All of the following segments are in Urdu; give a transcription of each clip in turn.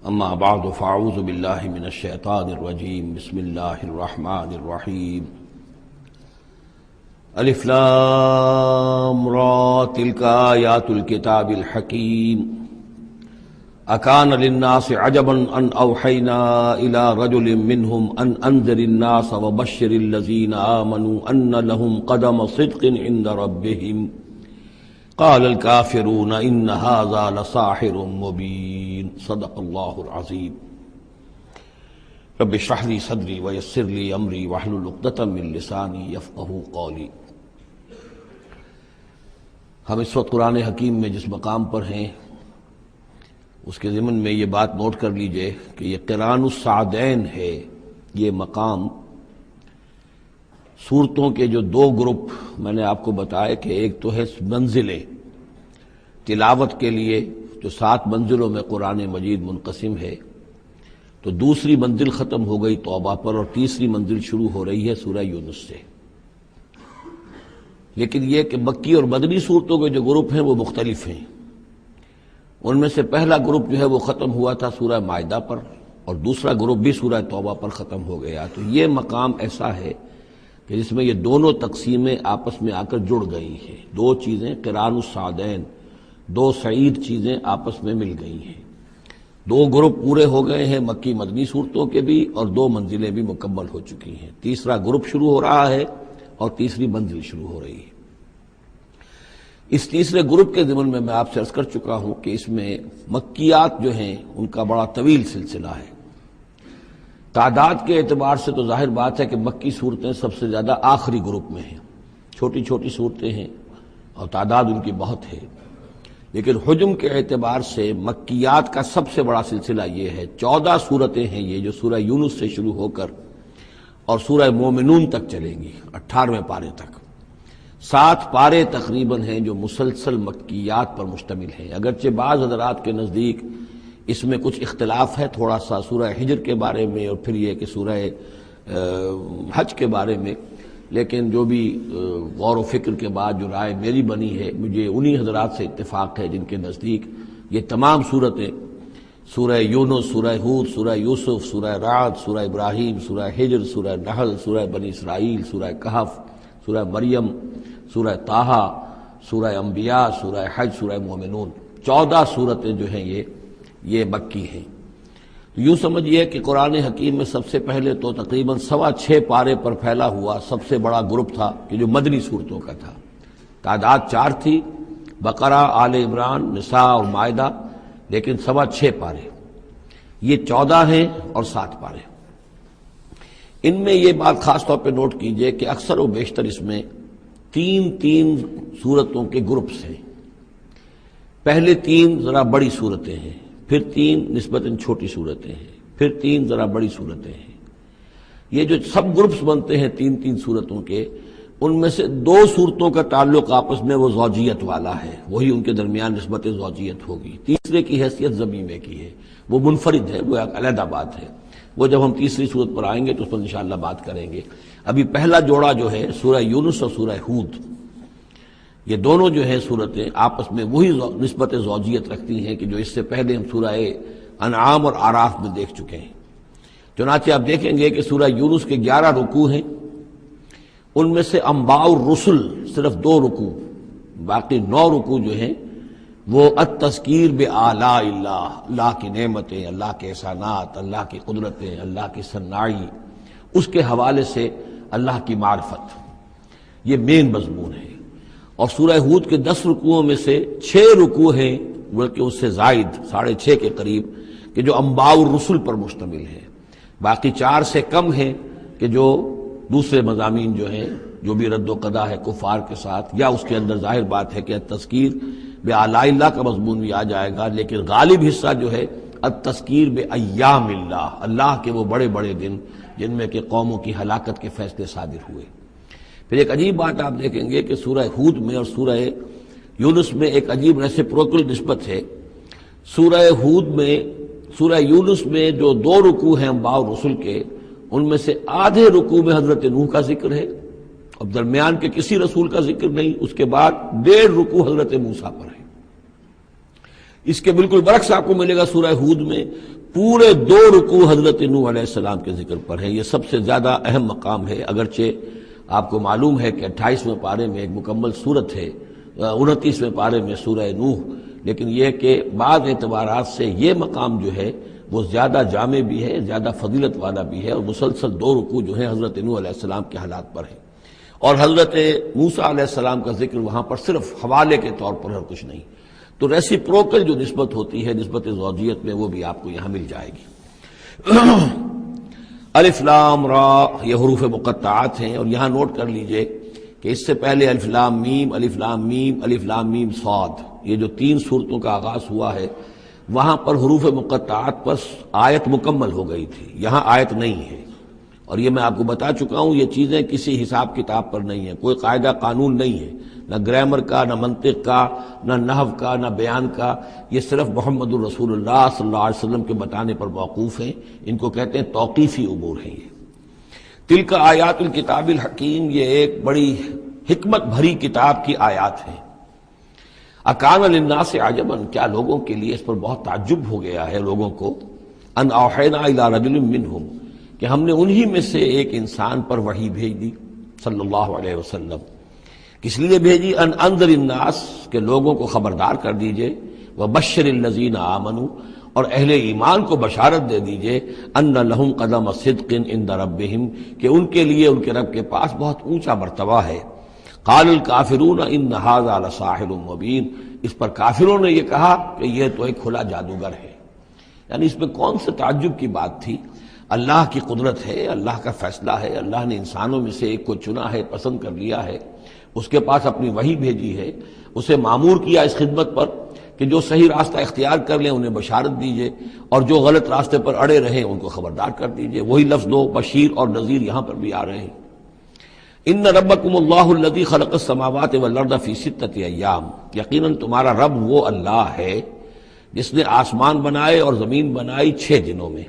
اما بعد فاعوذ باللہ من الشیطان الرجیم بسم اللہ الرحمن الرحیم الف لام را تلک آیات الکتاب الحکیم اکان للناس عجبا ان اوحینا الى رجل منهم ان انذر الناس وبشر الذین آمنوا ان لهم قدم صدق عند ربهم قال الكافرون ان هذا لساحر مبین صدق اللہ العظیم رب اشرح لي صدری ویسر لي امری واحلل عقدۃ من لسانی یفقہوا قولی۔ ہم اس وقت قرآن حکیم میں جس مقام پر ہیں اس کے ضمن میں یہ بات نوٹ کر لیجئے کہ یہ قران الصعدین ہے۔ یہ مقام صورتوں کے جو دو گروپ میں نے آپ کو بتایا کہ ایک تو ہے منزلیں تلاوت کے لیے جو 7 منزلوں میں قرآن مجید منقسم ہے، تو دوسری منزل ختم ہو گئی توبہ پر اور تیسری منزل شروع ہو رہی ہے سورہ یونس سے۔ لیکن یہ کہ مکی اور مدنی صورتوں کے جو گروپ ہیں وہ مختلف ہیں۔ ان میں سے پہلا گروپ جو ہے وہ ختم ہوا تھا سورہ مائدہ پر اور دوسرا گروپ بھی سورہ توبہ پر ختم ہو گیا۔ تو یہ مقام ایسا ہے کہ جس میں یہ دونوں تقسیمیں آپس میں آ کر جڑ گئی ہیں، دو چیزیں قران الصعدین، دو سعید چیزیں آپس میں مل گئی ہیں۔ دو گروپ پورے ہو گئے ہیں مکی مدنی صورتوں کے بھی اور 2 منزلیں بھی مکمل ہو چکی ہیں۔ تیسرا گروپ شروع ہو رہا ہے اور تیسری منزل شروع ہو رہی ہے۔ اس تیسرے گروپ کے ضمن میں آپ سے عرض کر چکا ہوں کہ اس میں مکیات جو ہیں ان کا بڑا طویل سلسلہ ہے۔ تعداد کے اعتبار سے تو ظاہر بات ہے کہ مکی صورتیں سب سے زیادہ آخری گروپ میں ہیں، چھوٹی چھوٹی صورتیں ہیں اور تعداد ان کی بہت ہے، لیکن حجم کے اعتبار سے مکیات کا سب سے بڑا سلسلہ یہ ہے۔ 14 صورتیں ہیں یہ جو سورہ یونس سے شروع ہو کر اور سورہ مومنون تک چلیں گی 18ویں پارے تک۔ 7 پارے تقریباً ہیں جو مسلسل مکیات پر مشتمل ہیں، اگرچہ بعض حضرات کے نزدیک اس میں کچھ اختلاف ہے تھوڑا سا سورہ حجر کے بارے میں اور پھر یہ کہ سورہ حج کے بارے میں، لیکن جو بھی غور و فکر کے بعد جو رائے میری بنی ہے، مجھے انہی حضرات سے اتفاق ہے جن کے نزدیک یہ تمام صورتیں سورہ یونس، سورہ ہود، سورہ یوسف، سورہ رعد، سورہ ابراہیم، سورہ حجر، سورہ نحل، سورہ بنی اسرائیل، سورہ کہف، سورہ مریم، سورہ طٰہٰ، سورہ انبیاء، سورہ حج، سورہ مومنون، 14 صورتیں جو ہیں یہ مکی ہیں۔ یوں سمجھیے کہ قرآن حکیم میں سب سے پہلے تو تقریباً 6.25 پارے پر پھیلا ہوا سب سے بڑا گروپ تھا کہ جو مدنی صورتوں کا تھا۔ تعداد 4 تھی، بقرہ، آل عمران، نساء اور مائدہ، لیکن 6.25 پارے، یہ 14 ہیں اور 7 پارے۔ ان میں یہ بات خاص طور پہ نوٹ کیجئے کہ اکثر و بیشتر اس میں 3 صورتوں کے گروپس ہیں۔ پہلے 3 ذرا بڑی صورتیں ہیں، پھر 3 نسبتاً چھوٹی صورتیں ہیں، پھر 3 ذرا بڑی صورتیں ہیں۔ یہ جو سب گروپس بنتے ہیں 3 صورتوں کے، ان میں سے 2 صورتوں کا تعلق آپس میں وہ زوجیت والا ہے، وہی ان کے درمیان نسبت زوجیت ہوگی۔ تیسرے کی حیثیت ضمیمے کی ہے، وہ منفرد ہے، وہ ایک علیحدہ بات ہے۔ وہ جب ہم تیسری صورت پر آئیں گے تو اس پر انشاءاللہ بات کریں گے۔ ابھی پہلا جوڑا جو ہے سورہ یونس اور سورہ ہود، یہ دونوں جو ہیں صورتیں آپس میں وہی نسبت زوجیت رکھتی ہیں کہ جو اس سے پہلے ہم سورہ انعام اور اعراف میں دیکھ چکے ہیں۔ چنانچہ آپ دیکھیں گے کہ سورہ یونس کے 11 رکوع ہیں، ان میں سے انباء الرسل صرف 2 رکوع، باقی 9 رکوع جو ہیں وہ التذکیر بآلاء اللہ، اللہ کی نعمتیں، اللہ کے احسانات، اللہ کی قدرتیں، اللہ کی صناعی، اس کے حوالے سے اللہ کی معرفت، یہ مین مضمون ہے۔ اور سورہ ہود کے 10 رکوعوں میں سے 6 رکوع ہیں بلکہ اس سے زائد 6.5 کے قریب کہ جو انباء الرسل پر مشتمل ہے، باقی 4 سے کم ہیں کہ جو دوسرے مضامین جو ہیں جو بھی رد و قضا ہے کفار کے ساتھ، یا اس کے اندر ظاہر بات ہے کہ التذکیر بآلاء اللہ کا مضمون بھی آ جائے گا، لیکن غالب حصہ جو ہے التذکیر بایام اللہ، اللہ کے وہ بڑے بڑے دن جن میں کہ قوموں کی ہلاکت کے فیصلے صادر ہوئے۔ پھر ایک عجیب بات آپ دیکھیں گے کہ سورہ ہود میں اور سورہ یونس میں ایک عجیب ریسیپروکل نسبت ہے۔ سورہ ہود میں، سورہ یونس میں جو 2 رکوع ہیں انباء الرسل کے، ان میں سے آدھے رکوع میں حضرت نوح کا ذکر ہے اور درمیان کے کسی رسول کا ذکر نہیں، اس کے بعد 1.5 رکوع حضرت موسیٰ پر ہے۔ اس کے بالکل برعکس آپ کو ملے گا سورہ ہود میں پورے 2 رکوع حضرت نوح علیہ السلام کے ذکر پر ہیں. یہ سب سے زیادہ اہم مقام ہے، اگرچہ آپ کو معلوم ہے کہ 28ویں پارے میں ایک مکمل سورت ہے، 29ویں پارے میں سورہ نوح، لیکن یہ کہ بعض اعتبارات سے یہ مقام جو ہے وہ زیادہ جامع بھی ہے، زیادہ فضیلت والا بھی ہے، اور مسلسل 2 رکوع جو ہیں حضرت نوح علیہ السلام کے حالات پر ہیں، اور حضرت موسیٰ علیہ السلام کا ذکر وہاں پر صرف حوالے کے طور پر اور کچھ نہیں. تو ریسیپروکل جو نسبت ہوتی ہے نسبت زوجیت میں، وہ بھی آپ کو یہاں مل جائے گی. الف لام را یہ حروف مقطعات ہیں، اور یہاں نوٹ کر لیجئے کہ اس سے پہلے الف لام میم، الف لام میم، الف لام میم صاد، یہ جو 3 صورتوں کا آغاز ہوا ہے وہاں پر حروف مقطعات پر آیت مکمل ہو گئی تھی، یہاں آیت نہیں ہے. اور یہ میں آپ کو بتا چکا ہوں، یہ چیزیں کسی حساب کتاب پر نہیں ہیں، کوئی قاعدہ قانون نہیں ہے، نہ گرامر کا، نہ منطق کا، نہ نحو کا، نہ بیان کا. یہ صرف محمد الرسول اللہ صلی اللہ علیہ وسلم کے بتانے پر موقوف ہیں. ان کو کہتے ہیں توقیفی امور ہیں. یہ تلک آیات الکتاب الحکیم، یہ ایک بڑی حکمت بھری کتاب کی آیات ہیں. اکان للناس عجبا، کیا لوگوں کے لیے اس پر بہت تعجب ہو گیا ہے لوگوں کو، ان اوحینا الی رجل منہم، کہ ہم نے انہی میں سے ایک انسان پر وحی بھیج دی صلی اللہ علیہ وسلم. کس لیے بھیجی؟ ان انذر الناس، کہ لوگوں کو خبردار کر دیجئے، وبشر الذین آمنوا، اور اہل ایمان کو بشارت دے دیجئے، ان لہم قدم صدق عند ربہم، کہ ان کے لیے ان کے رب کے پاس بہت اونچا مرتبہ ہے. قال الکافرون ان ھذا لساحر مبین، اس پر کافروں نے یہ کہا کہ یہ تو ایک کھلا جادوگر ہے. یعنی اس میں کون سے تعجب کی بات تھی؟ اللہ کی قدرت ہے، اللہ کا فیصلہ ہے، اللہ نے انسانوں میں سے ایک کو چنا ہے، پسند کر لیا ہے، اس کے پاس اپنی وحی بھیجی ہے، اسے مامور کیا اس خدمت پر کہ جو صحیح راستہ اختیار کر لیں انہیں بشارت دیجئے، اور جو غلط راستے پر اڑے رہیں ان کو خبردار کر دیجئے. وہی لفظ دو، بشیر اور نذیر، یہاں پر بھی آ رہے ہیں. ان ربکم اللہ الذی خلق السماوات والارض فی 6 ایام، یقیناً تمہارا رب وہ اللہ ہے جس نے آسمان بنائے اور زمین بنائی 6 دنوں میں.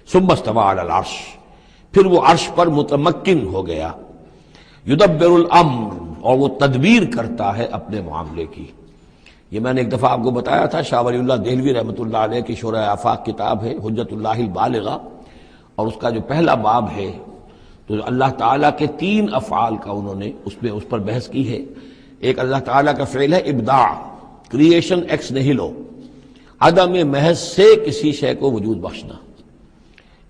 ثم استوى علی العرش، پھر وہ عرش پر متمکن ہو گیا. یدبر الامر، اور وہ تدبیر کرتا ہے اپنے معاملے کی. یہ میں نے ایک دفعہ آپ کو بتایا تھا، شاہ ولی اللہ دہلوی رحمۃ اللہ علیہ کی شرح آفاق کتاب ہے حجت اللہ البالغہ، اور اس کا جو پہلا باب ہے تو اللہ تعالیٰ کے 3 افعال کا انہوں نے اس پر بحث کی ہے. ایک اللہ تعالیٰ کا فعل ہے ابداع، کریشن ایکس نہیلو، عدم محض سے کسی شے کو وجود بخشنا.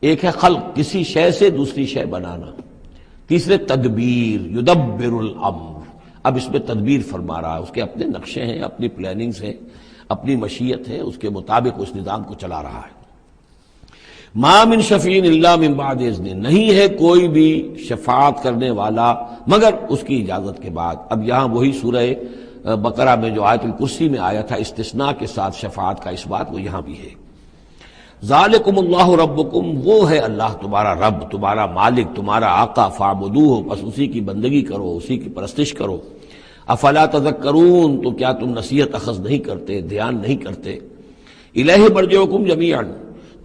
ایک ہے خلق، کسی شے سے دوسری شے بنانا. تیسرے تدبیر، یدبر الامر، اب اس میں تدبیر فرما رہا ہے، اس کے اپنے نقشے ہیں، اپنی پلاننگز ہیں، اپنی مشیت ہے، اس کے مطابق اس نظام کو چلا رہا ہے. ما من شفیع الا من بعد اذن، نہیں ہے کوئی بھی شفاعت کرنے والا مگر اس کی اجازت کے بعد. اب یہاں وہی سورہ بقرہ میں جو آیت الکرسی میں آیا تھا استثناء کے ساتھ شفاعت کا اس بات، وہ یہاں بھی ہے. ذالکم اللہ ربکم، وہ ہے اللہ تمہارا رب، تمہارا مالک، تمہارا آقا. فاعبدوہ، بس اسی کی بندگی کرو، اسی کی پرستش کرو. افلا تذکرون، تو کیا تم نصیحت اخذ نہیں کرتے، دھیان نہیں کرتے. الیہ مرجعکم جمیعا،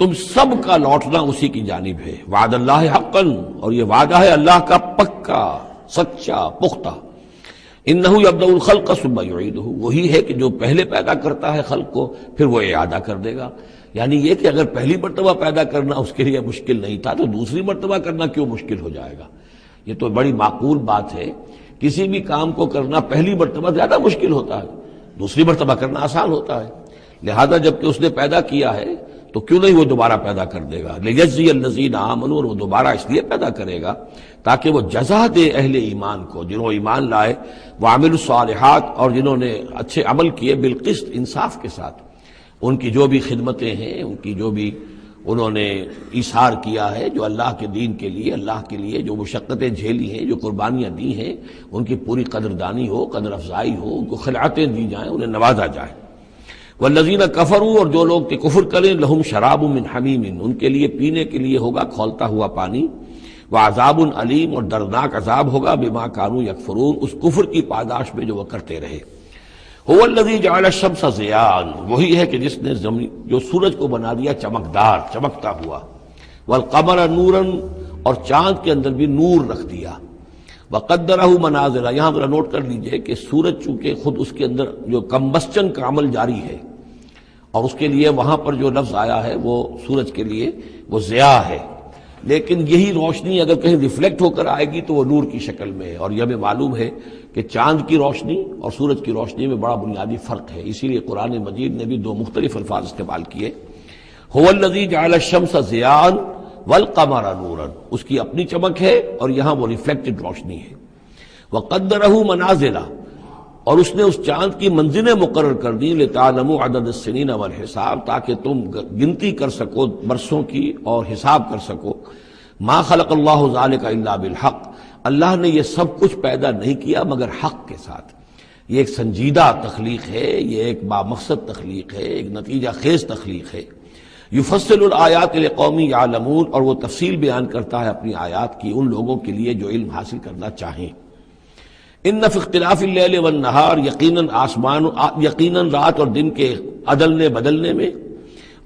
تم سب کا لوٹنا اسی کی جانب ہے. وعد اللہ حقا، اور یہ وعدہ ہے اللہ کا پکا، سچا، پختہ. انہ یبدأ الخلق ثم یعیدہ، وہی ہے کہ جو پہلے پیدا کرتا ہے خلق کو پھر وہ اعادہ کر دے گا. یعنی یہ کہ اگر پہلی مرتبہ پیدا کرنا اس کے لیے مشکل نہیں تھا تو دوسری مرتبہ کرنا کیوں مشکل ہو جائے گا؟ یہ تو بڑی معقول بات ہے. کسی بھی کام کو کرنا پہلی مرتبہ زیادہ مشکل ہوتا ہے، دوسری مرتبہ کرنا آسان ہوتا ہے. لہذا جب کہ اس نے پیدا کیا ہے تو کیوں نہیں وہ دوبارہ پیدا کر دے گا. لیجزی الذین آمنوا، اور وہ دوبارہ اس لیے پیدا کرے گا تاکہ وہ جزا دے اہل ایمان کو، جنہوں ایمان لائے، وعملوا الصالحات، اور جنہوں نے اچھے عمل کیے، بالقسط، انصاف کے ساتھ. ان کی جو بھی خدمتیں ہیں، ان کی جو بھی انہوں نے ایثار کیا ہے، جو اللہ کے دین کے لیے، اللہ کے لیے جو مشقتیں جھیلی ہیں، جو قربانیاں دی ہیں، ان کی پوری قدردانی ہو، قدر افزائی ہو، ان کو خلعتیں دی جائیں، انہیں نوازا جائے. والذین کفروا، اور جو لوگ کہ کفر کریں، لہم شراب من حمیم، ان کے لیے پینے کے لیے ہوگا کھولتا ہوا پانی. وعذاب علیم، اور دردناک عذاب ہوگا بما کانوا یکفرون، اس کفر کی پاداش میں جو وہ کرتے رہے. هو الذی جعل الشمس ضیاء، وہی ہے کہ جس نے جو سورج کو بنا دیا چمکدار، چمکتا ہوا. والقمر نورا، اور چاند کے اندر بھی نور رکھ دیا. وقدرہ منازل، یہاں ذرا نوٹ کر لیجئے کہ سورج چونکہ خود اس کے اندر جو کمبسچن کا عمل جاری ہے، اور اس کے لیے وہاں پر جو لفظ آیا ہے وہ سورج کے لیے وہ ضیاء ہے، لیکن یہی روشنی اگر کہیں ریفلیکٹ ہو کر آئے گی تو وہ نور کی شکل میں ہے، اور یہ ہمیں معلوم ہے کہ چاند کی روشنی اور سورج کی روشنی میں بڑا بنیادی فرق ہے، اسی لیے قرآن مجید نے بھی دو مختلف الفاظ استعمال کیے۔ هو الذی جعل الشمس ضیاء والقمر نورا، اس کی اپنی چمک ہے اور یہاں وہ ریفلیکٹڈ روشنی ہے۔ وقدرہ منازل، اور اس نے اس چاند کی منزلیں مقرر کر دی، لتعلموا عدد السنین والحساب، تاکہ تم گنتی کر سکو برسوں کی اور حساب کر سکو۔ ما خلق اللہ ذلک الا بالحق، اللہ نے یہ سب کچھ پیدا نہیں کیا مگر حق کے ساتھ۔ یہ ایک سنجیدہ تخلیق ہے، یہ ایک بامقصد تخلیق ہے، ایک نتیجہ خیز تخلیق ہے۔ یفصل الآیات لقوم یعلمون، اور وہ تفصیل بیان کرتا ہے اپنی آیات کی ان لوگوں کے لیے جو علم حاصل کرنا چاہیں۔ ان فی اختلاف اللیل والنہار، یقیناً رات اور دن کے عدلنے بدلنے میں،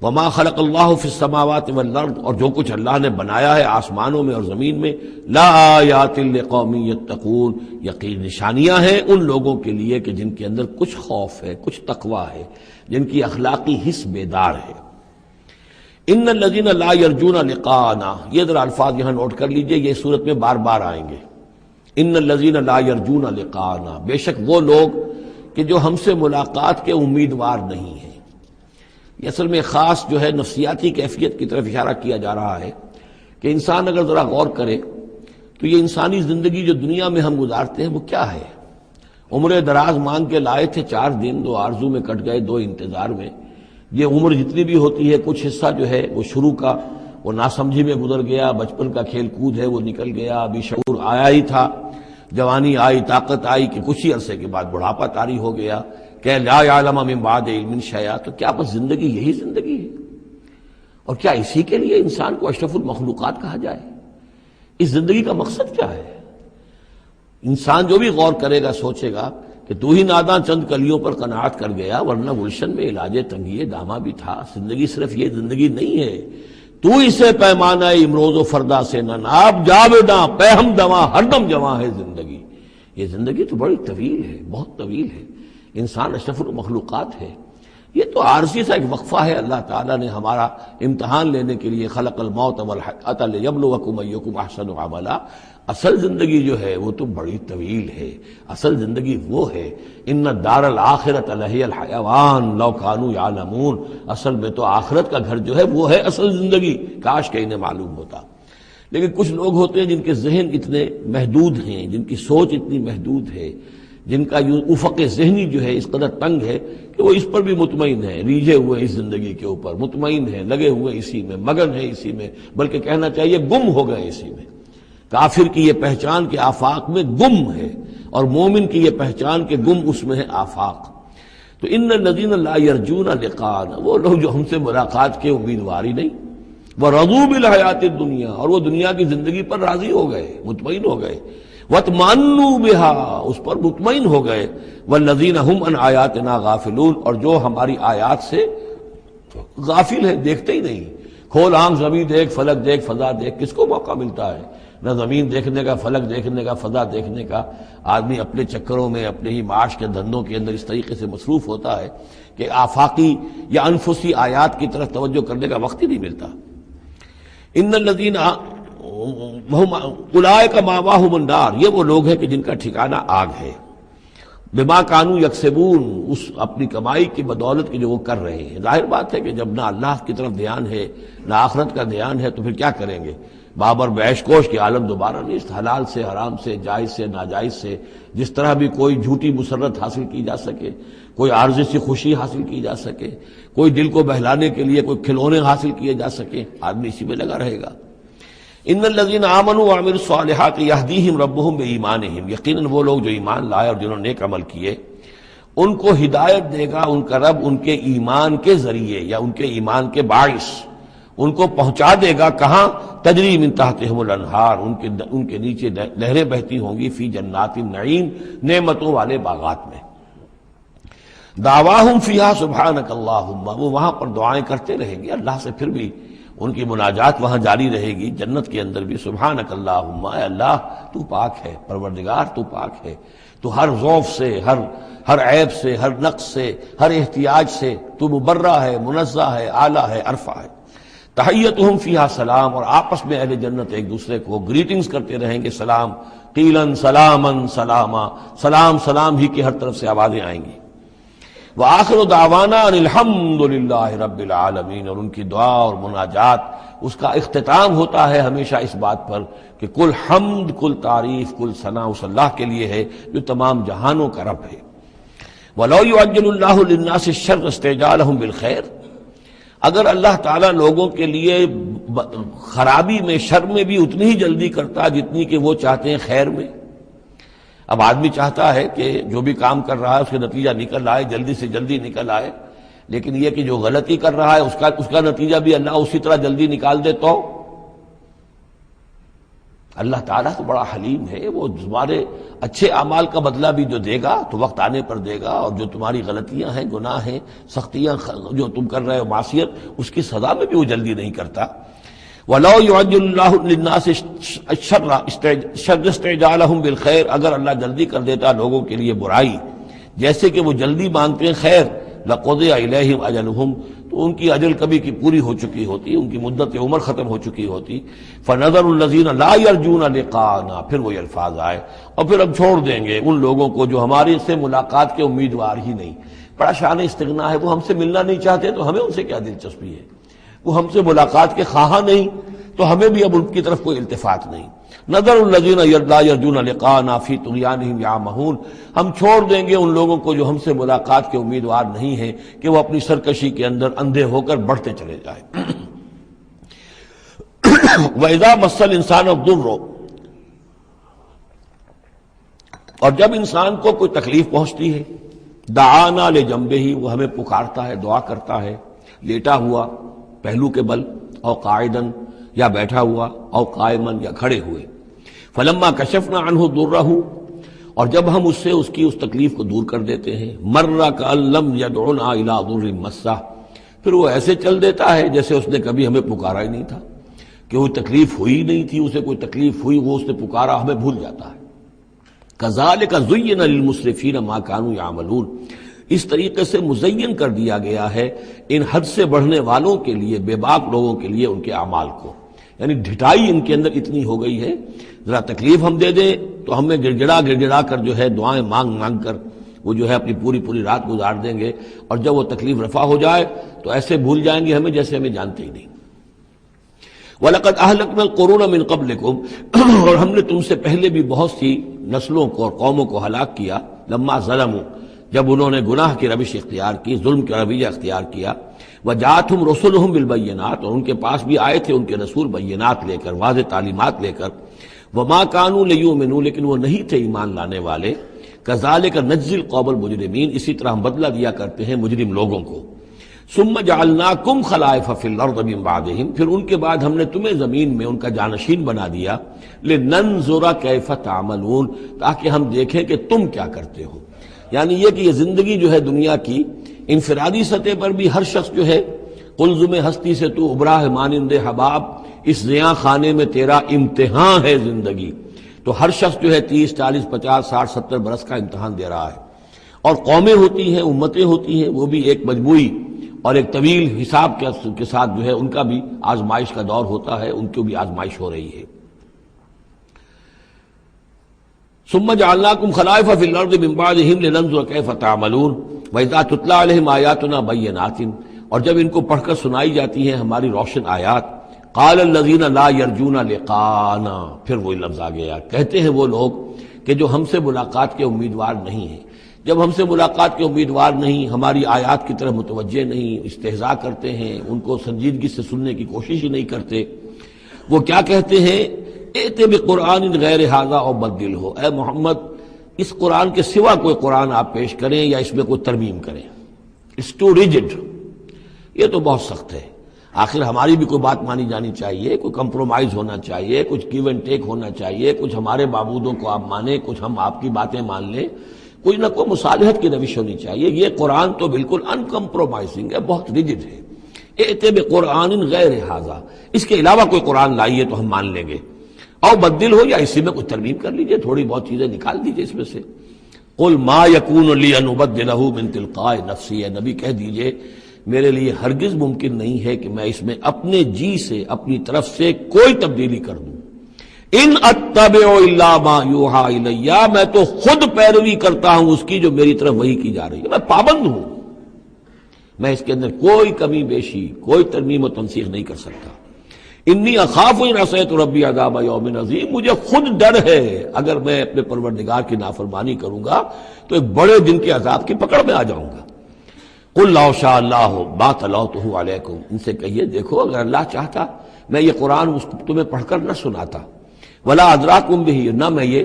وما خلق اللہ فی السماوات والارض، اور جو کچھ اللہ نے بنایا ہے آسمانوں میں اور زمین میں، لا آیات لقوم یتقون، یقین نشانیاں ہیں ان لوگوں کے لیے کہ جن کے اندر کچھ خوف ہے، کچھ تقویٰ ہے، جن کی اخلاقی حس بیدار ہے۔ ان الذین لا یرجون لقاءنا، یہ ذرا الفاظ یہاں نوٹ کر لیجئے، یہ صورت میں بار بار آئیں گے۔ ان الذین لا یرجون لقاءنا، بے شک وہ لوگ کہ جو ہم سے ملاقات کے امیدوار نہیں ہیں۔ یہ اصل میں خاص جو ہے نفسیاتی کیفیت کی طرف اشارہ کیا جا رہا ہے کہ انسان اگر ذرا غور کرے تو یہ انسانی زندگی جو دنیا میں ہم گزارتے ہیں وہ کیا ہے؟ عمر دراز مانگ کے لائے تھے 4 دن، 2 آرزو میں کٹ گئے، 2 انتظار میں۔ یہ عمر جتنی بھی ہوتی ہے کچھ حصہ جو ہے وہ شروع کا وہ ناسمجھی میں گزر گیا، بچپن کا کھیل کود ہے وہ نکل گیا، ابھی شعور آیا ہی تھا، جوانی آئی، طاقت آئی کہ کچھ ہی عرصے کے بعد بڑھاپا طاری ہو گیا، کہ لا یعلم من بعد علم شیئا۔ تو کیا بس زندگی یہی زندگی ہے؟ اور کیا اسی کے لیے انسان کو اشرف المخلوقات کہا جائے؟ اس زندگی کا مقصد کیا ہے؟ انسان جو بھی غور کرے گا سوچے گا کہ تو ہی ناداں چند کلیوں پر قناعت کر گیا، ورنہ گلشن میں علاج تنگی دامہ بھی تھا۔ زندگی صرف یہ زندگی نہیں ہے، تو اسے پیمانہ امروز و فردا سے نہ ناب، جاویداں پہ ہم دواں ہر دم جواں ہے زندگی۔ یہ زندگی تو بڑی طویل ہے، بہت طویل ہے، انسان اشرف المخلوقات ہے۔ یہ تو عارضی سا ایک وقفہ ہے، اللہ تعالیٰ نے ہمارا امتحان لینے کے لیے خلق الموت والحیاۃ لیبلوکم ایکم احسن عملا۔ اصل زندگی جو ہے وہ تو بڑی طویل ہے، اصل زندگی وہ ہے ان الدار الآخرۃ لہی الحیوان لو کانوا یعلمون۔ اصل میں تو آخرت کا گھر جو ہے وہ ہے اصل زندگی، کاش کہ انہیں معلوم ہوتا۔ لیکن کچھ لوگ ہوتے ہیں جن کے ذہن اتنے محدود ہیں، جن کی سوچ اتنی محدود ہے، جن کا افق ذہنی جو ہے اس قدر تنگ ہے کہ وہ اس پر بھی مطمئن ہے، ریجھے ہوئے اس زندگی کے اوپر مطمئن ہے، لگے ہوئے اسی میں، مگن ہے اسی میں، بلکہ کہنا چاہیے گم ہو گئے اسی میں۔ کافر کی یہ پہچان کے آفاق میں گم ہے، اور مومن کی یہ پہچان کے گم اس میں ہے آفاق۔ تو ان الذین لا یرجون لقاءنا، وہ لوگ جو ہم سے ملاقات کے امیدوار ہی نہیں، ورضوا بالحیات الدنیا، اور وہ دنیا کی زندگی پر راضی ہو گئے، مطمئن ہو گئے، واطمأنوا بها، اس پر مطمئن ہو گئے، والذین هم عن آیاتنا غافلون، اور جو ہماری آیات سے غافل ہے، دیکھتے ہی نہیں۔ کھول آنکھ زمین دیکھ، فلک دیکھ، فضا دیکھ، کس کو موقع ملتا ہے؟ نہ زمین دیکھنے کا، فلک دیکھنے کا، فضا دیکھنے کا۔ آدمی اپنے چکروں میں، اپنے ہی معاش کے دھندوں کے اندر اس طریقے سے مصروف ہوتا ہے کہ آفاقی یا انفسی آیات کی طرف توجہ کرنے کا وقت ہی نہیں ملتا۔ ان الذین اولئک مأواہم النار، یہ وہ لوگ ہیں کہ جن کا ٹھکانہ آگ ہے۔ بما کانوا یکسبون، اس اپنی کمائی کی بدولت کی جو وہ کر رہے ہیں۔ ظاہر بات ہے کہ جب نہ اللہ کی طرف دھیان ہے نہ آخرت کا دھیان ہے تو پھر کیا کریں گے؟ بابر بیش کوش کی عالم دوبارہ نہیں، حلال سے، حرام سے، جائز سے، ناجائز سے جس طرح بھی کوئی جھوٹی مسرت حاصل کی جا سکے، کوئی عارضی سی خوشی حاصل کی جا سکے، کوئی دل کو بہلانے کے لیے کوئی کھلونے حاصل کیے جا سکیں، آدمی اسی میں لگا رہے گا۔ ان الذین آمنوا وعملوا الصالحات یہدیہم ربہم بایمانہم، یقیناً وہ لوگ جو ایمان لائے اور جنہوں نے نیک عمل کیے ان کو ہدایت دے گا ان کا رب ان کے ایمان کے ذریعے یا ان کے ایمان کے باعث، ان کو پہنچا دے گا کہاں؟ تجری من تحتہم الانہار، ان کے نیچے نہریں بہتی ہوں گی، فی جنات النعیم، نعمتوں والے باغات میں۔ دعواہم فیہا سبحانک اللہم، وہ وہاں پر دعائیں کرتے رہیں گے اللہ سے، پھر بھی ان کی مناجات وہاں جاری رہے گی جنت کے اندر بھی، سبحانک اللہم، اے اللہ تو پاک ہے، پروردگار تو پاک ہے، تو ہر ضعف سے، ہر عیب سے، ہر نقص سے، ہر احتیاج سے تو مبرہ ہے، منزہ ہے، اعلیٰ ہے، عرفہ ہے۔ تحیتہم فیہا سلام، اور آپس میں اہل جنت ایک دوسرے کو گریٹنگز کرتے رہیں گے، سلام، قیلاً سلاما سلاما، سلام سلام ہی کی ہر طرف سے آوازیں آئیں گی۔ وآخر دعوانا ان الحمد للہ رب العالمین، اور ان کی دعا اور مناجات اس کا اختتام ہوتا ہے ہمیشہ اس بات پر کہ کل حمد، کل تعریف، کل ثنا اس اللہ کے لیے ہے جو تمام جہانوں کا رب ہے۔ وَلَوْ يُعَجِّلُ اللَّهُ لِلنَّاسِ الشَّرَّ اسْتِعْجَالَهُم بِالْخَيْرِ، اگر اللہ تعالیٰ لوگوں کے لیے خرابی میں، شر میں بھی اتنی ہی جلدی کرتا جتنی کہ وہ چاہتے ہیں خیر میں۔ اب آدمی چاہتا ہے کہ جو بھی کام کر رہا ہے اس کا نتیجہ نکل آئے، جلدی سے جلدی نکل آئے، لیکن یہ کہ جو غلطی کر رہا ہے اس کا نتیجہ بھی اللہ اسی طرح جلدی نکال دے تو اللہ تعالیٰ تو بڑا حلیم ہے، وہ تمہارے اچھے اعمال کا بدلہ بھی جو دے گا تو وقت آنے پر دے گا، اور جو تمہاری غلطیاں ہیں، گناہ ہیں، سختیاں جو تم کر رہے ہو، معصیت، اس کی سزا میں بھی وہ جلدی نہیں کرتا۔ وَلَوْ يُعَجِّلُ اللَّهُ لِلنَّاسِ الشَّرَّ اسْتِعْجَالَهُم بِالْخَيْرِ، اگر اللہ جلدی کر دیتا لوگوں کے لیے برائی، جیسے کہ وہ جلدی مانگتے ہیں خیر، لَقُضِيَ إِلَيْهِمْ أَجَلُهُمْ، تو ان کی اجل کبھی کی پوری ہو چکی ہوتی، ان کی مدت عمر ختم ہو چکی ہوتی۔ فَنَذَرُ الَّذِينَ لَا يَرْجُونَ لِقَاءَنَا، پھر وہی الفاظ آئے، اور پھر ہم چھوڑ دیں گے ان لوگوں کو جو ہماری سے ملاقات کے امیدوار ہی نہیں۔ بڑا شان استغنا ہے، وہ ہم سے ملنا نہیں چاہتے تو ہمیں ان سے کیا دلچسپی ہے، وہ ہم سے ملاقات کے خواہاں نہیں تو ہمیں بھی اب ان کی طرف کوئی التفات نہیں۔ نظر الذین لا یرجون لقاءنا فی طغیانہم یعمہون، ہم چھوڑ دیں گے ان لوگوں کو جو ہم سے ملاقات کے امیدوار نہیں ہیں کہ وہ اپنی سرکشی کے اندر اندھے ہو کر بڑھتے چلے جائیں۔ وَإِذَا مَسَّ الْإِنسَانَ الضُّرُّ، اور جب انسان کو کوئی تکلیف پہنچتی ہے، دعانا لجنبہ، وہ ہمیں پکارتا ہے، دعا کرتا ہے، لیٹا ہوا پہلو کے بل، او قاعدن، یا بیٹھا ہوا، او قائمن، یا کھڑے ہوئے۔ فلما کشفنا عنہ ضرہ، اور جب ہم اس سے اس کی اس تکلیف کو دور کر دیتے ہیں، مر کأن لم یدعنا الی ضر مسہ، پھر وہ ایسے چل دیتا ہے جیسے اس نے کبھی ہمیں پکارا ہی نہیں تھا، کہ کوئی تکلیف ہوئی نہیں تھی، اسے کوئی تکلیف ہوئی، وہ اس نے پکارا، ہمیں بھول جاتا ہے۔ کذالک زین للمسرفین ما کانوا یعملون، اس طریقے سے مزین کر دیا گیا ہے ان حد سے بڑھنے والوں کے لیے، بے باک لوگوں کے لیے، ان کے اعمال کو، یعنی ڈھٹائی ان کے اندر اتنی ہو گئی ہے، ذرا تکلیف ہم دے دیں تو ہمیں گڑ گڑا کر جو ہے دعائیں مانگ کر وہ جو ہے اپنی پوری رات گزار دیں گے، اور جب وہ تکلیف رفع ہو جائے تو ایسے بھول جائیں گے ہمیں جیسے ہمیں جانتے ہی نہیں۔ وَلَقَدْ أَهْلَكْنَا الْقُرُونَ مِن قَبْلِكُمْ، اور ہم نے تم سے پہلے بھی بہت سی نسلوں کو اور قوموں کو ہلاک کیا، لما ظلموا، جب انہوں نے گناہ کی روش اختیار کی، ظلم کا رویہ اختیار کیا، وجاءتهم رسلهم بالبینات، اور ان کے پاس بھی آئے تھے ان کے رسول بینات لے کر، واضح تعلیمات لے کر، وما كانوا ليؤمنوا، لیکن وہ نہیں تھے ایمان لانے والے، كذلك نجزي القوم المجرمین، اسی طرح ہم بدلہ دیا کرتے ہیں مجرم لوگوں کو۔ ثم جعلناكم خلائف في الارض من بعدهم، پھر ان کے بعد ہم نے تمہیں زمین میں ان کا جانشین بنا دیا، لننظر كيف تعملون، تاکہ ہم دیکھیں کہ تم کیا کرتے ہو۔ یعنی یہ کہ یہ زندگی جو ہے دنیا کی انفرادی سطح پر بھی ہر شخص جو ہے قلزم ہستی سے تو ابھرا ہے مانند حباب، اس زیاں خانے میں تیرا امتحان ہے زندگی، تو ہر شخص جو ہے 30 40 50 60 70 برس کا امتحان دے رہا ہے، اور قومیں ہوتی ہیں، امتیں ہوتی ہیں، وہ بھی ایک مجموعی اور ایک طویل حساب کے ساتھ جو ہے ان کا بھی آزمائش کا دور ہوتا ہے، ان کو بھی آزمائش ہو رہی ہے۔ ثم جعلناكم خلائف في الارض من بعدهم لننظر كيف تعملون واذا تتلى عليهم آیاتنا بینات، اور جب ان کو پڑھ کر سنائی جاتی ہیں ہماری روشن آیات، قال الذين لا يرجون لقاءنا، پھر وہی لفظ آ گیا، کہتے ہیں وہ لوگ کہ جو ہم سے ملاقات کے امیدوار نہیں ہیں، جب ہم سے ملاقات کے امیدوار نہیں، ہماری آیات کی طرف متوجہ نہیں، استہزاء کرتے ہیں، ان کو سنجیدگی سے سننے کی کوشش ہی نہیں کرتے، وہ کیا کہتے ہیں، ایتے بقرآن غیر ھذا او بدلہ، اے محمد اس قرآن کے سوا کوئی قرآن آپ پیش کریں یا اس میں کوئی ترمیم کریں، اٹس ٹو ریجڈ، یہ تو بہت سخت ہے۔ آخر ہماری بھی کوئی بات مانی جانی چاہیے، کوئی کمپرومائز ہونا چاہیے، کچھ گیو اینڈ ٹیک ہونا چاہیے، کچھ ہمارے معبودوں کو آپ مانیں، کچھ ہم آپ کی باتیں مان لیں، کوئی نہ کوئی مصالحت کی روش ہونی چاہیے۔ یہ قرآن تو بالکل ان کمپرومائزنگ ہے، بہت ریجڈ ہے، ائت بقرآن غیر ھذا، اس کے علاوہ کوئی قرآن لائیے تو ہم مان لیں گے، او بدل ہو، یا اسی میں کچھ ترمیم کر لیجئے، تھوڑی بہت چیزیں نکال دیجئے اس میں سے۔ قل ما یکون لی ان ابدلہ من تلقاء نفسی، نبی کہہ دیجئے میرے لیے ہرگز ممکن نہیں ہے کہ میں اس میں اپنے جی سے، اپنی طرف سے کوئی تبدیلی کر دوں۔ ان اتبع الا ما یوحی الی، میں تو خود پیروی کرتا ہوں اس کی جو میری طرف وحی کی جا رہی ہے، میں پابند ہوں، میں اس کے اندر کوئی کمی بیشی، کوئی ترمیم و تنسیخ نہیں کر سکتا۔ انی اخاف ان عصیت ربی عذاب یوم عظیم، مجھے خود ڈر ہے اگر میں اپنے پروردگار کی نافرمانی کروں گا تو ایک بڑے دن کے عذاب کی پکڑ میں آ جاؤں گا۔ قل لو شاء اللہ ما تلوتہ علیکم، ان سے کہیے دیکھو اگر اللہ چاہتا میں یہ قرآن تمہیں پڑھ کر نہ سناتا، ولا ادراکم بہ، نہ میں یہ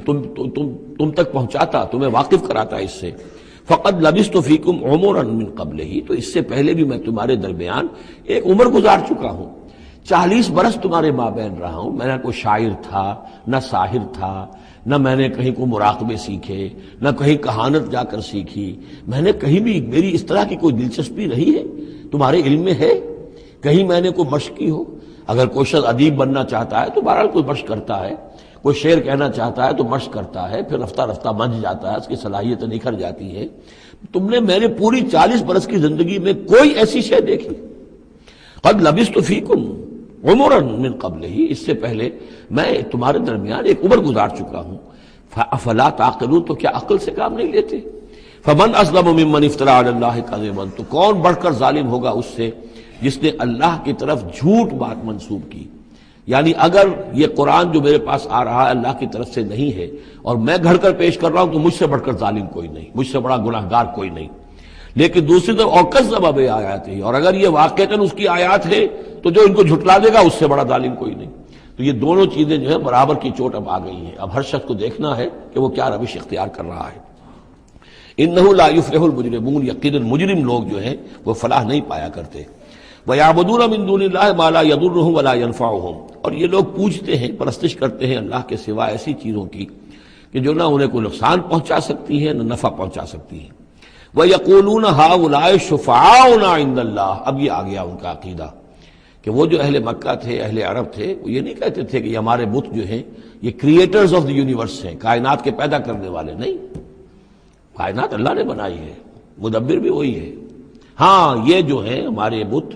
تم تک پہنچاتا، تمہیں واقف کراتا اس سے، فقد لبثت فیکم عمرا من قبلہ، تو اس سے پہلے بھی میں تمہارے درمیان ایک عمر گزار چکا ہوں، 40 برس تمہارے مابین رہا ہوں، میں نہ کوئی شاعر تھا، نہ ساحر تھا، نہ میں نے کہیں کو مراقبے سیکھے، نہ کہیں کہانت جا کر سیکھی، میں نے کہیں بھی، میری اس طرح کی کوئی دلچسپی رہی ہے تمہارے علم میں ہے کہیں میں نے کوئی مشق کی ہو؟ اگر کوئی شخص ادیب بننا چاہتا ہے تو بہرحال کوئی مشق کرتا ہے، کوئی شعر کہنا چاہتا ہے تو مشق کرتا ہے، پھر رفتہ رفتہ منجھ جاتا ہے، اس کی صلاحیتیں نکھر جاتی ہیں۔ تم نے میں نے پوری 40 برس کی زندگی میں کوئی ایسی شے دیکھی؟ قد لبثت فیکم عمرا من قبلہ، اس سے پہلے میں تمہارے درمیان ایک عمر گزار چکا ہوں، افلا تعقلون، تو کیا عقل سے کام نہیں لیتے؟ فمن اظلم ممن افترى علی اللہ کذبا، تو کون بڑھ کر ظالم ہوگا اس سے جس نے اللہ کی طرف جھوٹ بات منسوب کی؟ یعنی اگر یہ قرآن جو میرے پاس آ رہا ہے اللہ کی طرف سے نہیں ہے اور میں گھڑ کر پیش کر رہا ہوں تو مجھ سے بڑھ کر ظالم کوئی نہیں، مجھ سے بڑا گناہ گار کوئی نہیں۔ لیکن دوسری طرف اوکذب بآیاتہ، اور اگر یہ واقعتاً اس کی آیات ہے تو جو ان کو جھٹلا دے گا اس سے بڑا ظالم کوئی نہیں۔ تو یہ دونوں چیزیں جو ہے برابر کی چوٹ اب آ گئی ہیں، اب ہر شخص کو دیکھنا ہے کہ وہ کیا روش اختیار کر رہا ہے۔ انہ لا یفلح المجرمون، یقیناً مجرم لوگ جو ہیں وہ فلاح نہیں پایا کرتے۔ وَيَعْبُدُونَ مِن دُونِ اللَّهِ مَا لَا يَضُرُّهُمْ وَلَا يَنفَعُهُمْ، اور یہ لوگ پوجتے ہیں، پرستش کرتے ہیں اللہ کے سوا ایسی چیزوں کی کہ جو نہ انہیں کوئی نقصان پہنچا سکتی ہیں نہ نفع پہنچا سکتی ہیں۔ وَيَقُولُونَ هَؤُلَاءِ شُفَعَاؤُنَا عِندَ اللَّهِ، اب یہ آ گیا ان کا عقیدہ کہ وہ جو اہل مکہ تھے، اہل عرب تھے، وہ یہ نہیں کہتے تھے کہ یہ ہمارے بت جو ہیں یہ کریٹرز آف دی یونیورس ہیں، کائنات کے پیدا کرنے والے نہیں، کائنات اللہ نے بنائی ہے، مدبر بھی وہی ہے۔ ہاں یہ جو ہیں ہمارے بت،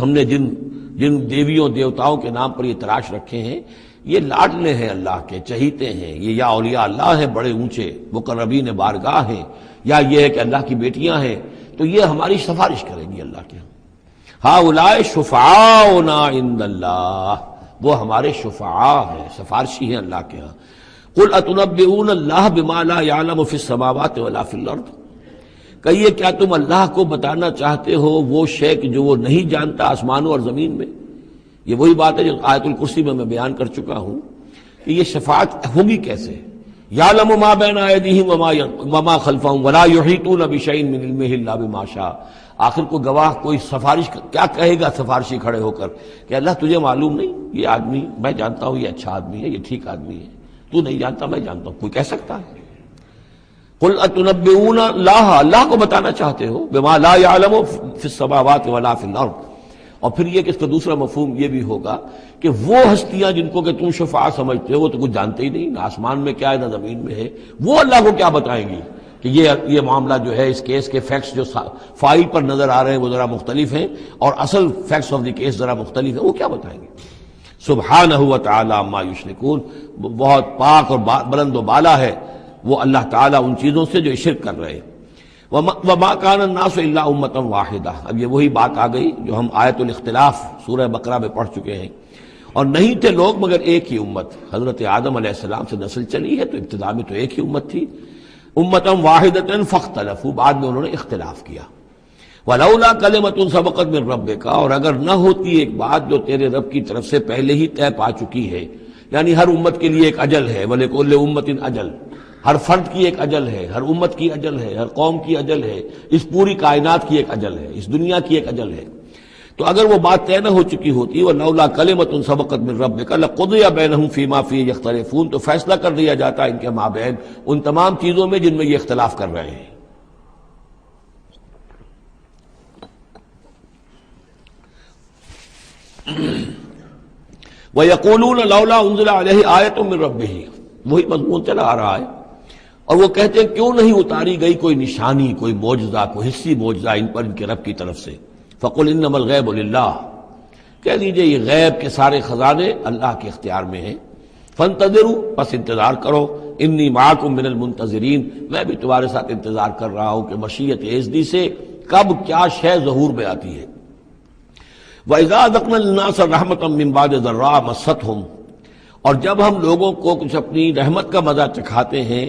ہم نے جن دیویوں دیوتاؤں کے نام پر یہ تراش رکھے ہیں، یہ لاڈلے ہیں اللہ کے، چہیتے ہیں، یہ یا اولیاء اللہ ہیں بڑے اونچے، مقربین بارگاہ ہیں، یا یہ ہے کہ اللہ کی بیٹیاں ہیں، تو یہ ہماری سفارش کریں گی اللہ کے ہاں۔ ہؤلاء شفعاؤنا عند اللہ، وہ ہمارے شفعاء ہیں، سفارشی ہیں اللہ کے ہاں۔ قل اتنبئون اللہ بما لا يعلم في السماوات ولا في الارض، کہیے کیا تم اللہ کو بتانا چاہتے ہو وہ شے کہ جو وہ نہیں جانتا آسمانوں اور زمین میں؟ یہ وہی بات ہے جو آیت الکرسی میں بیان کر چکا ہوں کہ یہ شفاعت ہوگی کیسے۔ یعلم ما بین ایدیہم وما خلفہم ولا یحیطون بشیء من علمہ الا بما شاء، آخر کو گواہ کوئی سفارش کیا کہے گا سفارشی کھڑے ہو کر کہ اللہ تجھے معلوم نہیں، یہ آدمی میں جانتا ہوں یہ اچھا آدمی ہے، یہ ٹھیک آدمی ہے، تو نہیں جانتا میں جانتا ہوں، کوئی کہہ سکتا ہے؟ قل اتنبئون اللہ، اللہ کو بتانا چاہتے ہو بما لا يعلم فی السماوات ولا فی الارض، اور پھر یہ کہ اس کا دوسرا مفہوم یہ بھی ہوگا کہ وہ ہستیاں جن کو کہ تم شفاع سمجھتے ہو وہ تو کچھ جانتے ہی نہیں، نہ آسمان میں کیا ہے نہ زمین میں ہے، وہ اللہ کو کیا بتائیں گی کہ یہ معاملہ جو ہے اس کیس کے فیکٹس جو فائل پر نظر آ رہے ہیں وہ ذرا مختلف ہیں اور اصل فیکٹس آف دی کیس ذرا مختلف ہیں، وہ کیا بتائیں گے؟ سبحانہ و تعالی عما یشرکون، بہت پاک اور بلند و بالا ہے وہ اللہ تعالیٰ ان چیزوں سے جو شرک کر رہے ہیں۔ وما کان الناس الا امۃ واحدہ، اب یہ وہی بات آ گئی جو ہم آیت الاختلاف سورہ بقرہ میں پڑھ چکے ہیں، اور نہیں تھے لوگ مگر ایک ہی امت، حضرت آدم علیہ السلام سے نسل چلی ہے تو ابتدا میں تو ایک ہی امت تھی، امۃ واحدۃ فاختلفوا، بعد میں انہوں نے اختلاف کیا۔ ولولا کلمۃ سبقت من ربک، اور اگر نہ ہوتی ایک بات جو تیرے رب کی طرف سے پہلے ہی طے پا چکی ہے، یعنی ہر امت کے لیے ایک اجل ہے، ولکل امۃ اجل، ہر فرد کی ایک اجل ہے، ہر امت کی اجل ہے، ہر قوم کی اجل ہے، اس پوری کائنات کی ایک اجل ہے، اس دنیا کی ایک اجل ہے، تو اگر وہ بات طے نہ ہو چکی ہوتی ولولا کلمۃ سبقت من ربک لقضی بینہم فیما فیہ یختلفون، تو فیصلہ کر دیا جاتا ان کے مابین ان تمام چیزوں میں جن میں یہ اختلاف کر رہے ہیں۔ وَيَقُولُونَ لَوْلَا أُنزِلَ عَلَيْهِ آیَةٌ مِّن رَّبِّهِ، وہی مضمون چلا آ رہا ہے، اور وہ کہتے ہیں کیوں نہیں اتاری گئی کوئی نشانی، کوئی معجزہ، کوئی حصی معجزہ ان پر ان کے رب کی طرف سے۔ فَقُلْ إِنَّمَا الْغَيْبُ لِلَّهِ، کہہ دیجئے یہ غیب کے سارے خزانے اللہ کے اختیار میں ہیں۔ فَانتَظِرُوا، بس انتظار کرو، انی معکم من المنتظرین، میں بھی تمہارے ساتھ انتظار کر رہا ہوں کہ مشیت ایزدی سے کب کیا شے ظہور میں آتی ہے۔ وَإِذَا أَذَقْنَا النَّاسَ رَحْمَةً مِّن بَعْدِ ضَرَّاءَ مَسَّتْهُمْ، اور جب ہم لوگوں کو کچھ اپنی رحمت کا مزہ چکھاتے ہیں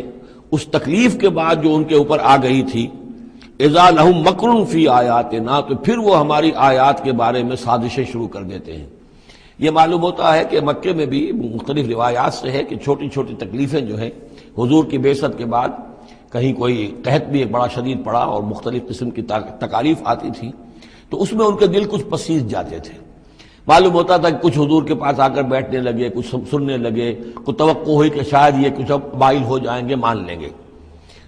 اس تکلیف کے بعد جو ان کے اوپر آ گئی تھی، اذا لہم مکر فی آیاتنا، تو پھر وہ ہماری آیات کے بارے میں سازشیں شروع کر دیتے ہیں۔ یہ معلوم ہوتا ہے کہ مکے میں بھی مختلف روایات سے ہے کہ چھوٹی چھوٹی تکلیفیں جو ہیں حضور کی بعثت کے بعد، کہیں کوئی قحط بھی ایک بڑا شدید پڑا اور مختلف قسم کی تکالیف آتی تھی، تو اس میں ان کے دل کچھ پسیج جاتے تھے۔ معلوم ہوتا تھا کہ کچھ حضور کے پاس آ کر بیٹھنے لگے، کچھ سننے لگے، کوئی توقع ہوئی کہ شاید یہ کچھ اب مائل ہو جائیں گے، مان لیں گے۔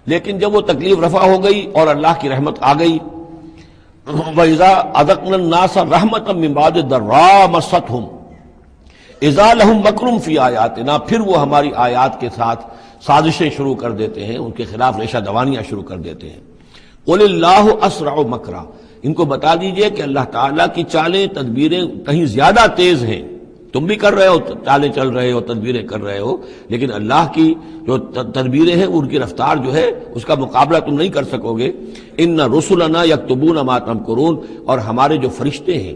لیکن جب وہ تکلیف رفع ہو گئی اور اللہ کی رحمت آ گئی، وَإِذَا أَذَقْنَا النَّاسَ رَحْمَةً مِّن بَعْدِ ضَرَّاءَ مَسَّتْهُمْ اذا لہم مکر فی آیاتنا، پھر وہ ہماری آیات کے ساتھ سازشیں شروع کر دیتے ہیں، ان کے خلاف ریشہ دوانیاں شروع کر دیتے ہیں۔ قل اللہ اسرع مکرا، ان کو بتا دیجئے کہ اللہ تعالیٰ کی چالیں تدبیریں کہیں زیادہ تیز ہیں۔ تم بھی کر رہے ہو، چالیں چل رہے ہو، تدبیریں کر رہے ہو، لیکن اللہ کی جو تدبیریں ہیں ان کی رفتار جو ہے اس کا مقابلہ تم نہیں کر سکو گے۔ ان رسلنا یکتبون ما تمکرون، اور ہمارے جو فرشتے ہیں،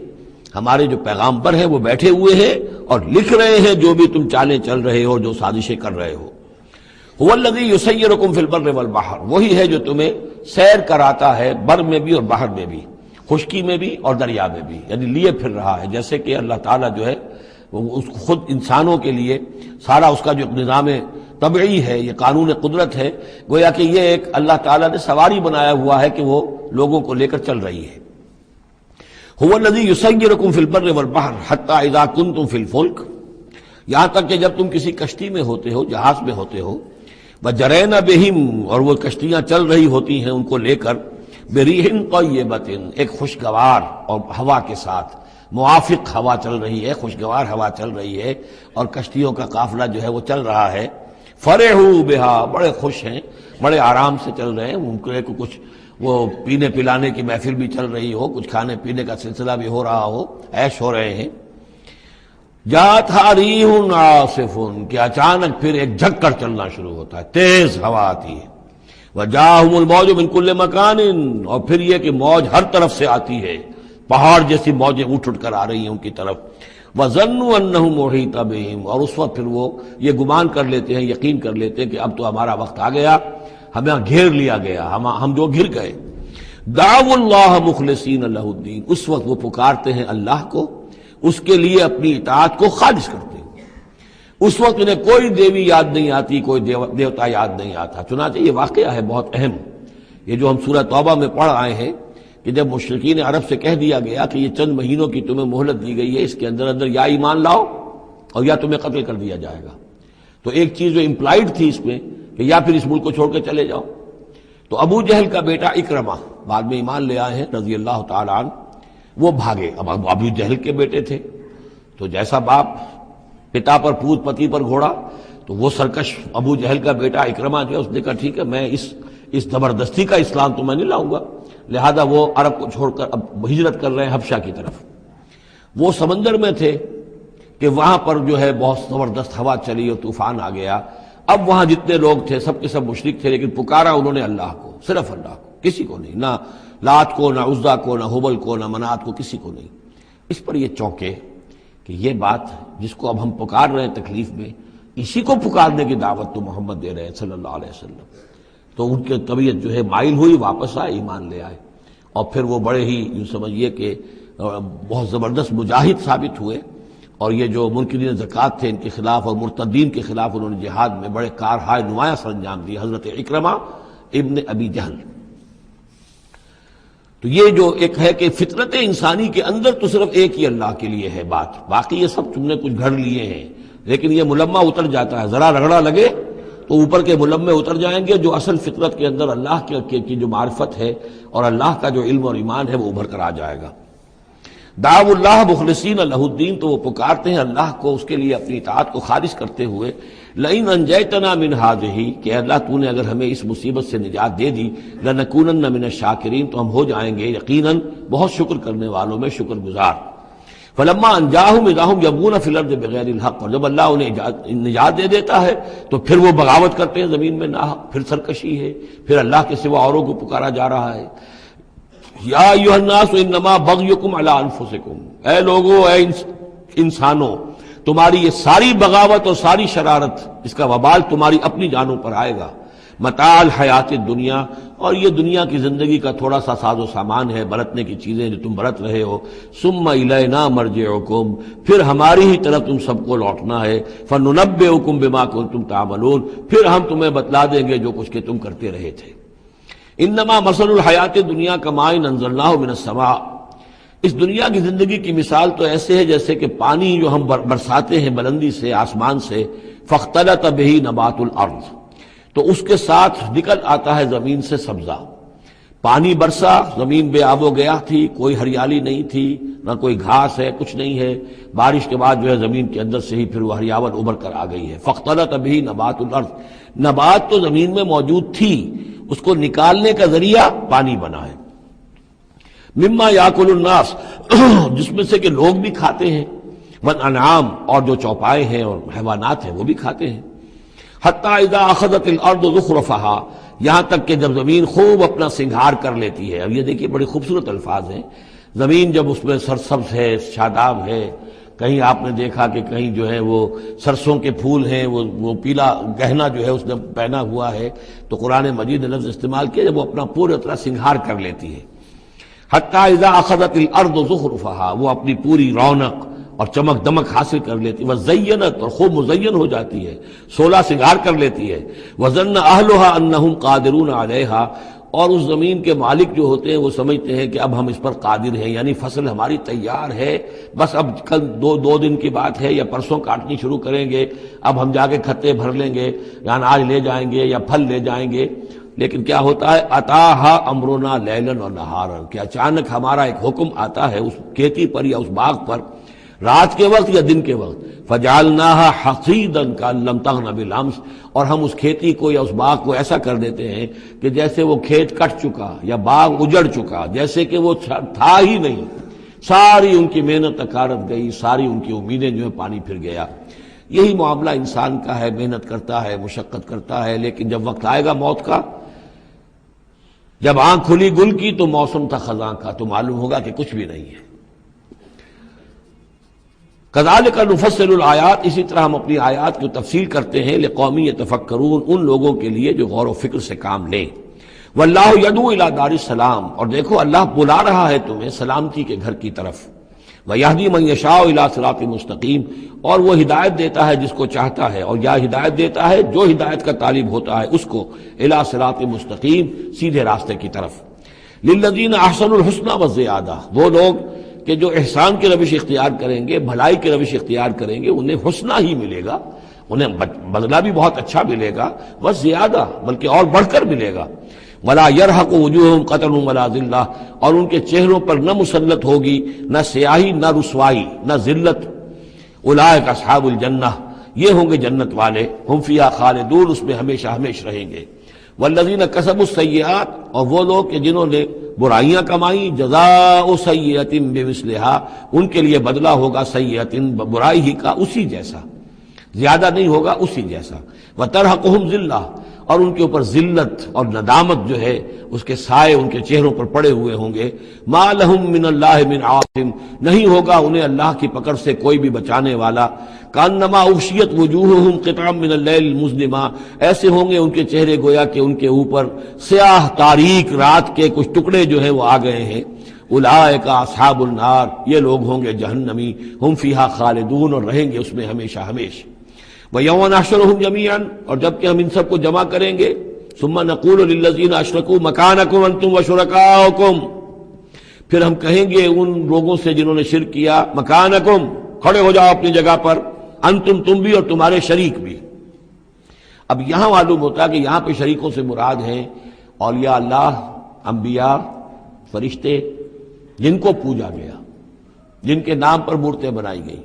ہمارے جو پیغامبر ہیں وہ بیٹھے ہوئے ہیں اور لکھ رہے ہیں جو بھی تم چالیں چل رہے ہو، جو سازشیں کر رہے ہو۔ هو الذی یسیرکم فی البر والبحر، وہی ہے جو تمہیں سیر کراتا ہے بر میں بھی اور بحر میں بھی، خشکی میں بھی اور دریا میں بھی، یعنی لیے پھر رہا ہے۔ جیسے کہ اللہ تعالیٰ جو ہے وہ اس خود انسانوں کے لیے سارا اس کا جو نظام طبعی ہے، یہ قانون قدرت ہے، گویا کہ یہ ایک اللہ تعالیٰ نے سواری بنایا ہوا ہے کہ وہ لوگوں کو لے کر چل رہی ہے۔ هو الذی یسیرکم فی البر والبحر حتی اذا کنتم فی الفلک، یہاں تک کہ جب تم کسی کشتی میں ہوتے ہو، جہاز میں ہوتے ہو، وجرین بہم، اور وہ کشتیاں چل رہی ہوتی ہیں ان کو لے کر، بریح طیبۃ، ایک خوشگوار اور ہوا کے ساتھ، موافق ہوا چل رہی ہے، خوشگوار ہوا چل رہی ہے، اور کشتیوں کا قافلہ جو ہے وہ چل رہا ہے۔ فرحوا بہا، بڑے خوش ہیں، بڑے آرام سے چل رہے ہیں، ان کو کچھ وہ پینے پلانے کی محفل بھی چل رہی ہو، کچھ کھانے پینے کا سلسلہ بھی ہو رہا ہو، عیش ہو رہے ہیں۔ جاءتھا ریح عاصف، کہ اچانک پھر ایک جھک کر چلنا شروع ہوتا ہے، تیز ہوا آتی ہے۔ وجاءہم الموج من کل مکان، اور پھر یہ کہ موج ہر طرف سے آتی ہے، پہاڑ جیسی موجیں اٹھ کر آ رہی ہیں ان کی طرف۔ وظنوا انہم محیط بہم، اور اس وقت پھر وہ یہ گمان کر لیتے ہیں، یقین کر لیتے ہیں کہ اب تو ہمارا وقت آ گیا، ہمیں گھیر لیا گیا، ہم جو گھر گئے۔ دعوا اللہ مخلصین لہ الدین، اس وقت وہ پکارتے ہیں اللہ کو، اس کے لیے اپنی اطاعت کو خالص کرتے ہیں۔ اس وقت انہیں کوئی دیوی یاد نہیں آتی، کوئی دیوتا یاد نہیں آتا۔ چنانچہ یہ واقعہ ہے بہت اہم، یہ جو ہم سورہ توبہ میں پڑھ آئے ہیں کہ جب مشرکین عرب سے کہہ دیا گیا کہ یہ چند مہینوں کی تمہیں مہلت دی گئی ہے، اس کے اندر اندر یا ایمان لاؤ اور یا تمہیں قتل کر دیا جائے گا، تو ایک چیز جو امپلائڈ تھی اس میں کہ یا پھر اس ملک کو چھوڑ کے چلے جاؤ۔ تو ابو جہل کا بیٹا اکرمہ بعد میں ایمان لے آئے ہیں رضی اللہ تعالیٰ عنہ، وہ بھاگے۔ اب ابو جہل کے بیٹے تھے تو جیسا باپ پتا پر پوت پتی پر گھوڑا، تو وہ سرکش ابو جہل کا بیٹا اکرمہ جو ہے اس نے کہا ٹھیک ہے، میں اس زبردستی کا اسلام تو میں نہیں لاؤں گا، لہذا وہ عرب کو چھوڑ کر اب ہجرت کر رہے ہیں حبشہ کی طرف۔ وہ سمندر میں تھے کہ وہاں پر جو ہے بہت زبردست ہوا چلی اور طوفان آ گیا۔ اب وہاں جتنے لوگ تھے سب کے سب مشرک تھے، لیکن پکارا انہوں نے اللہ کو، صرف اللہ کو، کسی کو نہیں، نہ لات کو، نہ عزا کو، نہ حبل کو، نہ منات کو، کسی کو نہیں۔ اس پر یہ چونکے کہ یہ بات جس کو اب ہم پکار رہے ہیں تکلیف میں، اسی کو پکارنے کی دعوت تو محمد دے رہے ہیں صلی اللہ علیہ وسلم۔ تو ان کی طبیعت جو ہے مائل ہوئی، واپس آئے، ایمان لے آئے، اور پھر وہ بڑے ہی یوں سمجھیے کہ بہت زبردست مجاہد ثابت ہوئے، اور یہ جو منکرین زکوٰۃ تھے ان کے خلاف اور مرتدین کے خلاف انہوں نے جہاد میں بڑے کارہائے نمایاں سر انجام دیے، حضرت اکرمہ ابن ابی جہل۔ تو یہ جو ایک ہے کہ فطرت انسانی کے اندر تو صرف ایک ہی اللہ کے لیے ہے بات، باقی یہ سب تم نے کچھ گھڑ لیے ہیں، لیکن یہ ملمہ اتر جاتا ہے، ذرا رگڑا لگے تو اوپر کے ملمے اتر جائیں گے، جو اصل فطرت کے اندر اللہ کی جو معرفت ہے اور اللہ کا جو علم اور ایمان ہے وہ ابھر کر آ جائے گا۔ دعوا اللہ مخلصین لہ الدین، تو وہ پکارتے ہیں اللہ کو اس کے لیے اپنی اطاعت کو خالص کرتے ہوئے، لئن انجیتنا من ہذہ، کہ اللہ تو نے اگر ہمیں اس مصیبت سے نجات دے دی، لنکونن من الشاکرین، تو ہم ہو جائیں گے یقیناً بہت شکر کرنے والوں میں شکر گزار۔ فلما انجاہم اذا ہم یبغون فی الارض بغیر الحق، اور جب اللہ انہیں نجات دے دیتا ہے تو پھر وہ بغاوت کرتے ہیں زمین میں ناحق، پھر سرکشی ہے، پھر اللہ کے سوا اوروں کو پکارا جا رہا ہے۔ یا ایھا الناس انما بغیکم علی انفسکم، اے لوگو، اے انسانوں، تمہاری یہ ساری بغاوت اور ساری شرارت، اس کا وبال تمہاری اپنی جانوں پر آئے گا۔ متاع الحیات الدنیا، اور یہ دنیا کی زندگی کا تھوڑا سا ساز و سامان ہے، برتنے کی چیزیں جو تم برت رہے ہو۔ ثم الینا مرجعکم، پھر ہماری ہی طرف تم سب کو لوٹنا ہے۔ فننبئکم بما کنتم تعملون، پھر ہم تمہیں بتلا دیں گے جو کچھ کہ تم کرتے رہے تھے۔ انما مثل الحیات الدنیا کماء انزلناہ من السماء، اس دنیا کی زندگی کی مثال تو ایسے ہے جیسے کہ پانی جو ہم برساتے ہیں بلندی سے، آسمان سے، فاختلط بہ نبات الارض، تو اس کے ساتھ نکل آتا ہے زمین سے سبزہ۔ پانی برسا، زمین بے آب و گیا تھی، کوئی ہریالی نہیں تھی، نہ کوئی گھاس ہے، کچھ نہیں ہے۔ بارش کے بعد جو ہے زمین کے اندر سے ہی پھر وہ ہریاول ابھر کر آ گئی ہے۔ فاختلط بہ نبات الارض، نبات تو زمین میں موجود تھی، اس کو نکالنے کا ذریعہ پانی بنا ہے۔ مما یاکل الناس، جس میں سے کہ لوگ بھی کھاتے ہیں، والانعام، اور جو چوپائے ہیں اور حیوانات ہیں وہ بھی کھاتے ہیں۔ حتی اذا اخذت الارض زخرفہا، یہاں تک کہ جب زمین خوب اپنا سنگھار کر لیتی ہے۔ اب یہ دیکھیے بڑے خوبصورت الفاظ ہیں، زمین جب اس میں سرسبز ہے، شاداب ہے، کہیں آپ نے دیکھا کہ کہیں جو ہے وہ سرسوں کے پھول ہیں، وہ پیلا گہنا جو ہے اس نے پہنا ہوا ہے، تو قرآن مجید نے لفظ استعمال کیا جب وہ اپنا پورے طرح سنگھار کر لیتی ہے۔ حتی اذا اخذت الارض زخرفہا، وہ اپنی پوری رونق اور چمک دمک حاصل کر لیتی، وزینت، اور خوب مزین ہو جاتی ہے، سولہ سنگھار کر لیتی ہے۔ وظن اہلھا انہم قادرون علیہا، اور اس زمین کے مالک جو ہوتے ہیں وہ سمجھتے ہیں کہ اب ہم اس پر قادر ہیں، یعنی فصل ہماری تیار ہے، بس اب کل دو دن کی بات ہے یا پرسوں کاٹنی شروع کریں گے، اب ہم جا کے کھتے بھر لیں گے، یا اناج لے جائیں گے یا پھل لے جائیں گے۔ لیکن کیا ہوتا ہے، اتاہا امرنا لیلا و نہارا، کہ اچانک ہمارا ایک حکم آتا ہے اس کھیتی پر یا اس باغ پر، رات کے وقت یا دن کے وقت، فجعلناها حصیدا کأن لم تغن بالامس، اور ہم اس کھیتی کو یا اس باغ کو ایسا کر دیتے ہیں کہ جیسے وہ کھیت کٹ چکا یا باغ اجڑ چکا، جیسے کہ وہ تھا ہی نہیں۔ ساری ان کی محنت اکارت گئی، ساری ان کی امیدیں جو ہے پانی پھر گیا۔ یہی معاملہ انسان کا ہے، محنت کرتا ہے، مشقت کرتا ہے، لیکن جب وقت آئے گا موت کا، جب آنکھ کھلی گل کی تو موسم تھا خزاں کا، تو معلوم ہوگا کہ کچھ بھی نہیں ہے۔ کذالک نفصل الآیات، اسی طرح ہم اپنی آیات کی تفصیل کرتے ہیں، لقوم یتفکرون، ان لوگوں کے لیے جو غور و فکر سے کام لیں۔ واللہ یدعو الی دار السلام، اور دیکھو اللہ بلا رہا ہے تمہیں سلامتی کے گھر کی طرف۔ ویہدی من یشاء الی صراط مستقیم، اور وہ ہدایت دیتا ہے جس کو چاہتا ہے، اور یا ہدایت دیتا ہے جو ہدایت کا طالب ہوتا ہے اس کو، الی صراط مستقیم، سیدھے راستے کی طرف۔ للذین احسنوا الحسنی وزیادہ، وہ لوگ کہ جو احسان کی روش اختیار کریں گے، بھلائی کی روش اختیار کریں گے، انہیں حسنہ ہی ملے گا، انہیں بدلہ بھی بہت اچھا ملے گا، بس زیادہ بلکہ اور بڑھ کر ملے گا۔ ولا يرهق وجوههم قتر ولا ذلہ، اور ان کے چہروں پر نہ مسلط ہوگی نہ سیاہی نہ رسوائی نہ ذلت۔ اولئک اصحاب الجنہ، یہ ہوں گے جنت والے، ہم فیہا خالدون، اس میں ہمیشہ ہمیشہ رہیں گے۔ والذین کسبوا السیئات، اور وہ لوگ کہ جنہوں نے برائیاں کمائیں، جزاء سیئۃ بمثلہا، ان کے لیے بدلہ ہوگا سیئۃ، برائی ہی کا اسی جیسا، زیادہ نہیں ہوگا، اسی جیسا۔ وترہقہم ذلہ، اور ان کے اوپر ذلت اور ندامت جو ہے اس کے سائے ان کے چہروں پر پڑے ہوئے ہوں گے۔ ما لہم من اللہ من عاصم، نہیں ہوگا انہیں اللہ کی پکڑ سے کوئی بھی بچانے والا۔ کانما اغشیت وجوہہم قطعا من اللیل المظلمہ، ایسے ہوں گے ان کے چہرے گویا کہ ان کے اوپر سیاہ تاریک رات کے کچھ ٹکڑے جو ہیں وہ آ گئے ہیں۔ اولئک اصحاب النار، یہ لوگ ہوں گے جہنمی، ہم فیہا خالدون، اور رہیں گے اس میں ہمیشہ ہمیشہ۔ وَيَوْمَ نَحْشُرُهُمْ جَمِيعًا، اور جب کہ ہم ان سب کو جمع کریں گے، ثُمَّ نَقُولُ لِلَّذِينَ أَشْرَكُوا مَكَانَكُمْ أَنْتُمْ وَشُرَكَاؤُكُمْ، پھر ہم کہیں گے ان لوگوں سے جنہوں نے شرک کیا، مکانکم، کھڑے ہو جاؤ اپنی جگہ پر، انتم، تم بھی اور تمہارے شریک بھی۔ اب یہاں معلوم ہوتا ہے کہ یہاں پہ شریکوں سے مراد ہیں اولیاء اللہ، انبیاء، فرشتے، جن کو پوجا گیا، جن کے نام پر مورتیں بنائی گئی.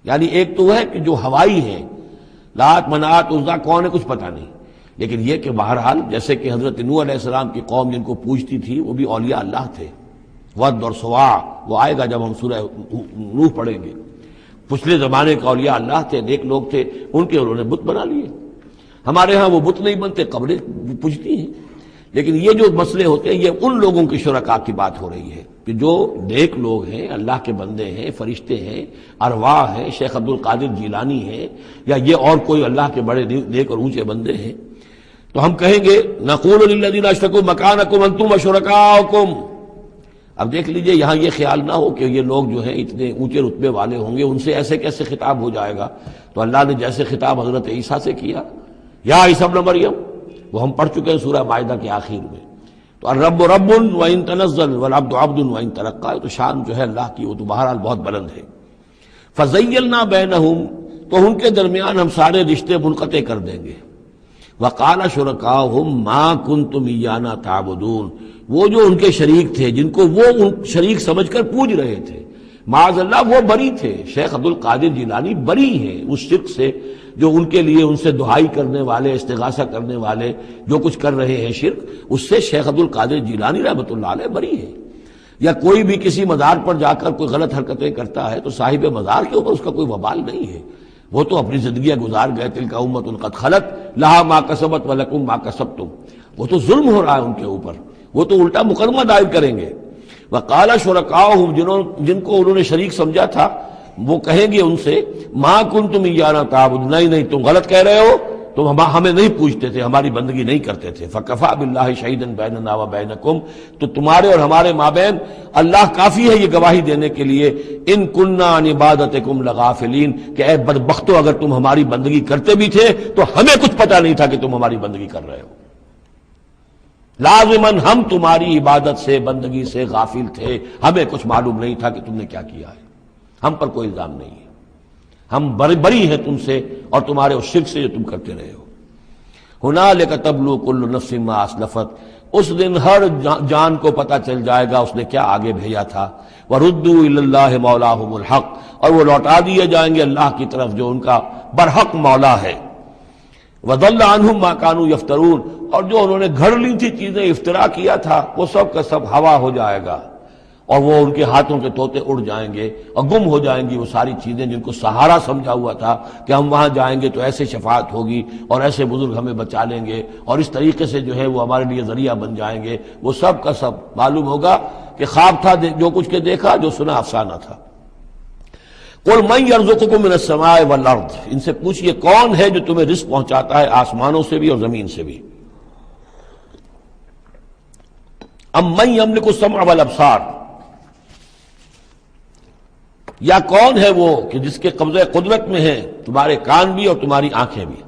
یعنی ایک تو ہے کہ جو ہوائی ہیں، لات منات عزا کون ہے کچھ پتہ نہیں، لیکن یہ کہ بہرحال جیسے کہ حضرت نوح علیہ السلام کی قوم جن کو پوجتی تھی وہ بھی اولیاء اللہ تھے. ود اور سوا وہ آئے گا جب ہم سورہ نوح پڑھیں گے. پچھلے زمانے کا اولیاء اللہ تھے، نیک لوگ تھے، ان کے انہوں نے بت بنا لیے. ہمارے ہاں وہ بت نہیں بنتے، قبریں پوجتی ہیں. لیکن یہ جو مسئلے ہوتے ہیں یہ ان لوگوں کی شرکاء کی بات ہو رہی ہے کہ جو نیک لوگ ہیں، اللہ کے بندے ہیں، فرشتے ہیں، ارواح ہیں، شیخ عبد القادر جیلانی ہیں، یا یہ اور کوئی اللہ کے بڑے نیک اور اونچے بندے ہیں. تو ہم کہیں گے نقول للذین اشرکوا مکانکم انتم وشرکاؤکم. اب دیکھ لیجئے یہاں یہ خیال نہ ہو کہ یہ لوگ جو ہیں اتنے اونچے رتبے والے ہوں گے، ان سے ایسے کیسے خطاب ہو جائے گا. تو اللہ نے جیسے خطاب حضرت عیسیٰ سے کیا، یا عیسیٰ ابن مریم، وہ ہم پڑھ چکے ہیں سورہ مائدہ کے آخر میں. تو الرب رب وان تنزل والعبد عبد وان ترقى، تو شان جو ہے اللہ کی وہ تو بہرحال بہت بلند ہے. فزیلنا بینہم، تو ان کے درمیان ہم سارے رشتے منقطع کر دیں گے. وقال شرکاؤہم ما کنتم ایانا تعبدون، وہ جو ان کے شریک تھے جن کو وہ شریک سمجھ کر پوج رہے تھے، معاذ اللہ وہ بری تھے. شیخ عبد القادر جیلانی بری ہیں اس شرک سے جو ان کے لیے ان سے دعائی کرنے والے، استغاثہ کرنے والے جو کچھ کر رہے ہیں شرک، اس سے شیخ عبد القادر جیلانی رحمۃ اللہ علیہ بری ہے. یا کوئی بھی کسی مزار پر جا کر کوئی غلط حرکتیں کرتا ہے تو صاحب مزار کے اوپر اس کا کوئی وبال نہیں ہے، وہ تو اپنی زندگیاں گزار گئے. تلک امۃ قد خلت لہا ما کسبت ولکم ما کسبتم، وہ تو ظلم ہو رہا ہے ان کے اوپر، وہ تو الٹا مقدمہ دائر کریں گے. وقال شرکاؤہم، جن کو انہوں نے شریک سمجھا تھا، وہ کہیں گے ان سے ما کنتم ایانا تعبدون، نہیں تم غلط کہہ رہے ہو، تم ہمیں نہیں پوچھتے تھے، ہماری بندگی نہیں کرتے تھے. فکفی باللہ شہیدا بیننا وبینکم، تو تمہارے اور ہمارے مابین اللہ کافی ہے یہ گواہی دینے کے لیے. ان کننا عن عبادتکم لغافلین، کہ اے بدبختو اگر تم ہماری بندگی کرتے بھی تھے تو ہمیں کچھ پتہ نہیں تھا کہ تم ہماری بندگی کر رہے ہو. لازماً ہم تمہاری عبادت سے، بندگی سے غافل تھے، ہمیں کچھ معلوم نہیں تھا کہ تم نے کیا کیا ہے. ہم پر کوئی الزام نہیں ہے، ہم بری ہیں تم سے اور تمہارے اس شرک سے جو تم کرتے رہے ہو. ہنالک تبلو کل نفس ما اسلفت، اس دن ہر جان کو پتہ چل جائے گا اس نے کیا آگے بھیجا تھا. وردوا الی اللہ مولاہم الحق، اور وہ لوٹا دیے جائیں گے اللہ کی طرف جو ان کا برحق مولا ہے. وضل عنہم ما کانوا یفترون، اور جو انہوں نے گھڑ لی تھی چیزیں، افترا کیا تھا، وہ سب کا سب ہوا ہو جائے گا، اور وہ ان کے ہاتھوں کے طوطے اڑ جائیں گے اور گم ہو جائیں گی وہ ساری چیزیں جن کو سہارا سمجھا ہوا تھا کہ ہم وہاں جائیں گے تو ایسے شفاعت ہوگی اور ایسے بزرگ ہمیں بچا لیں گے اور اس طریقے سے جو ہے وہ ہمارے لیے ذریعہ بن جائیں گے. وہ سب کا سب معلوم ہوگا کہ خواب تھا، جو کچھ کے دیکھا، جو سنا افسانہ تھا. قل من یرزقکم من السماء والارض، ان سے پوچھئے کون ہے جو تمہیں رزق پہنچاتا ہے آسمانوں سے بھی اور زمین سے بھی. ام من یملک السمع والابصار، یا کون ہے وہ کہ جس کے قبضہ قدرت میں ہے تمہارے کان بھی اور تمہاری آنکھیں بھی.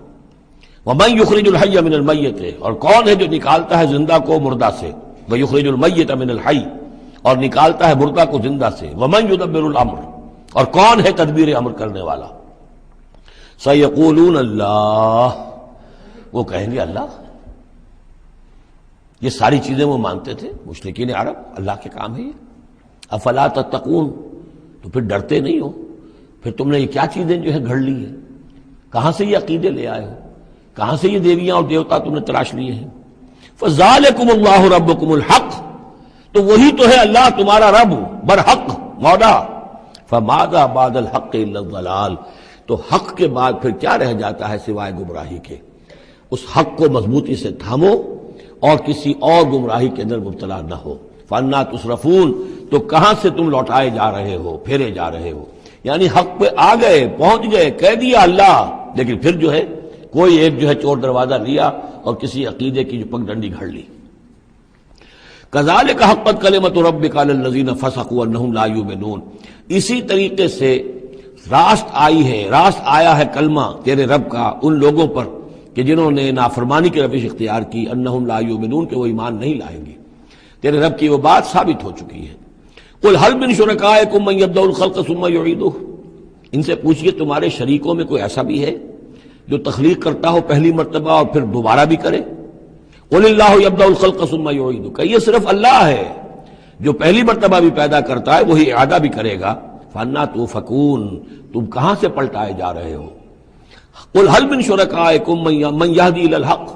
ومن یخرج الحی من المیت، اور کون ہے جو نکالتا ہے زندہ کو مردہ سے. ویخرج المیت من الحی، اور نکالتا ہے مردہ کو زندہ سے. ومن یدبر الامر، اور کون ہے تدبیر امر کرنے والا. سیقولون اللہ، وہ کہیں گے اللہ. یہ ساری چیزیں وہ مانتے تھے مشرکین عرب، اللہ کے کام ہے یہ. افلا تتقون، تو پھر ڈرتے نہیں ہو؟ پھر تم نے یہ کیا چیزیں جو ہے گھڑ لی ہیں؟ کہاں سے یہ عقیدے لے آئے ہو؟ کہاں سے یہ دیویاں اور دیوتا تم نے تراش لیے ہیں؟ فذالکم اللہ ربکم الحق، تو وہی تو ہے اللہ تمہارا رب برحق مولا. فماذا بعد الحق الا الضلال، تو حق کے بعد پھر کیا رہ جاتا ہے سوائے گمراہی کے. اس حق کو مضبوطی سے تھامو اور کسی اور گمراہی کے اندر مبتلا نہ ہو. فانا تصرفون، تو کہاں سے تم لوٹائے جا رہے ہو، پھیرے جا رہے ہو. یعنی حق پہ آ گئے، پہنچ گئے، کہہ دیا اللہ، لیکن پھر جو ہے کوئی ایک جو ہے چور دروازہ لیا اور کسی عقیدے کی جو پگ ڈنڈی گھڑ لی. کذالک حقت کلمۃ ربک علی الذین فسقوا انہم لا یؤمنون، اسی طریقے سے راست آیا ہے کلمہ تیرے رب کا ان لوگوں پر کہ جنہوں نے نافرمانی کی روش اختیار کی. انہم لا یؤمنون، کہ وہ ایمان نہیں لائیں گے. تیرے رب کی وہ بات ثابت ہو چکی ہے. قل هل من شرکائکم من یبدأ الخلق ثم یعیدہ، ان سے پوچھئے تمہارے شریکوں میں کوئی ایسا بھی ہے جو تخلیق کرتا ہو پہلی مرتبہ اور پھر دوبارہ بھی کرے. قل اللہ یبدأ الخلق ثم یعیدہ، کہ یہ صرف اللہ ہے جو پہلی مرتبہ بھی پیدا کرتا ہے وہی اعادہ بھی کرے گا. فَأَنَّىٰ تُؤْفَكُونَ تم کہاں سے پلٹائے جا رہے ہو؟ قُلْ هَلْ مِن شُرَكَائِكُم مَّن يَهْدِي إِلَى الْحَقِّ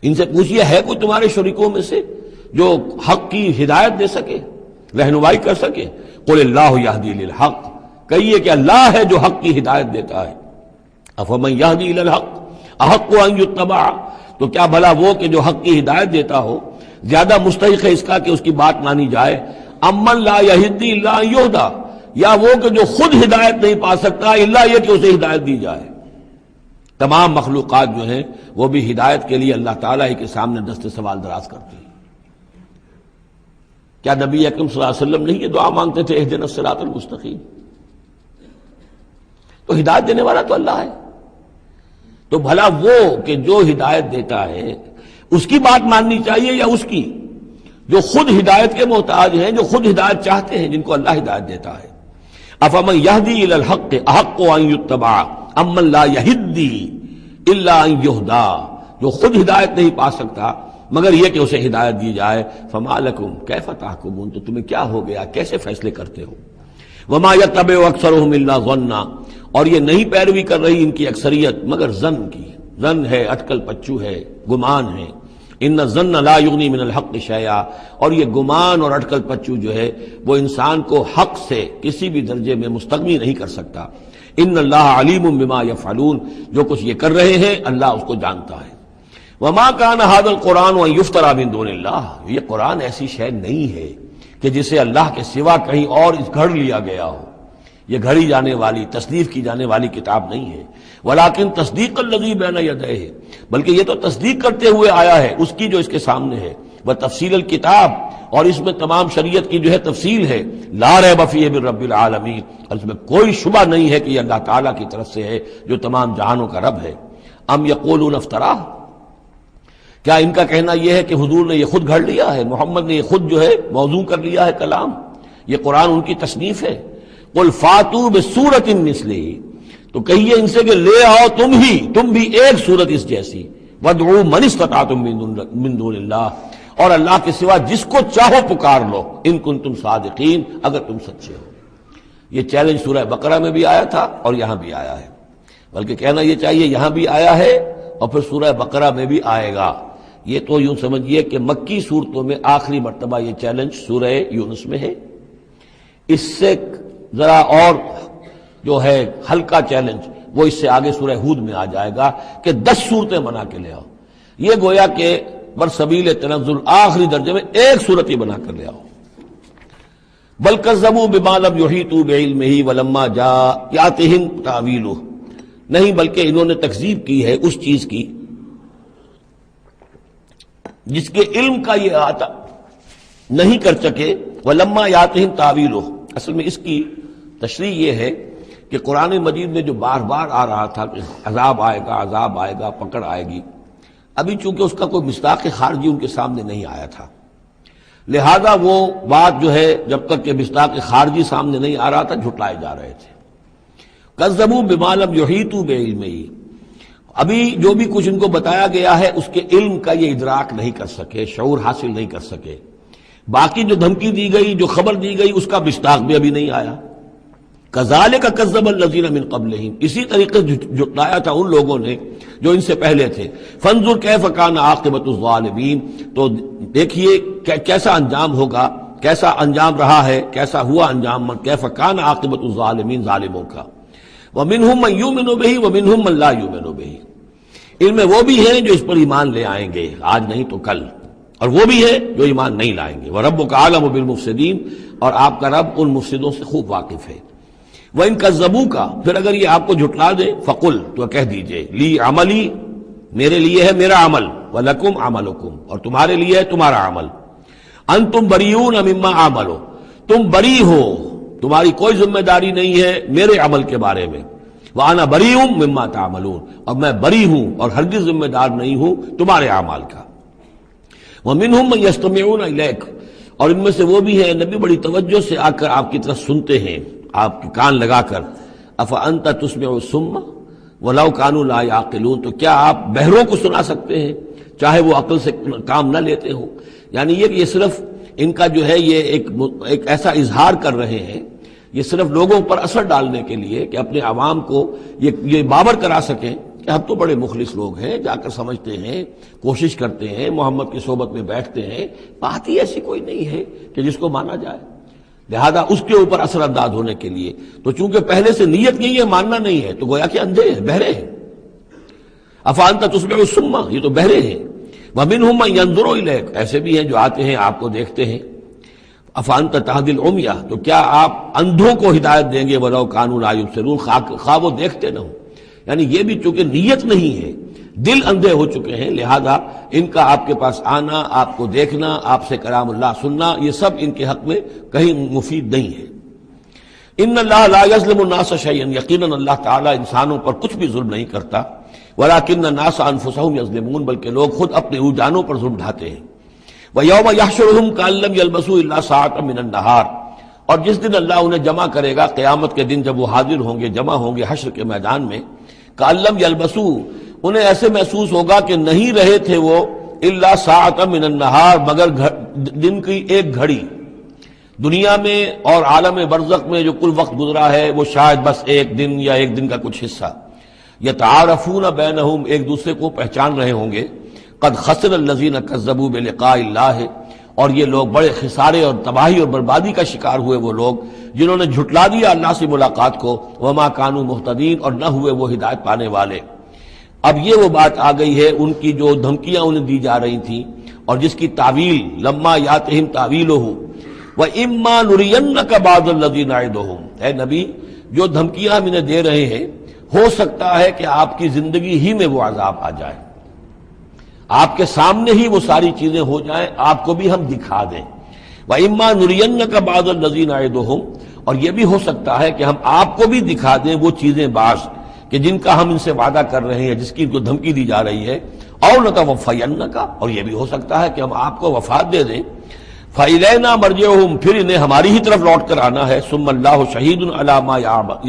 ان سے پوچھئے ہے کوئی تمہارے شریکوں میں سے جو حق کی ہدایت دے سکے، رہنمائی کر سکے؟ قُلِ اللَّهُ يَهْدِي لِلْحَقِّ کہیے کہ اللہ ہے جو حق کی ہدایت دیتا ہے. أَفَمَن يَهْدِي إِلَى الْحَقِّ أَحَقُّ أَن يُتَّبَعَ تو کیا بھلا وہ کہ جو حق کی ہدایت دیتا ہو زیادہ مستحق ہے اس کا کہ اس کی بات مانی جائے؟ امن لا یہدی الا ان یہدی یا وہ کہ جو خود ہدایت نہیں پا سکتا الا یہ کہ اسے ہدایت دی جائے. تمام مخلوقات جو ہیں وہ بھی ہدایت کے لیے اللہ تعالیٰ ہی کے سامنے دست سوال دراز کرتی ہیں. کیا نبی اکرم صلی اللہ علیہ وسلم نہیں یہ دعا مانگتے تھے اہدنا الصراط المستقیم؟ تو ہدایت دینے والا تو اللہ ہے. تو بھلا وہ کہ جو ہدایت دیتا ہے اس کی بات ماننی چاہیے یا اس کی جو خود ہدایت کے محتاج ہیں، جو خود ہدایت چاہتے ہیں، جن کو اللہ ہدایت دیتا ہے؟ افمن یہدی الی الحق احق ان یتبع امن لا یہدی الا ان یہدی جو خود ہدایت نہیں پا سکتا مگر یہ کہ اسے ہدایت دی جائے. فما لکم کیف تحکمون تو تمہیں کیا ہو گیا، کیسے فیصلے کرتے ہو؟ وما یتبع اکثرهم الا ظنا اور یہ نہیں پیروی کر رہی ان کی اکثریت مگر ظن کی. ظن ہے، اٹکل پچو ہے، گمان ہے. ان الظن لا یغنی من الحق شیئا اور یہ گمان اور اٹکل پچو جو ہے وہ انسان کو حق سے کسی بھی درجے میں مستغنی نہیں کر سکتا. ان اللہ علیم بما یفعلون جو کچھ یہ کر رہے ہیں اللہ اس کو جانتا ہے. وما کان ھذا القرآن ان یفترى من دون اللہ یہ قرآن ایسی شے نہیں ہے کہ جسے اللہ کے سوا کہیں اور گھڑ لیا گیا ہو. یہ گھڑی جانے والی تصنیف کی جانے والی کتاب نہیں ہے. ولیکن تصدیق الذی بین یدیہ بلکہ یہ تو تصدیق کرتے ہوئے آیا ہے اس کی جو اس کے سامنے ہے. وہ تفصیل الکتاب اور اس میں تمام شریعت کی جو ہے تفصیل ہے. لا ریب فیہ من رب العالمین اور اس میں کوئی شبہ نہیں ہے کہ یہ اللہ تعالیٰ کی طرف سے ہے جو تمام جہانوں کا رب ہے. ام یقولون افترا کیا ان کا کہنا یہ ہے کہ حضور نے یہ خود گھڑ لیا ہے، محمد نے یہ خود جو ہے موضوع کر لیا ہے کلام، یہ قرآن ان کی تصنیف ہے؟ قل فاتوا بسورۃ مثلہ تو کہیے ان سے کہ لے آؤ تم بھی ایک صورت اس جیسی. وادعوا من استطعتم من دون اللہ اور اللہ کے سوا جس کو چاہو پکار لو ان کنتم صادقین اگر تم سچے ہو. یہ چیلنج سورہ بقرہ میں بھی آیا تھا اور یہاں بھی آیا ہے، بلکہ کہنا یہ چاہیے یہاں بھی آیا ہے اور پھر سورہ بقرہ میں بھی آئے گا. یہ تو یوں سمجھیے کہ مکی صورتوں میں آخری مرتبہ یہ چیلنج سورہ یونس میں ہے. اس سے ذرا اور جو ہے ہلکا چیلنج وہ اس سے آگے سورہ ہود میں آ جائے گا کہ 10 صورتیں بنا کے لے آؤ. یہ گویا کہ برسبیل تنزل آخری درجے میں ایک صورت ہی بنا کر لے آؤ. بل کذبوا بما لم یحیطوا بعلمہ ولما جاءتہم تاویلہ نہیں بلکہ انہوں نے تکذیب کی ہے اس چیز کی جس کے علم کا یہ آتا نہیں کر سکے. ولما یاتہم تاویلہ اصل میں اس کی تشریح یہ ہے کہ قرآن مجید میں جو بار بار آ رہا تھا کہ عذاب آئے گا پکڑ آئے گی، ابھی چونکہ اس کا کوئی مصداق خارجی ان کے سامنے نہیں آیا تھا لہذا وہ بات جو ہے جب تک کہ مصداق خارجی سامنے نہیں آ رہا تھا جھٹلائے جا رہے تھے. کذبوا بما لم یحیطوا بعلمہ ابھی جو بھی کچھ ان کو بتایا گیا ہے اس کے علم کا یہ ادراک نہیں کر سکے، شعور حاصل نہیں کر سکے. باقی جو دھمکی دی گئی، جو خبر دی گئی، اس کا مصداق بھی ابھی نہیں آیا. کذالک کذب الذین من قبلہم اسی طریقے سے جھٹلایا تھا ان لوگوں نے جو ان سے پہلے تھے. فانظر کیف کان عاقبۃ الظالمین تو دیکھیے کیسا انجام ہوگا، کیسا انجام رہا ہے، کیسا ہوا انجام. کیف کان عاقبۃ الظالمین ظالموں کا. ومنہم من یؤمن بہ ومنہم من لا یؤمن بہ ان میں وہ بھی ہیں جو اس پر ایمان لے آئیں گے آج نہیں تو کل، اور وہ بھی ہے جو ایمان نہیں لائیں گے. وَرَبُّكَ أَعْلَمُ بِالْمُفْسِدِينَ اور آپ کا رب ان مفسدوں سے خوب واقف ہے. وَإِن كَذَّبُوكَ پھر اگر یہ آپ کو جھٹلا دے فَقُلْ تو کہہ دیجئے لِي عَمَلِي میرے لیے ہے میرا عمل، وَلَكُمْ عَمَلُكُمْ اور تمہارے لیے ہے تمہارا عمل. أَنْتُمْ بَرِيئُونَ مِمَّا أَعْمَلُ تم بری ہو، تمہاری کوئی ذمہ داری نہیں ہے میرے عمل کے بارے میں. وَأَنَا بَرِيءٌ مِّمَّا تَعْمَلُونَ اور میں بری ہوں اور ہرگز ذمہ دار نہیں ہوں تمہارے اعمال کا. وَمِنْهُمْ مَنْ يَسْتَمِعُونَ إِلَيْكَ اور ان میں سے وہ بھی ہیں نبی بڑی توجہ سے آ کر آپ کی طرف سنتے ہیں، آپ کے کان لگا کر. أَفَأَنْتَ تُسْمِعُ الصُّمَّ وَلَوْ كَانُوا لَا يَعْقِلُونَ تو کیا آپ بہروں کو سنا سکتے ہیں چاہے وہ عقل سے کام نہ لیتے ہوں. یعنی یہ کہ یہ صرف ان کا جو ہے یہ ایک ایسا اظہار کر رہے ہیں، یہ صرف لوگوں پر اثر ڈالنے کے لیے کہ اپنے عوام کو یہ باور کرا سکیں کہ ہم تو بڑے مخلص لوگ ہیں، جا کر سمجھتے ہیں، کوشش کرتے ہیں، محمد کی صحبت میں بیٹھتے ہیں، بات ہی ایسی کوئی نہیں ہے کہ جس کو مانا جائے، لہذا اس کے اوپر اثر انداز ہونے کے لیے تو چونکہ پہلے سے نیت نہیں ہے، ماننا نہیں ہے، تو گویا کہ اندھے ہیں، بہرے ہیں۔ افانت تسمع الصم، یہ تو بہرے ہیں۔ ومنہم من ینظر الیک، ایسے بھی ہیں جو آتے ہیں آپ کو دیکھتے ہیں۔ افانت تہدی العمی، تو کیا آپ اندھوں کو ہدایت دیں گے ولو کانوا لا یبصرون، خواہ وہ دیکھتے نہ ہوں؟ یعنی یہ بھی چونکہ نیت نہیں ہے، دل اندھے ہو چکے ہیں، لہذا ان کا آپ کے پاس آنا، آپ کو دیکھنا، آپ سے کلام اللہ سننا، یہ سب ان کے حق میں کہیں مفید نہیں ہے۔ ان اللہ لا یظلم الناس شیئا، یقیناً اللہ تعالیٰ انسانوں پر کچھ بھی ظلم نہیں کرتا، ولکن الناس انفسهم یظلمون، بلکہ لوگ خود اپنے جانوں پر ظلم ڈھاتے ہیں۔ وَيَوْمَ يَحْشُرُهُمْ كَأَن لَّمْ يَلْبَثُوا إِلَّا سَاعَةً مِّنَ النَّهَارِ، اور جس دن اللہ انہیں جمع کرے گا، قیامت کے دن جب وہ حاضر ہوں گے، جمع ہوں گے حشر کے میدان میں، كَأَن لَّمْ يَلْبَثُوا، انہیں ایسے محسوس ہوگا کہ نہیں رہے تھے وہ إِلَّا سَاعَةً مِّنَ النَّهَارِ، مگر دن کی ایک گھڑی۔ دنیا میں اور عالم برزخ میں جو کل وقت گزرا ہے وہ شاید بس ایک دن یا ایک دن کا کچھ حصہ۔ یتعارفون بینہم، ایک دوسرے کو پہچان رہے ہوں گے۔ قد خسر الذین کذبوا بلقاء اللہ، اور یہ لوگ بڑے خسارے اور تباہی اور بربادی کا شکار ہوئے وہ لوگ جنہوں نے جھٹلا دیا اللہ سے ملاقات کو، وما کانوا مہتدین، اور نہ ہوئے وہ ہدایت پانے والے۔ اب یہ وہ بات آ گئی ہے ان کی جو دھمکیاں انہیں دی جا رہی تھیں اور جس کی تعویل لما یاتہم تعویلہ وَإِمَّا نُرِيَنَّكَ بَعْضَ الَّذِي نَعِدُهُمْ، اے نبی جو دھمکیاں ہم انہیں دے رہے ہیں، ہو سکتا ہے کہ آپ کی زندگی ہی میں وہ عذاب آ جائے، آپ کے سامنے ہی وہ ساری چیزیں ہو جائیں، آپ کو بھی ہم دکھا دیں۔ وَإِمَّا نُرِيَنَّكَ بَعْضَ الَّذِي نَعِدُهُمْ، اور یہ بھی ہو سکتا ہے کہ ہم آپ کو بھی دکھا دیں وہ چیزیں بعض کہ جن کا ہم ان سے وعدہ کر رہے ہیں، جس کی ان کو دھمکی دی جا رہی ہے، اور نَتَوَفَّيَنَّكَ، اور یہ بھی ہو سکتا ہے کہ ہم آپ کو وفات دے دیں۔ فَإِلَيْنَا مَرْجِعُهُمْ، پھر انہیں ہماری ہی طرف لوٹ کر آنا ہے۔ ثُمَّ اللَّهُ شَهِيدٌ عَلَىٰ مَا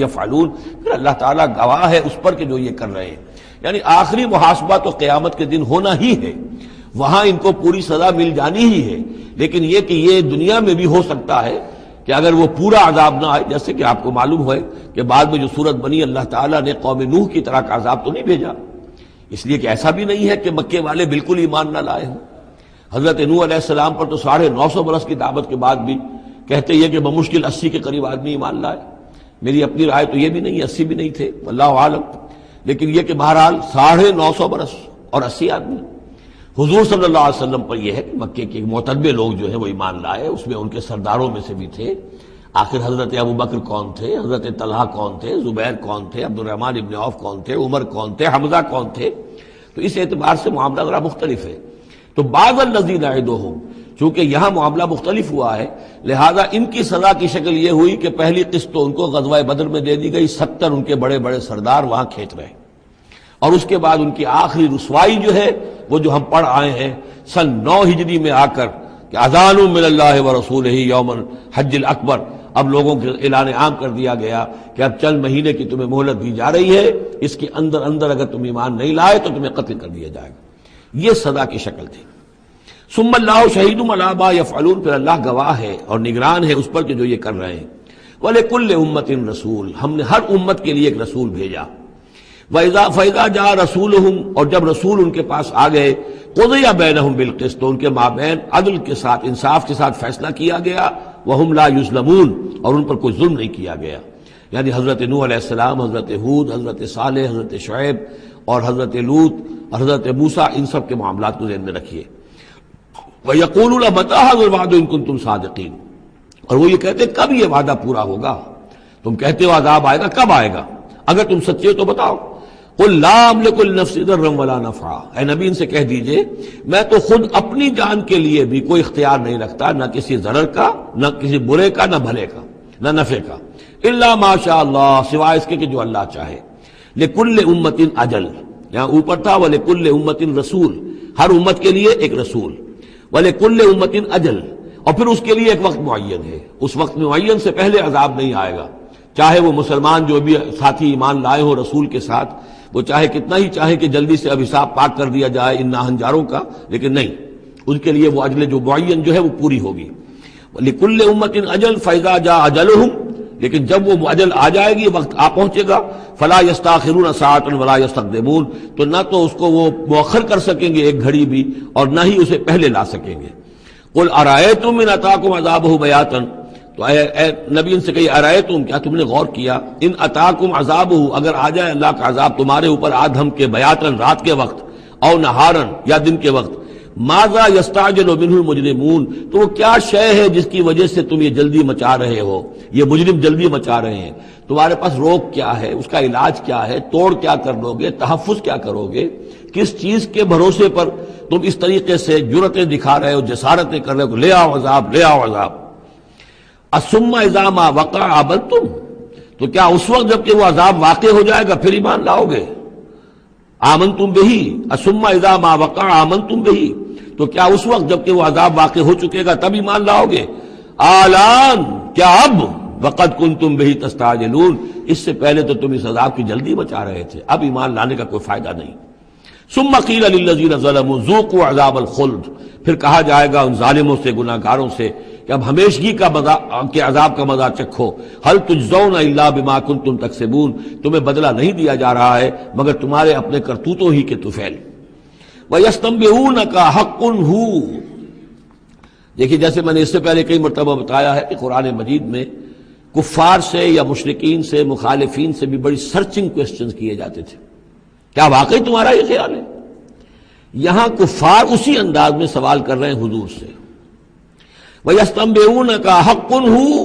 يَفْعَلُونَ، پھر اللہ تعالیٰ گواہ ہے اس پر کہ جو یہ کر رہے ہیں، یعنی آخری محاسبہ تو قیامت کے دن ہونا ہی ہے، وہاں ان کو پوری سزا مل جانی ہی ہے، لیکن یہ کہ یہ دنیا میں بھی ہو سکتا ہے کہ اگر وہ پورا عذاب نہ آئے، جیسے کہ آپ کو معلوم ہے کہ بعد میں جو صورت بنی، اللہ تعالیٰ نے قوم نوح کی طرح کا عذاب تو نہیں بھیجا، اس لیے کہ ایسا بھی نہیں ہے کہ مکے والے بالکل ایمان نہ لائے ہوں۔ حضرت نوح علیہ السلام پر تو 950 برس کی دعوت کے بعد بھی کہتے یہ کہ بمشکل 80 کے قریب آدمی ایمان لائے۔ میری اپنی رائے تو یہ بھی نہیں، 80 بھی نہیں تھے، اللہ عالم، لیکن یہ کہ بہرحال 950 برس اور 80 آدمی۔ حضور صلی اللہ علیہ وسلم پر یہ ہے کہ مکے کے معتدبے لوگ جو ہیں وہ ایمان لائے، اس میں ان کے سرداروں میں سے بھی تھے۔ آخر حضرت ابوبکر کون تھے، حضرت طلحہ کون تھے، زبیر کون تھے، عبد الرحمن ابن عوف کون تھے، عمر کون تھے، حمزہ کون تھے، تو اس اعتبار سے معاملہ ذرا مختلف ہے۔ تو بعض الذین نعدہم، چونکہ یہاں معاملہ مختلف ہوا ہے، لہذا ان کی سزا کی شکل یہ ہوئی کہ پہلی قسط تو ان کو غزوہ بدر میں دے دی گئی، 70 ان کے بڑے بڑے سردار وہاں کھینچ رہے، اور اس کے بعد ان کی آخری رسوائی جو ہے وہ جو ہم پڑھ آئے ہیں سن 9 ہجری میں آ کر کہ اذان من اللہ ورسولہ یوم الحج الاکبر، اب لوگوں کے اعلان عام کر دیا گیا کہ اب چند مہینے کی تمہیں مہلت دی جا رہی ہے، اس کے اندر اندر اگر تم ایمان نہیں لائے تو تمہیں قتل کر دیا جائے گا۔ یہ سزا کی شکل تھی۔ ثم اللہ شہید علی ما یفعلون، پھر اللہ گواہ ہے اور نگران ہے اس پر کہ جو یہ کر رہے ہیں۔ وَلِكُلِّ أُمَّةٍ رسول، ہم نے ہر امت کے لیے ایک رسول بھیجا۔ فَإِذَا جَاءَ رَسُولُهُمْ، اور جب رسول ان کے پاس آ گئے، قُضِيَ بَيْنَهُمْ بِالْقِسْطِ، تو ان کے مابین عدل کے ساتھ، انصاف کے ساتھ فیصلہ کیا گیا، وَهُمْ لَا يُظْلَمُونَ، اور ان پر کوئی ظلم نہیں کیا گیا۔ یعنی حضرت نوح علیہ السلام، حضرت ہود، حضرت صالح، حضرت شعیب اور حضرت لوط اور حضرت موسیٰ، ان سب کے معاملات کو ذہن میں رکھیے۔ وَيَقُولُونَ مَتَىٰ هَٰذَا الْوَعْدُ إِن كُنتُمْ صَادِقِينَ، اور وہ یہ کہتے کب یہ وعدہ پورا ہوگا، تم کہتے ہو عذاب آئے گا، کب آئے گا، اگر تم سچے ہو تو بتاؤ۔ قُل لَّا أَمْلِكُ لِنَفْسِي ضَرًّا وَلَا نَفْعًا، اے نبی ان سے کہہ دیجئے میں تو خود اپنی جان کے لیے بھی کوئی اختیار نہیں رکھتا، نہ کسی ضرر کا، نہ کسی برے کا، نہ بھلے کا، نہ نفع کا، إِلَّا مَا شَاءَ اللَّهُ، سوائے اس کے کہ جو اللہ چاہے۔ لِكُلِّ أُمَّةٍ أَجَلٌ، یہاں اوپر تھا وَلِكُلِّ أُمَّةٍ رسول، ہر امت کے لیے ایک رسول، وَلِكُلِّ أُمَّةٍ أَجَلٌ، اور پھر اس کے لیے ایک وقت معین ہے، اس وقت معین سے پہلے عذاب نہیں آئے گا، چاہے وہ مسلمان جو بھی ساتھی ایمان لائے ہو رسول کے ساتھ، وہ چاہے کتنا ہی چاہے کہ جلدی سے اب حساب پاک کر دیا جائے ان ناہنجاروں کا، لیکن نہیں، ان کے لیے وہ اجل جو معین جو ہے وہ پوری ہوگی۔ لِكُلِّ أُمَّةٍ أَجَلٌ فَإِذَا جَاءَ أَجَلُهُمْ، لیکن جب وہ اجل آ جائے گی، وقت آ پہنچے گا، فَلَا يَسْتَأْخِرُونَ سَاعَةً وَلَا يَسْتَقْدِمُونَ، تو نہ تو اس کو وہ مؤخر کر سکیں گے ایک گھڑی بھی، اور نہ ہی اسے پہلے لا سکیں گے۔ قُلْ أَرَأَيْتُمْ إِنْ أَتَاكُمْ عَذَابُهُ بَيَاتًا، تو اے نبی ان سے کہیے أَرَأَيْتُمْ، کیا تم نے غور کیا، إِنْ أَتَاكُمْ عَذَابُهُ، اگر آ جائے اللہ کا عذاب تمہارے اوپر آدھم کے، بیاتن رات کے وقت، او نہارن یا دن کے وقت، ماذا یستعجل منہ المجرمون، تو وہ کیا شے ہے جس کی وجہ سے تم یہ جلدی مچا رہے ہو، یہ مجرم جلدی مچا رہے ہیں، تمہارے پاس روک کیا ہے، اس کا علاج کیا ہے، توڑ کیا کر لو گے، تحفظ کیا کرو گے، کس چیز کے بھروسے پر تم اس طریقے سے جرتیں دکھا رہے ہو، جسارتیں کر رہے ہو، لے آؤ عذاب، لے آؤ عذاب۔ الثم اذا ما وقع آمنتم، تو کیا اس وقت جب کہ وہ عذاب واقع ہو جائے گا پھر ایمان لاؤ گے؟ آمنتم بہ، الثم اذا ما وقع آمنتم بہ، تو کیا اس وقت جب کہ وہ عذاب واقع ہو چکے گا تب ایمان لاؤ گے؟ آلان، کیا اب؟ وقد کنتم بہ تستعجلون، اس سے پہلے تو تم اس عذاب کی جلدی مچا رہے تھے، اب ایمان لانے کا کوئی فائدہ نہیں۔ ثم قیل للذین ظلموا ذوقوا عذاب الخلد، پھر کہا جائے گا ان ظالموں سے، گناہ گاروں سے کہ اب ہمیشگی کا کے عذاب کا مزہ چکھو، هل تجزون الا بما کنتم تکسبون، تمہیں بدلہ نہیں دیا جا رہا ہے مگر تمہارے اپنے کرتوتوں ہی کے طفیل۔ وَيَسْتَنبِئُونَكَ حَقٌّ هُوَ، دیکھیے جیسے میں نے اس سے پہلے کئی مرتبہ بتایا ہے کہ قرآن مجید میں کفار سے یا مشرکین سے، مخالفین سے بھی بڑی سرچنگ کوسچنز کیے جاتے تھے، کیا واقعی تمہارا یہ خیال ہے؟ یہاں کفار اسی انداز میں سوال کر رہے ہیں حضور سے، وَيَسْتَنبِئُونَكَ حَقٌّ هُوَ،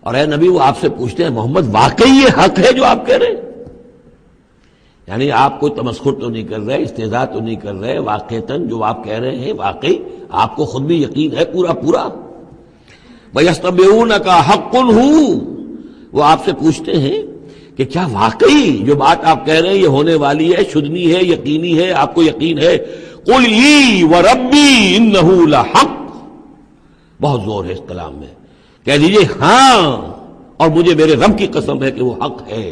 اور اے نبی وہ آپ سے پوچھتے ہیں محمد واقعی یہ حق ہے جو آپ کہہ رہے ہیں؟ یعنی آپ کوئی تمسخر تو نہیں کر رہے، استہزاء تو نہیں کر رہے، واقعتاً جو آپ کہہ رہے ہیں واقعی آپ کو خود بھی یقین ہے پورا پورا؟ وَيَسْتَنبِئُونَكَ حَقٌّ هُوَ، وہ آپ سے پوچھتے ہیں کہ کیا واقعی جو بات آپ کہہ رہے ہیں یہ ہونے والی ہے، شدنی ہے، یقینی ہے، آپ کو یقین ہے؟ قُلْ إِي وَرَبِّي إِنَّهُ لَحَقٌّ، بہت زور ہے اس کلام میں، کہہ دیجئے ہاں اور مجھے میرے رب کی قسم ہے کہ وہ حق ہے،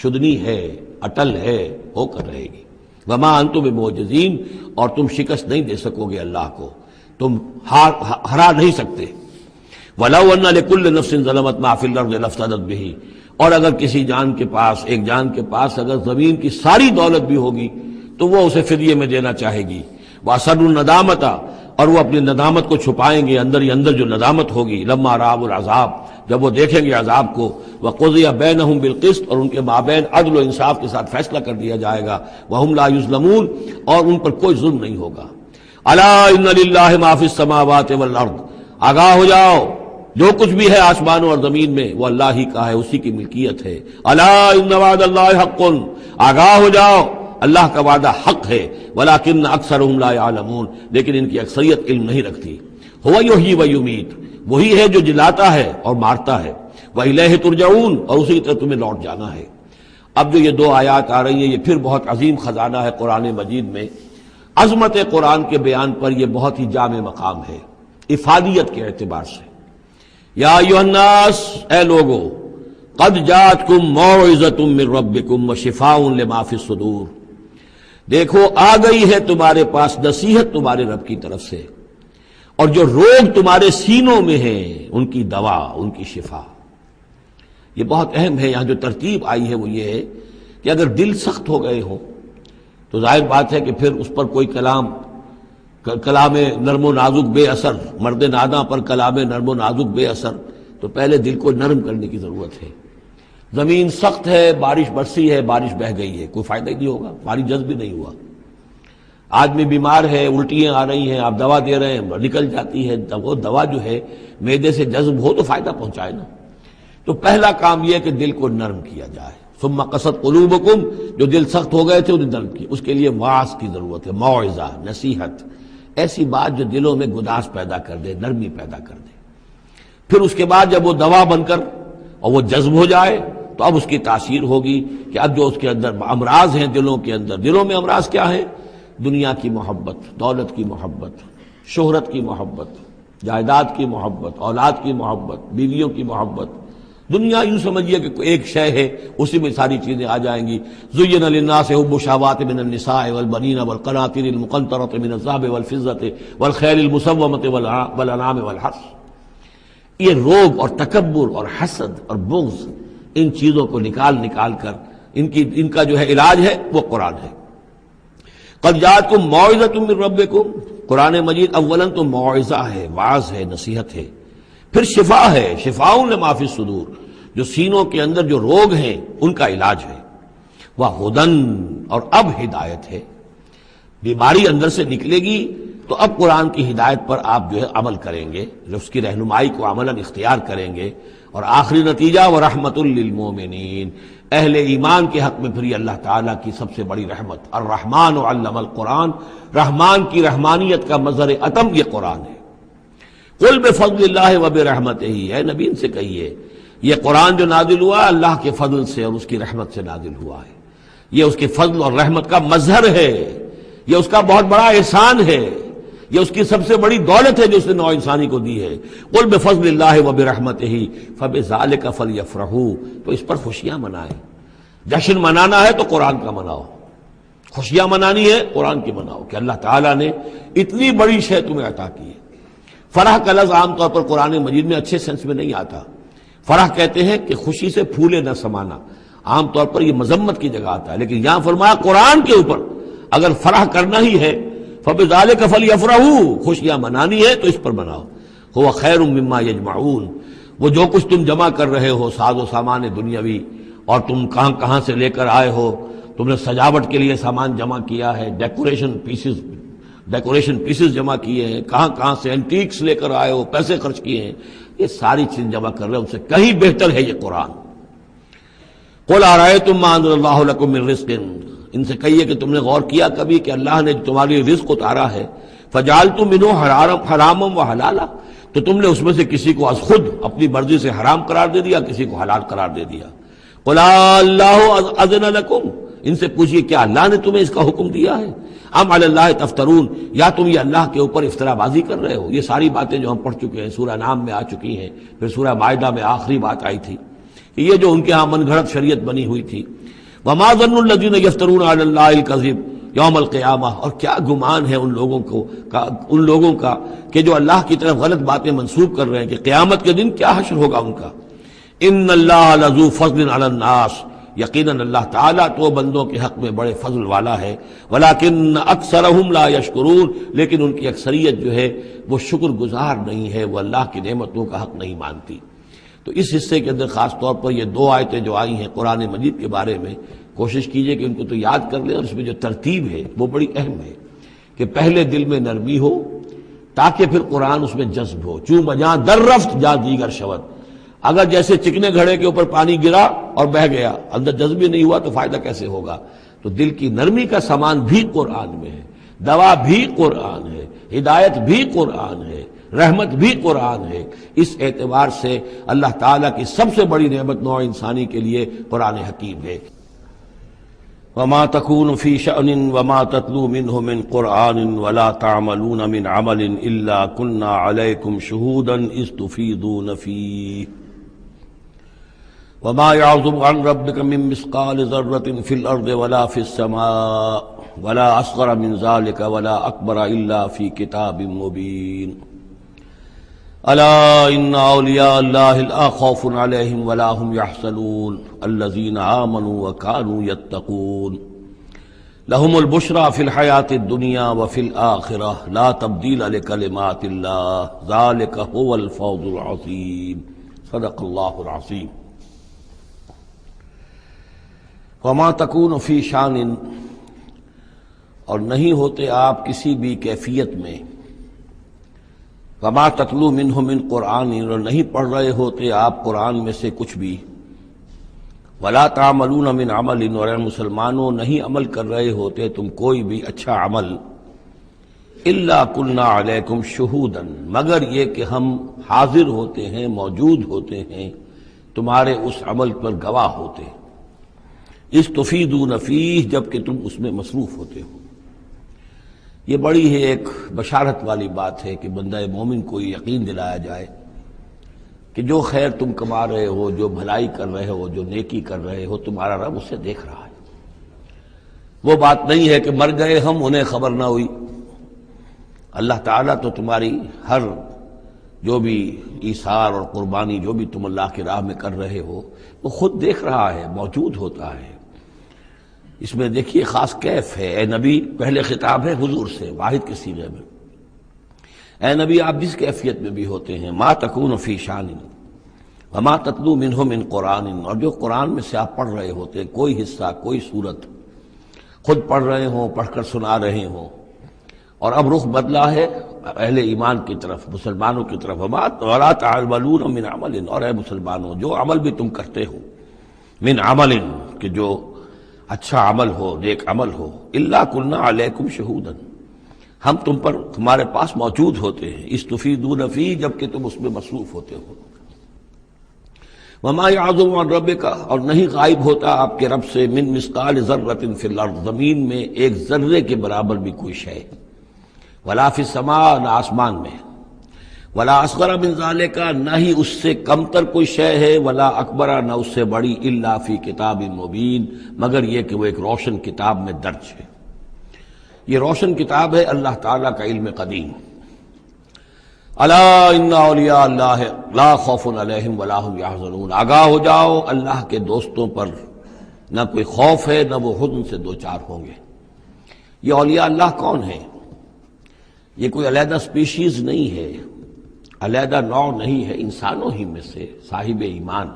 شدنی ہے، اٹل ہے، ہو کر رہے گی۔ وما انتم بمعجزین، اور تم شکست نہیں دے سکو گے اللہ کو، تم ہرا نہیں سکتے۔ وَلَوْ أَنَّ لِكُلِّ نَفْسٍ ظَلَمَتْ مَا فِي الْأَرْضِ لَافْتَدَتْ بِهِ، اور اگر کسی جان کے پاس، ایک جان کے پاس اگر زمین کی ساری دولت بھی ہوگی تو وہ اسے فدیے میں دینا چاہے گی۔ وَأَسَرُّوا النَّدَامَةَ، اور وہ اپنی ندامت کو چھپائیں گے، اندر ہی اندر جو ندامت ہوگی، لما رأوا العذاب، جب وہ دیکھیں گے عذاب کو، وقضی بینہم بالقسط، اور ان کے مابین عدل و انصاف کے ساتھ فیصلہ کر دیا جائے گا، وہم لا یظلمون، اور ان پر کوئی ظلم نہیں ہوگا۔ الا ان للہ ما فی السماوات والارض، آگاہ ہو جاؤ جو کچھ بھی ہے آسمانوں اور زمین میں وہ اللہ ہی کا ہے، اسی کی ملکیت ہے۔ الا ان وعد اللہ حق، آگاہ ہو جاؤ اللہ کا وعدہ حق ہے، ولکن اکثرهم لا يعلمون، لیکن ان کی اکثریت علم نہیں رکھتی۔ هو یحیی و یمیت، وہی ہے جو جلاتا ہے اور مارتا ہے، وإلیہ ترجعون، اور اسی طرح تمہیں لوٹ جانا ہے۔ اب جو یہ دو آیات آ رہی ہیں یہ پھر بہت عظیم خزانہ ہے قرآن مجید میں، عظمت قرآن کے بیان پر یہ بہت ہی جامع مقام ہے افادیت کے اعتبار سے۔ یا ایھا الناس، اے لوگو، قد جاءتکم موعظۃ من ربکم وشفاء لما فی الصدور، دیکھو آ گئی ہے تمہارے پاس نصیحت تمہارے رب کی طرف سے، اور جو روگ تمہارے سینوں میں ہیں ان کی دوا، ان کی شفا۔ یہ بہت اہم ہے، یہاں جو ترتیب آئی ہے وہ یہ ہے کہ اگر دل سخت ہو گئے ہوں تو ظاہر بات ہے کہ پھر اس پر کوئی کلام نرم و نازک بے اثر، مرد ناداں پر کلام نرم و نازک بے اثر، تو پہلے دل کو نرم کرنے کی ضرورت ہے۔ زمین سخت ہے، بارش برسی ہے، بارش بہہ گئی ہے، کوئی فائدہ ہی نہیں ہوگا، پانی جذب بھی نہیں ہوا۔ آدمی بیمار ہے، الٹیاں آ رہی ہیں، آپ دوا دے رہے ہیں، نکل جاتی ہے، وہ دوا جو ہے معدے سے جذب ہو تو فائدہ پہنچائے نا۔ تو پہلا کام یہ ہے کہ دل کو نرم کیا جائے۔ ثم قست قلوبکم، جو دل سخت ہو گئے تھے انہیں نرم کیا، اس کے لیے واعظ کی ضرورت ہے، موعظہ، نصیحت، ایسی بات جو دلوں میں گداز پیدا کر دے، نرمی پیدا کر دے۔ پھر اس کے بعد جب وہ دوا بن کر اور وہ جذب ہو جائے تو اب اس کی تاثیر ہوگی کہ اب جو اس کے اندر امراض ہیں دلوں کے اندر، دلوں میں امراض کیا ہے؟ دنیا کی محبت، دولت کی محبت، شہرت کی محبت، جائیداد کی محبت، اولاد کی محبت، بیویوں کی محبت۔ دنیا یوں سمجھیے کہ ایک شے ہے، اسی میں ساری چیزیں آ جائیں گی۔ زُيِّنَ لِلنَّاسِ حُبُّ الشَّهَوَاتِ مِنَ النِّسَاءِ وَالْبَنِينَ وَالْقَنَاطِيرِ الْمُقَنطَرَةِ مِنَ الذَّهَبِ وَالْفِضَّةِ وَالْخَيْلِ الْمُسَوَّمَةِ وَالْأَنْعَامِ وَالْحَرْثِ، یہ روب اور تکبر اور حسد اور بغض، ان چیزوں کو نکال کر ان کا جو ہے علاج ہے وہ قرآن ہے۔ قد جاءتکم موعظۃ من ربکم، قرآن مجید اولاً تو موعظہ ہے، واعظ ہے، نصیحت ہے، پھر شفا ہے، شفاء لما فی الصدور، جو سینوں کے اندر جو روگ ہیں ان کا علاج ہے، وہدن، اور اب ہدایت ہے۔ بیماری اندر سے نکلے گی تو اب قرآن کی ہدایت پر آپ جو ہے عمل کریں گے، اس کی رہنمائی کو عملاً اختیار کریں گے، اور آخری نتیجہ وَرَحْمَةٌ لِّلْمُؤْمِنِينَ، اہل ایمان کے حق میں پھر یہ اللہ تعالیٰ کی سب سے بڑی رحمت، الرحمن علم القرآن، رحمان کی رحمانیت کا مظہر اتم یہ قرآن ہے۔ قل بفضل اللہ وبرحمتہ، اے نبی ان سے کہیے یہ قرآن جو نازل ہوا اللہ کے فضل سے اور اس کی رحمت سے نازل ہوا ہے، یہ اس کے فضل اور رحمت کا مظہر ہے، یہ اس کا بہت بڑا احسان ہے، یہ اس کی سب سے بڑی دولت ہے جو اس نے نوع انسانی کو دی ہے۔ قل بفضل اللہ وبرحمتہ فبذلک فلیفرحوا، تو اس پر خوشیاں منائیں۔ جشن منانا ہے تو قرآن کا مناؤ، خوشیاں منانی ہے قرآن کی مناؤ کہ اللہ تعالیٰ نے اتنی بڑی شے تمہیں عطا کی ہے۔ فرح کا لفظ عام طور پر قرآن مجید میں اچھے سینس میں نہیں آتا۔ فرح کہتے ہیں کہ خوشی سے پھولے نہ سمانا، عام طور پر یہ مذمت کی جگہ آتا ہے، لیکن یہاں فرمایا قرآن کے اوپر اگر فرح کرنا ہی ہے فبذلک فلیفرحوا، خوشیاں منانی ہے تو اس پر مناؤ۔ هو خیر مما یجمعون، وہ جو کچھ تم جمع کر رہے ہو ساز و سامان دنیاوی، اور تم کہاں سے لے کر آئے ہو، تم نے سجاوٹ کے لیے سامان جمع کیا ہے، ڈیکوریشن پیسز جمع کیے ہیں، کہاں سے اینٹیکس لے کر آئے ہو، پیسے خرچ کیے ہیں، یہ ساری چیز جمع کر رہے ہیں، ان سے کہیں بہتر ہے یہ قرآن۔ قل ارأیتم ما انزل اللہ لکم من رزق، ان سے کہیے کہ تم نے غور کیا کبھی کہ اللہ نے تمہارے لیے رزق اتارا ہے، فجعلتم منہ حراما وحلالا، تو تم نے اس میں سے کسی کو از خود اپنی مرضی سے حرام قرار دے دیا، کسی کو حلال قرار دے دیا۔ قل اللہ اذن لکم، ان سے پوچھئے کیا اللہ نے تمہیں اس کا حکم دیا ہے؟ ام علی اللہ تفترون، یا تم یہ اللہ کے اوپر افترا بازی کر رہے ہو؟ یہ ساری باتیں جو ہم پڑھ چکے ہیں سورہ نام میں آ چکی ہیں، پھر سورہ مائدہ میں آخری بات آئی تھی کہ یہ جو ان کے ہاں من گھڑت شریعت بنی ہوئی تھی، وما ظن الذین یفترون علی اللہ الکذب یوم القیامہ، اور کیا گمان ہے ان لوگوں کا کہ جو اللہ کی طرف غلط باتیں منسوب کر رہے ہیں کہ قیامت کے دن کیا حشر ہوگا ان کا۔ ان اللہ لذو فضل علی الناس، یقیناً اللہ تعالیٰ تو بندوں کے حق میں بڑے فضل والا ہے، ولیکن اکثرہم لا یشکرون، لیکن ان کی اکثریت جو ہے وہ شکر گزار نہیں ہے، وہ اللہ کی نعمتوں کا حق نہیں مانتی۔ تو اس حصے کے اندر خاص طور پر یہ دو آیتیں جو آئی ہیں قرآن مجید کے بارے میں، کوشش کیجئے کہ ان کو تو یاد کر لیں، اور اس میں جو ترتیب ہے وہ بڑی اہم ہے کہ پہلے دل میں نرمی ہو تاکہ پھر قرآن اس میں جذب ہو۔ چوں بجاں در رفت جا دیگر شود، اگر جیسے چکنے گھڑے کے اوپر پانی گرا اور بہہ گیا، اندر جذب ہی نہیں ہوا تو فائدہ کیسے ہوگا؟ تو دل کی نرمی کا سامان بھی قرآن میں ہے، دوا بھی قرآن ہے، ہدایت بھی قرآن ہے، رحمت بھی قرآن ہے۔ اس اعتبار سے اللہ تعالیٰ کی سب سے بڑی نعمت نوع انسانی کے لیے قرآن حکیم ہے۔ وما تكون في شأن وما تتلو منه من قرآن ولا تعملون من عمل إلا كنا عليكم شهودا إذ تفيضون فيه وما يعزب عن ربك من مثقال ذرة في الأرض ولا في السماء ولا أصغر من ذلك ولا أكبر إلا في كتاب مبين ألا إن أولياء الله لا خوف عليهم ولا هم يحزنون الذين آمنوا وكانوا يتقون لهم البشرى في الحياة الدنيا وفي الآخرة لا تبديل لكلمات الله ذلك هو الفوز العظيم صدق الله العظيم۔ وما تكون في شان، اور نہیں ہوتے آپ کسی بھی کیفیت میں، وما تتلو منہ من قرآن، اور نہیں پڑھ رہے ہوتے آپ قرآن میں سے کچھ بھی، ولا تعملون من عمل، اور اے مسلمانوں نہیں عمل کر رہے ہوتے تم کوئی بھی اچھا عمل، الا کنا علیکم شہودا، مگر یہ کہ ہم حاضر ہوتے ہیں، موجود ہوتے ہیں، تمہارے اس عمل پر گواہ ہوتے ہیں، اس تفیدون فیہ، جب کہ تم اس میں مصروف ہوتے ہو۔ یہ بڑی ہے ایک بشارت والی بات ہے کہ بندہ مومن کو یقین دلایا جائے کہ جو خیر تم کما رہے ہو، جو بھلائی کر رہے ہو، جو نیکی کر رہے ہو، تمہارا رب اسے دیکھ رہا ہے۔ وہ بات نہیں ہے کہ مر گئے ہم انہیں خبر نہ ہوئی، اللہ تعالیٰ تو تمہاری ہر جو بھی ایثار اور قربانی جو بھی تم اللہ کی راہ میں کر رہے ہو وہ خود دیکھ رہا ہے، موجود ہوتا ہے۔ اس میں دیکھیے خاص کیف ہے، اے نبی پہلے خطاب ہے حضور سے واحد کے صیغے میں، اے نبی آپ جس کیفیت میں بھی ہوتے ہیں، ما تکون فی شان وما تتلو منہ من قرآن، اور جو قرآن میں سے آپ پڑھ رہے ہوتے ہیں کوئی حصہ کوئی صورت خود پڑھ رہے ہوں، پڑھ کر سنا رہے ہوں، اور اب رخ بدلا ہے اہل ایمان کی طرف، مسلمانوں کی طرف، ولا تعملون من عمل، اور اے مسلمانوں جو عمل بھی تم کرتے ہو، من عمل کہ جو اچھا عمل ہو، نیک عمل ہو، الا کنا علیکم شہودا، ہم تم پر تمہارے پاس موجود ہوتے ہیں، استفیدون فی، جبکہ تم اس میں مصروف ہوتے ہو۔ وما یعزب عن ربک، اور نہیں غائب ہوتا آپ کے رب سے، من مثقال ذرۃ فی الارض، زمین میں ایک ذرے کے برابر بھی کوئی شے، ولا فی السماء، نہ آسمان میں، ولا اصغر من ذالک، نہ ہی اس سے کمتر کوئی شے ہے، ولا اکبر، نہ اس سے بڑی، الا فی کتاب مبین، مگر یہ کہ وہ ایک روشن کتاب میں درج ہے۔ یہ روشن کتاب ہے اللہ تعالیٰ کا علم قدیم۔ الا ان اولیاء اللہ لا خوف علیہم ولا هم یحزنون، آگاہ ہو جاؤ اللہ کے دوستوں پر نہ کوئی خوف ہے نہ وہ حزن سے دوچار ہوں گے۔ یہ اولیاء اللہ کون ہیں؟ یہ کوئی علیحدہ سپیشیز نہیں ہے، علیحدہ نوع نہیں ہے، انسانوں ہی میں سے صاحب ایمان،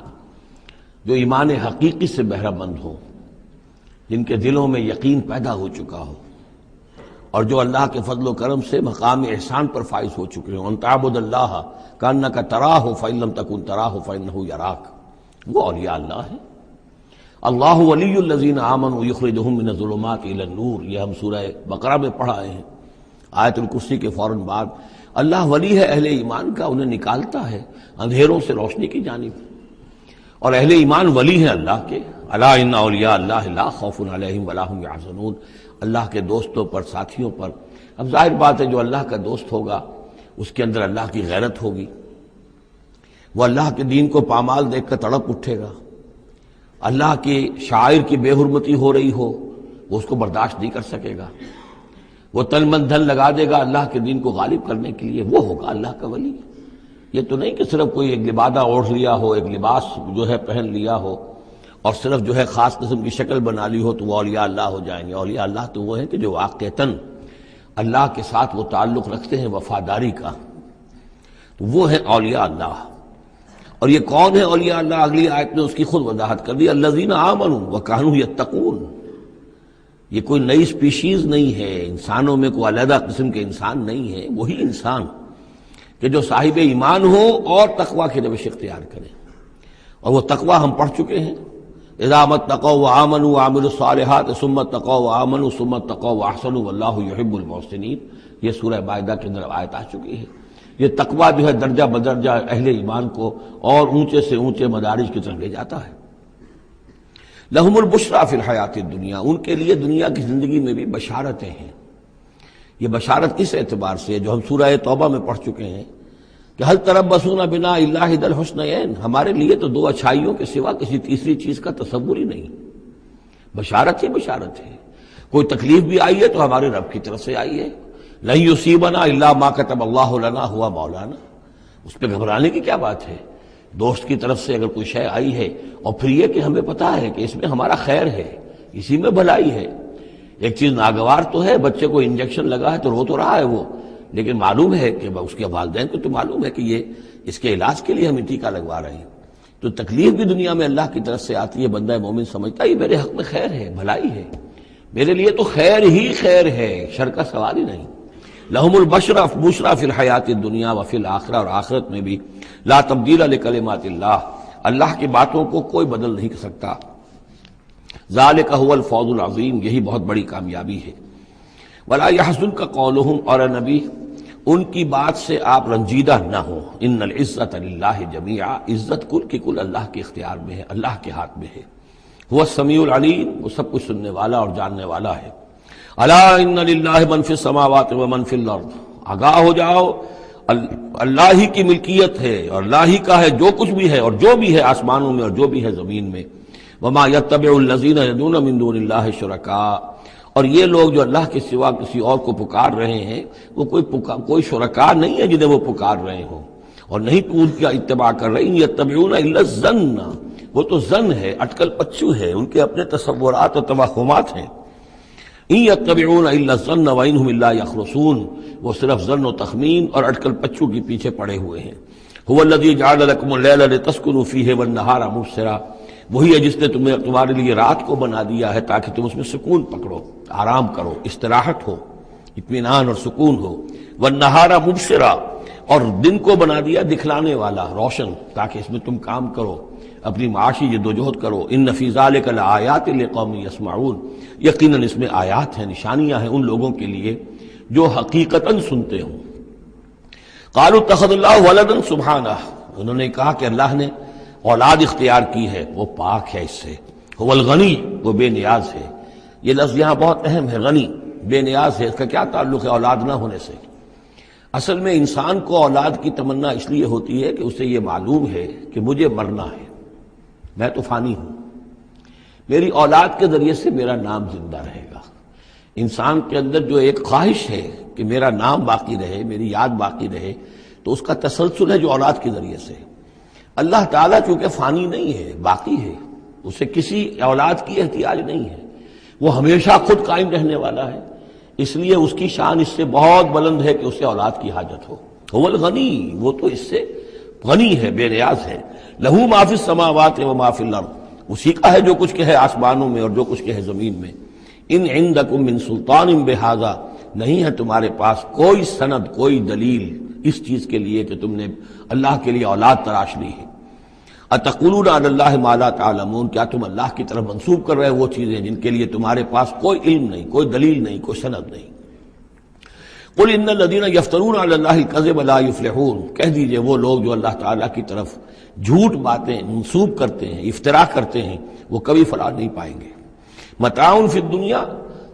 جو ایمان حقیقی سے بہرہ مند ہوں، جن کے دلوں میں یقین پیدا ہو چکا ہو، اور جو اللہ کے فضل و کرم سے مقام احسان پر فائز ہو چکے ہوں۔ ان تعبد اللہ کانک تراہ فإن لم تکن تراہ فإنہ یراک، وہ اولیاء اللہ ہیں۔ اللہ ولی الذین آمنوا یخرجہم من الظلمات الی النور، یہ ہم سورہ بقرہ میں پڑھ آئے ہیں، آیت الکرسی کے فوراً بعد۔ اللہ ولی ہے اہل ایمان کا، انہیں نکالتا ہے اندھیروں سے روشنی کی جانب، اور اہل ایمان ولی ہیں اللہ کے۔ الا ان اولیاء اللہ لا خوف علیہم ولا هم یحزنون، اللہ کے دوستوں پر، ساتھیوں پر۔ اب ظاہر بات ہے جو اللہ کا دوست ہوگا اس کے اندر اللہ کی غیرت ہوگی، وہ اللہ کے دین کو پامال دیکھ کر تڑپ اٹھے گا، اللہ کی شاعر کی بے حرمتی ہو رہی ہو وہ اس کو برداشت نہیں کر سکے گا، وہ تن من دھن لگا دے گا اللہ کے دین کو غالب کرنے کے لیے، وہ ہوگا اللہ کا ولی۔ یہ تو نہیں کہ صرف کوئی ایک لبادہ اوڑھ لیا ہو، ایک لباس جو ہے پہن لیا ہو، اور صرف جو ہے خاص قسم کی شکل بنا لی ہو تو وہ اولیاء اللہ ہو جائیں گے۔ اولیاء اللہ تو وہ ہیں کہ جو واقعتاً اللہ کے ساتھ وہ تعلق رکھتے ہیں وفاداری کا، تو وہ ہیں اولیاء اللہ۔ اور یہ کون ہے اولیاء اللہ؟ اگلی آیت میں اس کی خود وضاحت کر دی، الذین آمنوا وکانوا یتقون۔ یہ کوئی نئی سپیشیز نہیں ہے، انسانوں میں کوئی علیحدہ قسم کے انسان نہیں ہے، وہی انسان کہ جو صاحب ایمان ہو اور تقوی کی روش اختیار کرے، اور وہ تقوی ہم پڑھ چکے ہیں، اذا اتقوا وآمنوا وعملوا الصالحات ثم اتقوا وآمنوا ثم اتقوا واحسنوا واللہ یحب المحسنین، یہ سورہ مائدہ کے اندر آیت آ چکی ہے۔ یہ تقوی جو ہے درجہ بدرجہ اہل ایمان کو اور اونچے سے اونچے مدارج کی طرف لے جاتا ہے۔ لہم البشریٰ فی الحیات الدنیا، ان کے لیے دنیا کی زندگی میں بھی بشارتیں ہیں۔ یہ بشارت کس اعتبار سے ہے؟ جو ہم سورہ توبہ میں پڑھ چکے ہیں کہ هل تربصون بنا الا احدی الحسنیین، ہمارے لیے تو دو اچھائیوں کے سوا کسی تیسری چیز کا تصور ہی نہیں۔ بشارت ہی بشارت ہے، کوئی تکلیف بھی آئی ہے تو ہمارے رب کی طرف سے آئی ہے۔ لن یصیبنا الا ما کتب اللہ لنا ہوا مولانا، اس پہ گھبرانے کی کیا بات ہے؟ دوست کی طرف سے اگر کوئی شے آئی ہے، اور پھر یہ کہ ہمیں پتہ ہے کہ اس میں ہمارا خیر ہے، اسی میں بھلائی ہے۔ ایک چیز ناگوار تو ہے، بچے کو انجیکشن لگا ہے تو رو تو رہا ہے وہ، لیکن معلوم ہے کہ اس کے والدین کو تو معلوم ہے کہ یہ اس کے علاج کے لیے ہم ٹیکہ لگوا رہے ہیں۔ تو تکلیف بھی دنیا میں اللہ کی طرف سے آتی ہے، بندہ مومن سمجھتا ہے یہ میرے حق میں خیر ہے، بھلائی ہے، میرے لیے تو خیر ہی خیر ہے، شر کا سوال ہی نہیں۔ لہم البشریٰ فی الحیات الدنیا وفی الآخرہ، اور آخرت میں بھی لا تبدیل لکلمات اللہ، اللہ کی باتوں کو کوئی بدل نہیں کر سکتا۔ ذالک هو الفوز العظیم، یہی بہت بڑی کامیابی ہے۔ ولا یحزنک قولہم، اور نبی ان کی بات سے آپ رنجیدہ نہ ہو۔ ان العزت للہ جمیعا، عزت کل کی کل اللہ کے اختیار میں ہے، اللہ کے ہاتھ میں ہے۔ هو السمیع العلیم، وہ سب کچھ سننے والا اور جاننے والا ہے۔ الا ان للہ من فی السماوات ومن فی الارض، آگاہ ہو جاؤ اللہ ہی کی ملکیت ہے اور اللہ ہی کا ہے جو کچھ بھی ہے اور جو بھی ہے آسمانوں میں اور جو بھی ہے زمین میں۔ وما یتبع الذین یدعون من دون اللہ شرکاء، اور یہ لوگ جو اللہ کے سوا کسی اور کو پکار رہے ہیں وہ کوئی شرکاء نہیں ہے جنہیں وہ پکار رہے ہوں۔ اور نہیں تو ان کا اتباع کر رہے، یتبعون الا الظن، وہ تو ظن ہے، اٹکل پچو ہے، ان کے اپنے تصورات اور توہمات ہیں۔ ان یتبعون الا الظن وان هم الا یخرصون، وہ صرف ظن و تخمین اور اٹکل پچو کے پیچھے پڑے ہوئے ہیں۔ هو الذی جعل لكم الليل لتسكنوا فيه والنهار مبصرا، وہی ہے جس نے تمہارے لیے رات کو بنا دیا ہے تاکہ تم اس میں سکون پکڑو، آرام کرو، استراحت ہو، اطمینان اور سکون ہو۔ والنہار مبصرا، اور دن کو بنا دیا دکھلانے والا، روشن، تاکہ اس میں تم کام کرو، اپنی معاشی جدوجہد کرو۔ ان فی ذلک لآیات لقوم یسمعون، یقیناً اس میں آیات ہیں، نشانیاں ہیں ان لوگوں کے لیے جو حقیقتاً سنتے ہوں۔ قالوا اتخذ اللہ ولدا سبحانہ، انہوں نے کہا کہ اللہ نے اولاد اختیار کی ہے، وہ پاک ہے اس سے۔ هو الغنی، وہ بے نیاز ہے۔ یہ لفظ یہاں بہت اہم ہے، غنی، بے نیاز ہے۔ اس کا کیا تعلق ہے اولاد نہ ہونے سے؟ اصل میں انسان کو اولاد کی تمنا اس لیے ہوتی ہے کہ اسے یہ معلوم ہے کہ مجھے مرنا ہے، میں تو فانی ہوں، میری اولاد کے ذریعے سے میرا نام زندہ رہے گا۔ انسان کے اندر جو ایک خواہش ہے کہ میرا نام باقی رہے، میری یاد باقی رہے، تو اس کا تسلسل ہے جو اولاد کے ذریعے سے۔ اللہ تعالیٰ چونکہ فانی نہیں ہے، باقی ہے، اسے کسی اولاد کی احتیاج نہیں ہے، وہ ہمیشہ خود قائم رہنے والا ہے، اس لیے اس کی شان اس سے بہت بلند ہے کہ اسے اولاد کی حاجت ہو۔ هو الغنی، وہ تو اس سے غنی ہے، بے نیاز ہے۔ لہو ما فی السماوات و ما فی الارض، اسی کا ہے جو کچھ کہ ہے آسمانوں میں اور جو کچھ کہ ہے زمین میں۔ ان عندکم من سلطان بہذا، نہیں ہے تمہارے پاس کوئی سند، کوئی دلیل اس چیز کے لیے کہ تم نے اللہ کے لیے اولاد تراش لی ہے۔ اتقولون علی اللہ ما لا تعلمون، کیا تم اللہ کی طرف منسوب کر رہے ہو وہ چیزیں جن کے لیے تمہارے پاس کوئی علم نہیں، کوئی دلیل نہیں، کوئی سند نہیں۔ قل ان الذین یفترون علی اللہ الکذب لا یفلحون، کہہ دیجئے وہ لوگ جو اللہ تعالیٰ کی طرف جھوٹ باتیں منسوب کرتے ہیں، افتراء کرتے ہیں، وہ کبھی فلاح نہیں پائیں گے۔ متاع فی الدنیا،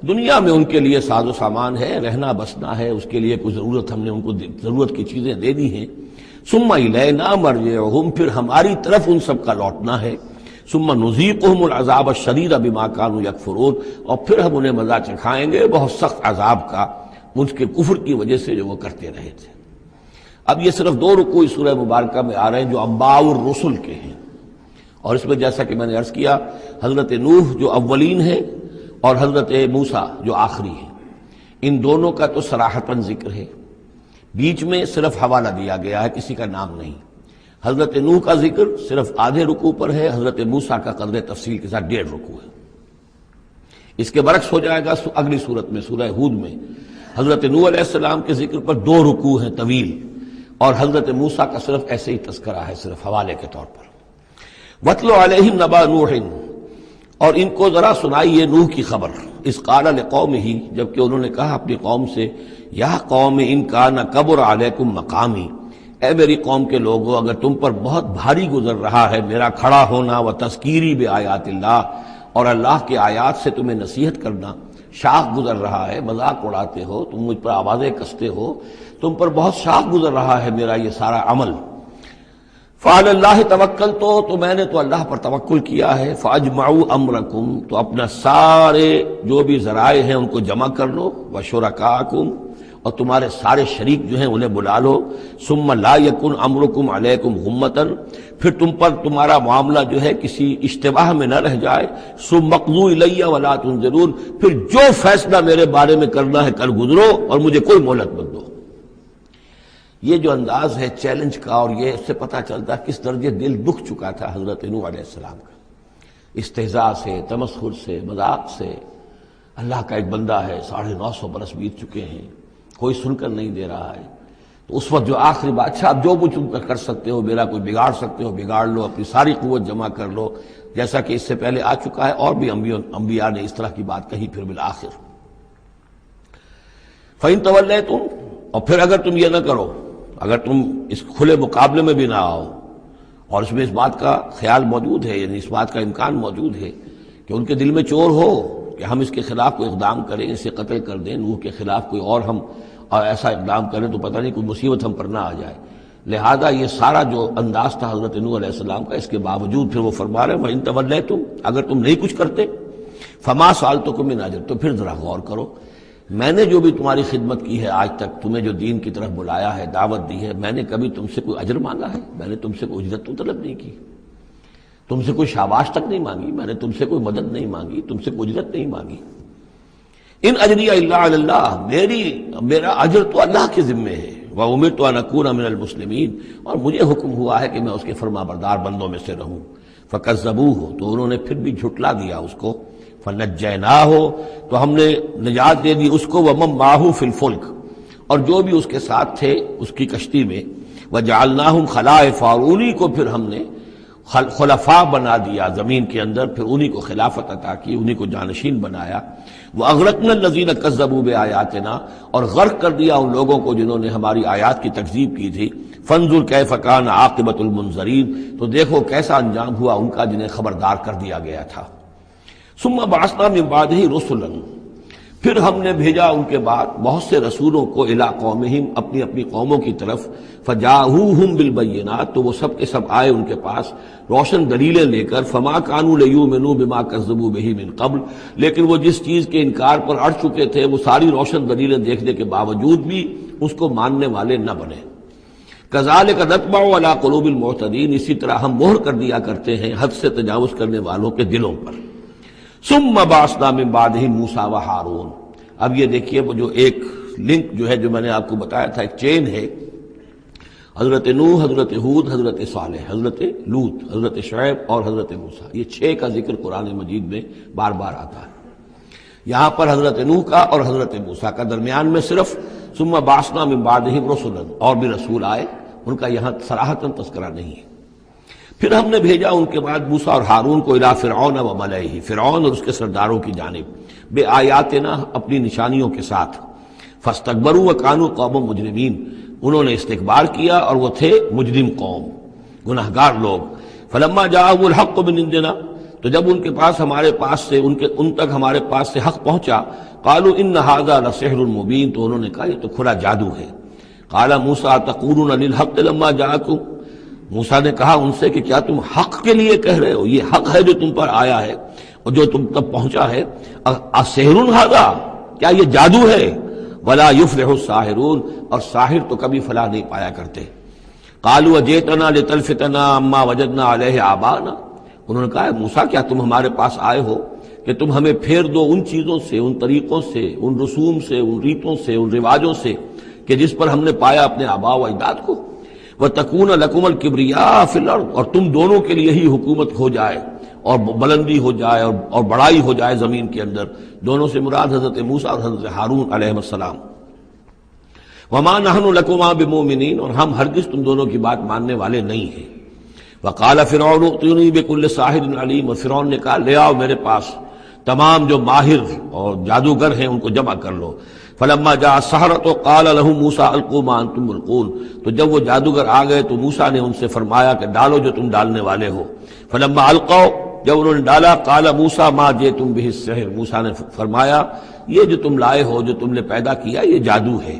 دنیا میں ان کے لیے ساز و سامان ہے، رہنا بسنا ہے، اس کے لیے کوئی ضرورت ہم نے ان کو ضرورت کی چیزیں دے دی ہیں۔ ثم الینا مرجعہم، پھر ہماری طرف ان سب کا لوٹنا ہے۔ ثم نذیقہم العذاب الشدید بما کانوا یکفرون، اور پھر ہم انہیں مزہ چکھائیں گے بہت سخت عذاب کا ان کے کفر کی وجہ سے جو وہ کرتے رہے تھے۔ اب یہ صرف 2 رکوع اس سورہ مبارکہ میں آ رہے ہیں جو انباء الرسل کے ہیں، اور اس میں جیسا کہ میں نے عرض کیا حضرت نوح جو اولین ہیں اور حضرت موسیٰ جو آخری ہیں، ان دونوں کا تو صراحتاً ذکر ہے، بیچ میں صرف حوالہ دیا گیا ہے، کسی کا نام نہیں۔ حضرت نوح کا ذکر صرف آدھے رکوع پر ہے، حضرت موسیٰ کا قدر تفصیل کے ساتھ 1.5 رکوع ہے۔ اس کے برعکس ہو جائے گا اگلی صورت میں، سورہ ہود میں حضرت نوح علیہ السلام کے ذکر پر 2 رکوع ہیں طویل، اور حضرت موسیٰ کا صرف ایسے ہی تذکرہ ہے، صرف حوالے کے طور پر۔ وَاتْلُ عَلَيْهِمْ نَبَأَ نُوحٍ، اور ان کو ذرا سنائیے نوح کی خبر۔ اذ قال لقومہ، جبکہ انہوں نے کہا اپنی قوم سے، یا قوم ان کان کبر علیکم مقامی، اے میری قوم کے لوگوں، اگر تم پر بہت بھاری گزر رہا ہے میرا کھڑا ہونا، و تذکیری بآیات اللہ، اور اللہ کے آیات سے تمہیں نصیحت کرنا، شاخ گزر رہا ہے، مذاق اڑاتے ہو تم، مجھ پر آوازیں کستے ہو، تم پر بہت شاخ گزر رہا ہے میرا یہ سارا عمل۔ فعلی اللہ توکلت، تو میں نے تو اللہ پر توکل کیا ہے۔ فاجمعوا امرکم، تو اپنا سارے جو بھی ذرائع ہیں ان کو جمع کر لو، وشرکاکم، اور تمہارے سارے شریک جو ہیں انہیں بلا لو۔ ثم لا یکن امرکم علیکم غمۃ، پھر تم پر تمہارا معاملہ جو ہے کسی اشتباہ میں نہ رہ جائے۔ ثم اقضوا الی ولا تنظرون، پھر جو فیصلہ میرے بارے میں کرنا ہے کر گزرو اور مجھے کوئی مہلت مت دو۔ یہ جو انداز ہے چیلنج کا، اور یہ اس سے پتہ چلتا ہے کس درجے دل دکھ چکا تھا حضرت نوح علیہ السلام کا، استہزاء سے، تمسخر سے، مذاق سے۔ اللہ کا ایک بندہ ہے، 950 برس بیت چکے ہیں، کوئی سن کر نہیں دے رہا ہے، تو اس وقت جو آخری بات، اچھا اب جو بھی تم کر سکتے ہو، میرا کوئی بگاڑ سکتے ہو بگاڑ لو، اپنی ساری قوت جمع کر لو، جیسا کہ اس سے پہلے آ چکا ہے، اور بھی انبیاء نے اس طرح کی بات کہی۔ پھر بالآخر فَإِن تَوَلَّيْتُمْ، اور پھر اگر تم یہ نہ کرو، اگر تم اس کھلے مقابلے میں بھی نہ آؤ، اور اس میں اس بات کا خیال موجود ہے، یعنی اس بات کا امکان موجود ہے کہ ان کے دل میں چور ہو کہ ہم اس کے خلاف کوئی اقدام کریں، اسے قتل کر دیں، نوح کے خلاف کوئی اور ہم ایسا اقدام کریں تو پتہ نہیں کوئی مصیبت ہم پر نہ آ جائے، لہذا یہ سارا جو انداز تھا حضرت نوح علیہ السلام کا، اس کے باوجود پھر وہ فرما رہے ہیں وَإِن تَوَلَّيْتُمْ، اگر تم نہیں کچھ کرتے، فَمَا سَأَلْتُكُم مِّنْ أَجْرٍ، تو پھر ذرا غور کرو میں نے جو بھی تمہاری خدمت کی ہے آج تک، تمہیں جو دین کی طرف بلایا ہے، دعوت دی ہے، میں نے کبھی تم سے کوئی اجر مانگا ہے؟ میں نے تم سے کوئی اجرت تو طلب نہیں کی، تم سے کوئی شاباش تک نہیں مانگی، میں نے تم سے کوئی مدد نہیں مانگی، تم سے کوئی اجرت نہیں مانگی۔ ان اجریہ الا علی اللہ، میرا اجر تو اللہ کے ذمے ہے۔ وامرت ان اکون من المسلمین، اور مجھے حکم ہوا ہے کہ میں اس کے فرما بردار بندوں میں سے رہوں۔ فکذبوہ، تو انہوں نے پھر بھی جھٹلا دیا اس کو۔ فنجیناہ، تو ہم نے نجات دے دی اس کو، ومن معہ فی الفلک، اور جو بھی اس کے ساتھ تھے اس کی کشتی میں۔ وجعلناہم خلائف، اور انہی کو پھر ہم نے خلفاء بنا دیا زمین کے اندر، پھر انہی کو خلافت عطا کی، انہی کو جانشین بنایا۔ وَأَغْرَقْنَا الَّذِينَ كَذَّبُوا بِآيَاتِنَا، اور غرق کر دیا ان لوگوں کو جنہوں نے ہماری آیات کی تکذیب کی تھی۔ فَانظُرْ كَيْفَ كَانَ عَاقِبَةُ الْمُنذَرِينَ، تو دیکھو کیسا انجام ہوا ان کا جنہیں خبردار کر دیا گیا تھا۔ ثُمَّ بَعَثْنَا مِن بَعْدِهِ رُسُلًا، پھر ہم نے بھیجا ان کے بعد بہت سے رسولوں کو، الی قومہم، اپنی اپنی قوموں کی طرف۔ فجاءوہم بالبینات، تو وہ سب کے سب آئے ان کے پاس روشن دلیلیں لے کر۔ فما کانوا لیؤمنوا بما کذبوا بہ من قبل، لیکن وہ جس چیز کے انکار پر اڑ چکے تھے وہ ساری روشن دلیلیں دیکھنے کے باوجود بھی اس کو ماننے والے نہ بنے۔ کذالک نطبع علی قلوب المعتدین، اسی طرح ہم مہر کر دیا کرتے ہیں حد سے تجاوز کرنے والوں کے دلوں پر۔ ثم بعثنا من بعدہ موسیٰ و ہارون، اب یہ دیکھیے وہ جو ایک لنک جو ہے، جو میں نے آپ کو بتایا تھا، ایک چین ہے، حضرت نوح، حضرت ہود، حضرت صالح، حضرت لوط، حضرت شعیب اور حضرت موسیٰ، یہ 6 کا ذکر قرآن مجید میں بار بار آتا ہے۔ یہاں پر حضرت نوح کا اور حضرت موسیٰ کا، درمیان میں صرف ثم بعثنا من بعدہم رسلا، اور بھی رسول آئے، ان کا یہاں صراحتاً تذکرہ نہیں ہے۔ پھر ہم نے بھیجا ان کے بعد موسیٰ اور ہارون کو الی فرعون و ملئہ، فرعون اور اس کے سرداروں کی جانب، بے آیاتنا، اپنی نشانیوں کے ساتھ۔ فاستکبروا وکانوا قوما مجرمین، انہوں نے استکبار کیا اور وہ تھے مجرم قوم، گناہگار لوگ۔ فلما جاءهم الحق من عندنا، تو جب ان کے پاس ہمارے پاس سے ان تک ہمارے پاس سے حق پہنچا، قالوا ان هذا لسحر مبین، تو انہوں نے کہا یہ تو کھلا جادو ہے۔ قال موسیٰ تقولون للحق لما جاءکم، موسیٰ نے کہا ان سے کہ کیا تم حق کے لیے کہہ رہے ہو؟ یہ حق ہے جو تم پر آیا ہے اور جو تم تک پہنچا ہے۔ اسحر ھذا، کیا یہ جادو ہے؟ ولا یفلح الساحرون، اور ساحر تو کبھی فلاح نہیں پایا کرتے۔ قالوا اجئتنا لتلفتنا عما وجدنا علیہ آباءنا، انہوں نے کہا موسیٰ کیا تم ہمارے پاس آئے ہو کہ تم ہمیں پھیر دو ان چیزوں سے، ان طریقوں سے، ان رسوم سے، ان ریتوں سے، ان رواجوں سے کہ جس پر ہم نے پایا اپنے آباء و اجداد کو۔ وَتَكُونَ لَكُمُ الْكِبْرِيَاءُ فِي الْأَرْضِ، اور تم دونوں کے لیے ہی حکومت ہو جائے اور بلندی ہو جائے اور بڑائی ہو جائے زمین کے اندر۔ دونوں سے مراد حضرت موسیٰ اور حضرت ہارون علیہ السلام۔ وَمَا نَحْنُ لَكُمَا بِمُؤْمِنِينَ، اور ہم ہرگز تم دونوں کی بات ماننے والے نہیں ہیں۔ وَقَالَ فِرْعَوْنُ ائْتُونِي بِكُلِّ سَاحِرٍ عَلِيمٍ، اور فرعون نے کہا لے آؤ میرے پاس تمام جو ماہر اور جادوگر ہیں ان کو جمع کر لو۔ فلما جاء السحرة قال لهم موسیٰ القوا ما انتم ملقون، تو جب وہ جادوگر آ گئے تو موسیٰ نے ان سے فرمایا کہ ڈالو جو تم ڈالنے والے ہو۔ فلما القوا، جب انہوں نے ڈالا، قال موسیٰ ما جئتم به السحر، موسیٰ نے فرمایا یہ جو تم لائے ہو، جو تم نے پیدا کیا، یہ جادو ہے۔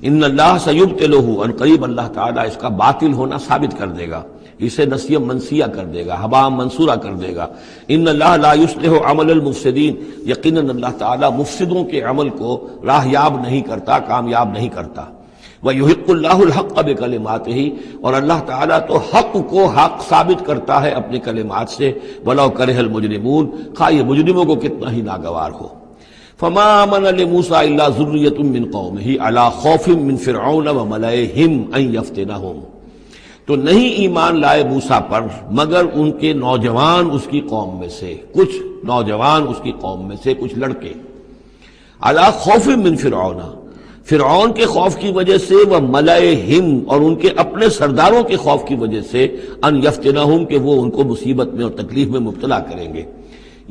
ان اللہ سیبطلہ، ان قریب اللہ تعالیٰ اس کا باطل ہونا ثابت کر دے گا، اسے نسیہ منسیہ کر دے گا، ہباء منصورہ کر دے گا۔ ان اللہ لا یصلح عمل المفسدین، یقیناً اللہ تعالیٰ مفسدوں کے عمل کو راہیاب نہیں کرتا، کامیاب نہیں کرتا۔ وَيُحِقُّ اللَّهُ الْحَقَّ بِكَلِمَاتِهِ، اور اللہ تعالیٰ تو حق کو حق ثابت کرتا ہے اپنے کلمات سے۔ وَلَوْ كَرِهَ الْمُجْرِمُونَ، خواہ یہ مجرموں کو کتنا ہی ناگوار ہو۔ فَمَا آمَنَ لِمُوسَىٰ إِلَّا ذُرِّيَّةٌ مِّن قَوْمِهِ عَلَىٰ خَوْفٍ مِّن فِرْعَوْنَ وَمَلَئِهِمْ أَن يَفْتِنَهُمْ، تو نہیں ایمان لائے موسیٰ پر مگر ان کے نوجوان اس کی قوم میں سے، کچھ نوجوان اس کی قوم میں سے، کچھ لڑکے۔ عَلَىٰ خَوْفٍ مِّن فِرْعَوْنَ، فرعون کے خوف کی وجہ سے، وہ ملئہم، اور ان کے اپنے سرداروں کے خوف کی وجہ سے، ان یفتنہم، کہ وہ ان کو مصیبت میں اور تکلیف میں مبتلا کریں گے۔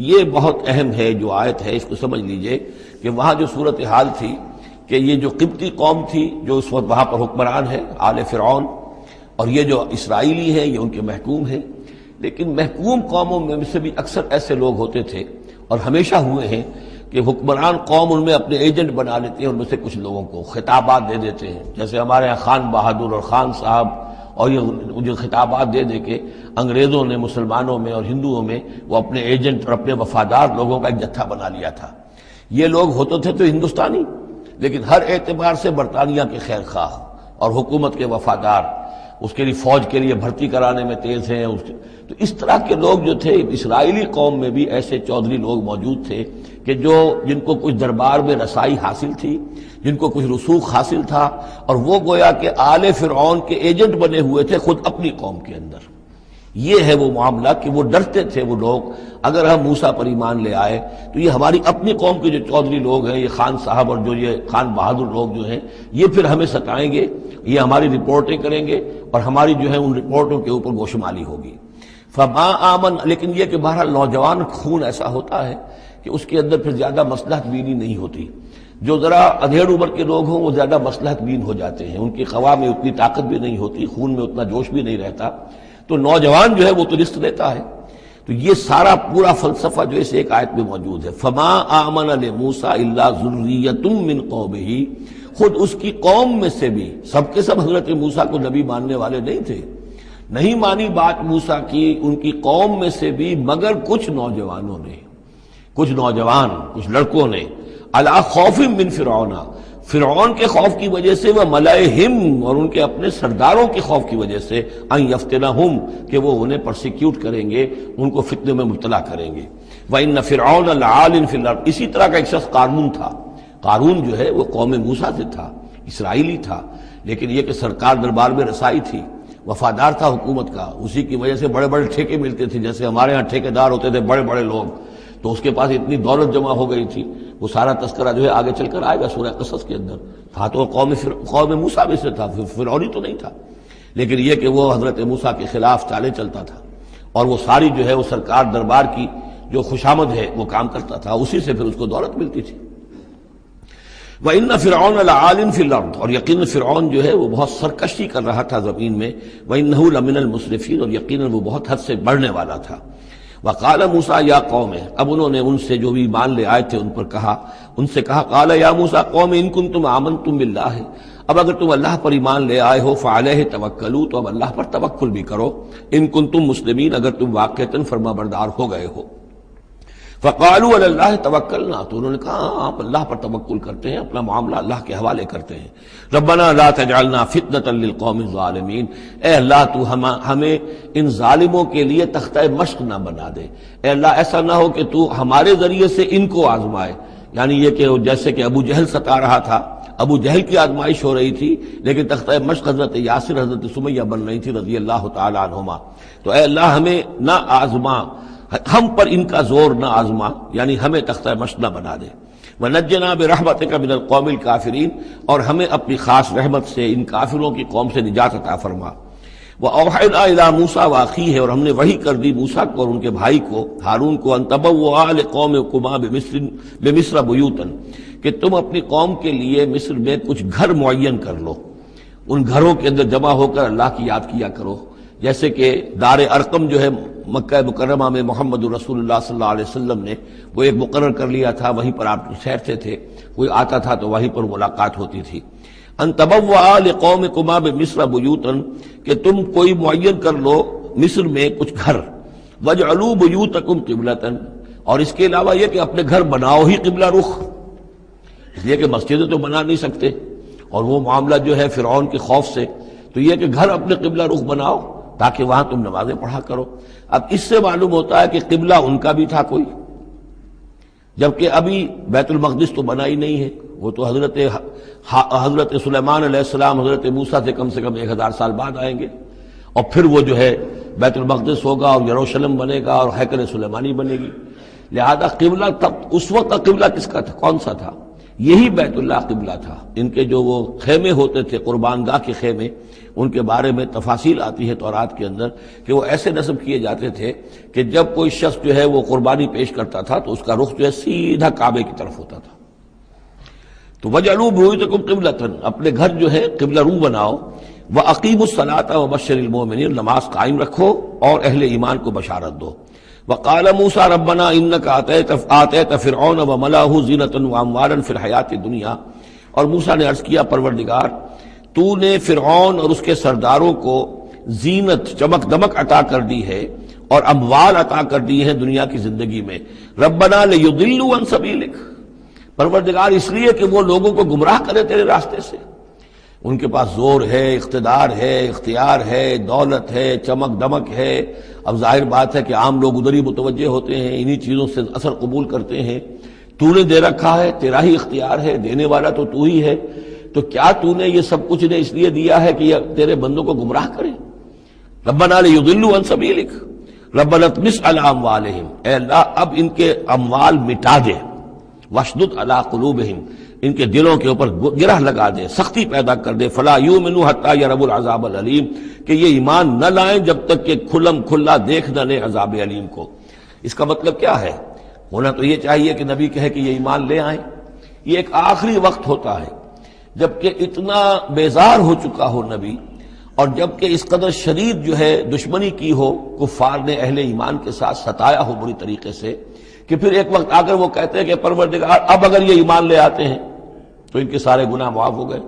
یہ بہت اہم ہے جو آیت ہے، اس کو سمجھ لیجئے کہ وہاں جو صورتحال تھی کہ یہ جو قبطی قوم تھی جو اس وقت وہاں پر حکمران ہے آل فرعون، اور یہ جو اسرائیلی ہیں یہ ان کے محکوم ہیں، لیکن محکوم قوموں میں سے بھی اکثر ایسے لوگ ہوتے تھے اور ہمیشہ ہوئے ہیں کہ حکمران قوم ان میں اپنے ایجنٹ بنا لیتے ہیں، ان میں سے کچھ لوگوں کو خطابات دے دیتے ہیں، جیسے ہمارے یہاں خان بہادر اور خان صاحب، اور یہ جو خطابات دے دے کے انگریزوں نے مسلمانوں میں اور ہندوؤں میں وہ اپنے ایجنٹ اور اپنے وفادار لوگوں کا ایک جتھا بنا لیا تھا۔ یہ لوگ ہوتے تھے تو ہندوستانی، لیکن ہر اعتبار سے برطانیہ کے خیر خواہ اور حکومت کے وفادار، اس کے لیے فوج کے لیے بھرتی کرانے میں تیز ہیں۔ تو اس طرح کے لوگ جو تھے، اسرائیلی قوم میں بھی ایسے چودھری لوگ موجود تھے کہ جن کو کچھ دربار میں رسائی حاصل تھی، جن کو کچھ رسوخ حاصل تھا، اور وہ گویا کہ آل فرعون کے ایجنٹ بنے ہوئے تھے خود اپنی قوم کے اندر۔ یہ ہے وہ معاملہ کہ وہ ڈرتے تھے وہ لوگ، اگر ہم موسیٰ پر ایمان لے آئے تو یہ ہماری اپنی قوم کے جو چودھری لوگ ہیں، یہ خان صاحب اور جو یہ خان بہادر لوگ جو ہیں، یہ پھر ہمیں ستائیں گے، یہ ہماری رپورٹیں کریں گے اور ہماری جو ہے ان رپورٹوں کے اوپر گوشمالی ہوگی۔ فما آمن، لیکن یہ کہ بہرحال نوجوان خون ایسا ہوتا ہے کہ اس کے اندر پھر زیادہ مصلحت بینی نہیں ہوتی۔ جو ذرا ادھیڑ عمر کے لوگ ہوں وہ زیادہ مصلحت بین ہو جاتے ہیں، ان کی خواہ میں اتنی طاقت بھی نہیں ہوتی، خون میں اتنا جوش بھی نہیں رہتا، تو نوجوان جو ہے وہ تو رسک لیتا ہے۔ تو یہ سارا پورا فلسفہ جو اس ایک آیت میں موجود ہے۔ فما آمن لموسیٰ الا ذریۃ من قومہ، خود اس کی قوم میں سے بھی، سب کے سب حضرت موسیٰ کو نبی ماننے والے نہیں تھے، نہیں مانی بات موسیٰ کی ان کی قوم میں سے بھی، مگر کچھ نوجوانوں نے، کچھ نوجوان، کچھ لڑکوں نے، علی خوف من فرعون، فرعون کے خوف کی وجہ سے، وہ ملئہم، اور ان کے اپنے سرداروں کے خوف کی وجہ سے، ان یفتنہم، کہ وہ انہیں پرسیکیوٹ کریں گے، ان کو فتنے میں مبتلا کریں گے۔ وَإِنَّ فِرْعَوْنَ لَعَالٍ فِي الْأَرْضِ، اسی طرح کا ایک شخص قارون تھا۔ قارون جو ہے وہ قوم موسیٰ سے تھا، اسرائیلی تھا، لیکن یہ کہ سرکار دربار میں رسائی تھی، وفادار تھا حکومت کا، اسی کی وجہ سے بڑے بڑے ٹھیکے ملتے تھے، جیسے ہمارے ہاں ٹھیکیدار ہوتے تھے بڑے بڑے لوگ، تو اس کے پاس اتنی دولت جمع ہو گئی تھی۔ وہ سارا تذکرہ جو ہے آگے چل کر آئے گا سورہ قصص کے اندر۔ تھا تو قوم موسیٰ میں سے تھا، فرعونی تو نہیں تھا، لیکن یہ کہ وہ حضرت موسیٰ کے خلاف چالیں چلتا تھا، اور وہ ساری جو ہے وہ سرکار دربار کی جو خوشامد ہے وہ کام کرتا تھا، اسی سے پھر اس کو دولت ملتی تھی۔ وَإِنَّ فِرْعَوْنَ لَعَالٍ فِي الْأَرْضِ، اور یقیناً فرعون جو ہے وہ بہت سرکشی کر رہا تھا زمین میں، وَإِنَّهُ لَمِنَ الْمُسْرِفِينَ، اور یقیناً وہ بہت حد سے بڑھنے والا تھا۔ وقال موسیٰ یا قوم، اب انہوں نے ان سے جو بھی ایمان لے آئے تھے ان پر کہا، ان سے کہا، قال یا موسیٰ قوم ان کنتم آمنتم باللہ، اب اگر تم اللہ پر ایمان لے آئے ہو، فعلیہ توکلوا، تو اب اللہ پر توکل بھی کرو، ان کنتم مسلمین، اگر تم واقعتاً فرما بردار ہو گئے ہو۔ فقالوا علی اللہ توکلنا، تو انہوں نے کہا ہاں آپ اللہ پر توکل کرتے ہیں، اپنا معاملہ اللہ کے حوالے کرتے ہیں۔ ربنا لا تجعلنا فتنة للقوم الظالمین، اے اللہ تو ہمیں ان ظالموں کے لیے تختہ مشق نہ بنا دے، اے اللہ ایسا نہ ہو کہ تو ہمارے ذریعے سے ان کو آزمائے، یعنی یہ کہ جیسے کہ ابو جہل ستا رہا تھا، ابو جہل کی آزمائش ہو رہی تھی، لیکن تختہ مشق حضرت یاسر، حضرت سمیہ بن رہی تھی رضی اللہ تعالی عنہما، تو اے اللہ ہمیں نہ آزما، ہم پر ان کا زور نہ آزما، یعنی ہمیں تختہ مشق نہ بنا دے۔ وَنَجِّنَا بِرَحْمَتِكَ مِنَ الْقَوْمِ الْكَافِرِينَ، اور ہمیں اپنی خاص رحمت سے ان کافروں کی قوم سے نجات عطا فرما۔ وَأَوْحَيْنَا إِلَىٰ مُوسَىٰ وَأَخِيهِ، اور ہم نے وحی کر دی موسیٰ کو اور ان کے بھائی کو ہارون کو، أَن تَبَوَّآ لِقَوْمِكُمَا بِمِصْرَ بُيُوتًا، کہ تم اپنی قوم کے لیے مصر میں کچھ گھر معین کر لو، ان گھروں کے اندر جمع ہو کر اللہ کی یاد کیا کرو، جیسے کہ دار ارقم جو ہے مکہ مکرمہ میں محمد رسول اللہ صلی اللہ علیہ وسلم نے وہ ایک مقرر کر لیا تھا، وہیں پر آپ ٹھہرتے تھے، کوئی آتا تھا تو وہیں پر ملاقات ہوتی تھی۔ ان تبوأ لقومکما بمصر بیوتا، کہ تم کوئی معین کر لو مصر میں کچھ گھر، واجعلوا بیوتکم قبلۃ، اور اس کے علاوہ یہ کہ اپنے گھر بناؤ ہی قبلہ رخ، اس لیے کہ مسجدیں تو بنا نہیں سکتے، اور وہ معاملہ جو ہے فرعون کے خوف سے، تو یہ کہ گھر اپنے قبلہ رخ بناؤ تاکہ وہاں تم نمازیں پڑھا کرو۔ اب اس سے معلوم ہوتا ہے کہ قبلہ ان کا بھی تھا کوئی، جبکہ ابھی بیت المقدس تو بنا ہی نہیں ہے، وہ تو حضرت سلیمان علیہ السلام حضرت موسیٰ سے کم 1000 سال بعد آئیں گے، اور پھر وہ جو ہے بیت المقدس ہوگا اور یروشلم بنے گا اور ہیکل سلیمانی بنے گی، لہذا قبلہ تب اس وقت کا قبلہ کس کا تھا، کون سا تھا؟ یہی بیت اللہ قبلہ تھا۔ ان کے جو وہ خیمے ہوتے تھے قربان گاہ کے خیمے، ان کے بارے میں تفاصیل آتی ہے تورات کے اندر کہ وہ ایسے نصب کیے جاتے تھے کہ جب کوئی شخص جو ہے وہ قربانی پیش کرتا تھا تو اس کا رخ جو ہے سیدھا کعبے کی طرف ہوتا تھا۔ تو وَجْعَلُوا بُيُوتَكُمْ قِبْلَةً، اپنے گھر جو ہے قبلہ رو بناؤ، وَأَقِيمُوا الصَّلَاةَ وَبَشِّرِ الْمُؤْمِنِينَ، نماز قائم رکھو اور اہل ایمان کو بشارت دو۔ وقال موسیٰ ربنا انک آتیت فرعون وملأہ زینۃ واموالا فی الحیاۃ الدنیا، اور موسیٰ نے عرض کیا پروردگار تو نے فرعون اور اس کے سرداروں کو زینت، چمک دمک عطا کر دی ہے اور اموال عطا کر دی ہے دنیا کی زندگی میں، ربنا لیضلوا عن سبیلک، پروردگار اس لیے کہ وہ لوگوں کو گمراہ کرے تیرے راستے سے. ان کے پاس زور ہے، اقتدار ہے، اختیار ہے، دولت ہے، چمک دمک ہے. اب ظاہر بات ہے کہ عام لوگ ادھر ہی متوجہ ہوتے ہیں، انہی چیزوں سے اثر قبول کرتے ہیں. تو نے دے رکھا ہے، تیرا ہی اختیار ہے، دینے والا تو ہی ہے. تو کیا تو نے یہ سب کچھ انہیں اس لیے دیا ہے کہ یہ تیرے بندوں کو گمراہ کرے؟ ربنا لیضلوا عن سبیلک ربنا اطمس علی اموالہم، اے اللہ اب ان کے اموال مٹا دے. واشدد علی قلوبہم، ان کے دلوں کے اوپر گرہ لگا دے، سختی پیدا کر دے. فلا یؤمنوا حتی یروا العذاب العلیم، کہ یہ ایمان نہ لائیں جب تک کہ کھلم کھلا دیکھ نہ لیں عذاب علیم کو. اس کا مطلب کیا ہے؟ ہونا تو یہ چاہیے کہ نبی کہے کہ یہ ایمان لے آئیں. یہ ایک آخری وقت ہوتا ہے جبکہ اتنا بیزار ہو چکا ہو نبی، اور جبکہ اس قدر شدید جو ہے دشمنی کی ہو کفار نے اہل ایمان کے ساتھ، ستایا ہو بری طریقے سے، کہ پھر ایک وقت آ کر وہ کہتے ہیں کہ پروردگار اب اگر یہ ایمان لے آتے ہیں تو ان کے سارے گناہ معاف ہو گئے.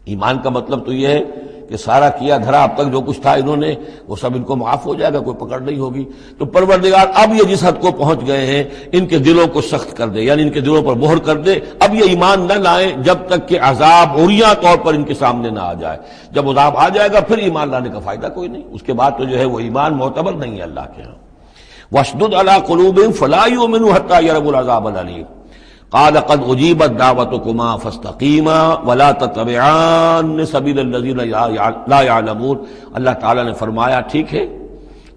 ایمان کا مطلب تو یہ ہے کہ سارا کیا دھرا اب تک جو کچھ تھا انہوں نے وہ سب ان کو معاف ہو جائے گا، کوئی پکڑ نہیں ہوگی. تو پروردگار اب یہ جس حد کو پہنچ گئے ہیں ان کے دلوں کو سخت کر دے، یعنی ان کے دلوں پر مہر کر دے. اب یہ ایمان نہ لائیں جب تک کہ عذاب عریاں طور پر ان کے سامنے نہ آ جائے. جب عذاب آ جائے گا پھر ایمان لانے کا فائدہ کوئی نہیں، اس کے بعد تو جو ہے وہ ایمان معتبر نہیں ہے اللہ کے ہاں. واشدد علی قلوبہم فلا یؤمنوا حتی یروا العذاب العلیم. قال قد اجیبت دعوتکما فاستقیما ولا تتبعان سبیل الذین لا یعلمون. اللہ تعالیٰ نے فرمایا ٹھیک ہے،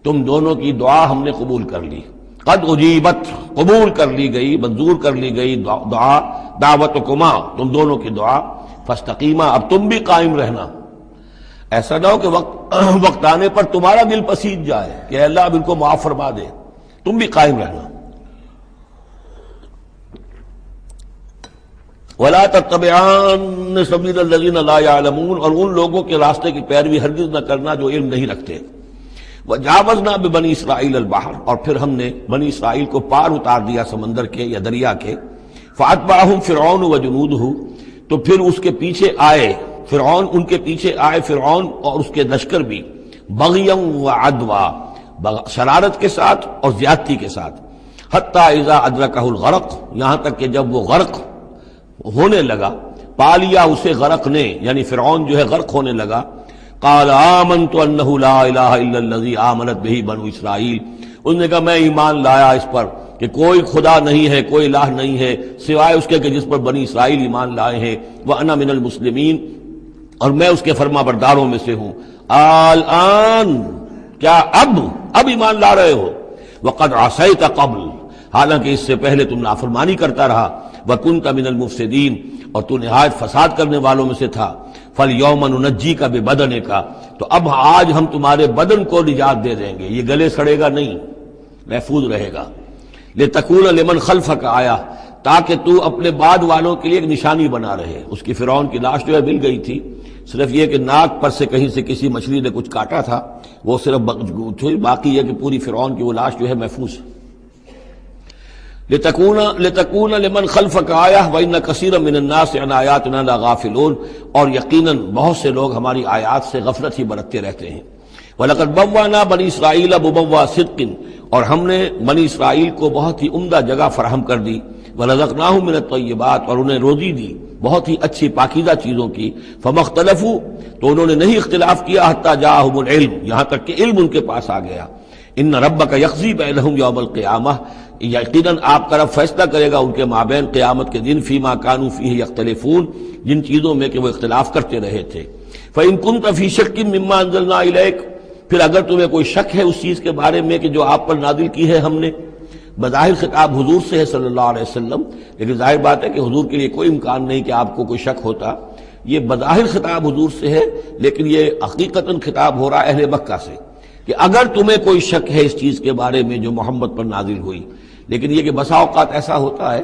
تم دونوں کی دعا ہم نے قبول کر لی. قد اجیبت، قبول کر لی گئی، منظور کر لی گئی دعا، دعوتکما، تم دونوں کی دعا. فاستقیما، اب تم بھی قائم رہنا. ایسا نہ ہو کہ وقت آنے پر تمہارا دل پسیج جائے کہ اللہ اب ان کو معاف فرما دے. تم بھی قائم رہنا. وَلَا تَتَّبِعَانَّ سَبِيلَ الَّذِينَ لَا يَعْلَمُونَ، اور ان لوگوں کے راستے کی پیروی ہرگز نہ کرنا جو علم نہیں رکھتے. وَجَاوَزْنَا بِبَنِي إِسْرَائِيلَ الْبَحْرَ، اور پھر ہم نے بنی اسرائیل کو پار اتار دیا سمندر کے یا دریا کے. فَأَتْبَعَهُمْ فِرْعَوْنُ وَجُنُودُهُ، تو پھر اس کے پیچھے آئے فرعون، ان کے پیچھے آئے فرعون اور اس کے لشکر بھی. بغیًا وعدوا، شرارت کے ساتھ اور زیادتی کے ساتھ. حتی اذا ادرکہ الغرق، یہاں تک کہ جب وہ غرق ہونے لگا، پا لیا اسے غرق نے، یعنی فرعون جو ہے غرق ہونے لگا. قال آمنت انہ لا الہ الا الذی آمنت بہ بنو اسرائیل، اس نے کہا میں ایمان لایا اس پر کہ کوئی خدا نہیں ہے، کوئی الہ نہیں ہے سوائے اس کے کہ جس پر بنی اسرائیل ایمان لائے ہیں. وانا من المسلمین، اور میں اس کے فرما برداروں میں سے ہوں. الآن، کیا اب ایمان لا رہے ہو؟ وقد عصیت قبل، حالانکہ اس سے پہلے تم نافرمانی کرتا رہا. وکنت من المفسدین، اور تو نہایت فساد کرنے والوں میں سے تھا. فالیوم ننجیک ببدنک، تو اب آج ہم تمہارے بدن کو نجات دے دیں گے، یہ گلے سڑے گا نہیں، محفوظ رہے گا. لتکون لمن خلفک آیا، تاکہ تو اپنے بعد والوں کے لیے ایک نشانی بنا رہے. اس کی فرعون کی لاش جو ہے مل گئی تھی، صرف یہ کہ ناک پر سے کہیں سے کسی مچھلی نے کچھ کاٹا تھا، وہ صرف باقی ہے کہ پوری فرعون کی وہ لاش جو ہے محفوظ ہے. لتکون لمن خلفک آیہ وان کثیرا من الناس عن آیاتنا لغافلون، اور یقیناً بہت سے لوگ ہماری آیات سے غفلت ہی برتتے رہتے ہیں. وَلَقَدْ بَوَّأْنَا بَنِي إِسْرَائِيلَ مُبَوَّأَ صِدْقٍ، اور ہم نے بنی اسرائیل کو بہت ہی عمدہ جگہ فراہم کر دی. وَرَزَقْنَاهُم مِّنَ الطَّيِّبَاتِ، اور انہیں روزی دی بہت ہی اچھی پاکیزہ چیزوں کی. فَمَا اخْتَلَفُوا، تو انہوں نے نہیں اختلاف کیا. حَتَّىٰ جَاءَهُمُ الْعِلْمُ، یہاں تک کہ علم ان کے پاس آ گیا. ان ربک یقضی بینہم یوم القیامہ، یقیناً آپ کا رب فیصلہ کرے گا ان کے مابین قیامت کے دن. فیما کانوا فیہ یختلفون، جن چیزوں میں کہ وہ اختلاف کرتے رہے تھے. فإن كنت فی شک مما انزلنا الیک، پھر اگر تمہیں کوئی شک ہے اس چیز کے بارے میں کہ جو آپ پر نازل کی ہے ہم نے. بظاہر خطاب حضور سے ہے صلی اللہ علیہ وسلم، لیکن ظاہر بات ہے کہ حضور کے لیے کوئی امکان نہیں کہ آپ کو کوئی شک ہوتا. یہ بظاہر خطاب حضور سے ہے، لیکن یہ حقیقتاً خطاب ہو رہا ہے اہل مکہ سے کہ اگر تمہیں کوئی شک ہے اس چیز کے بارے میں جو محمد پر نازل ہوئی. لیکن یہ کہ بسا اوقات ایسا ہوتا ہے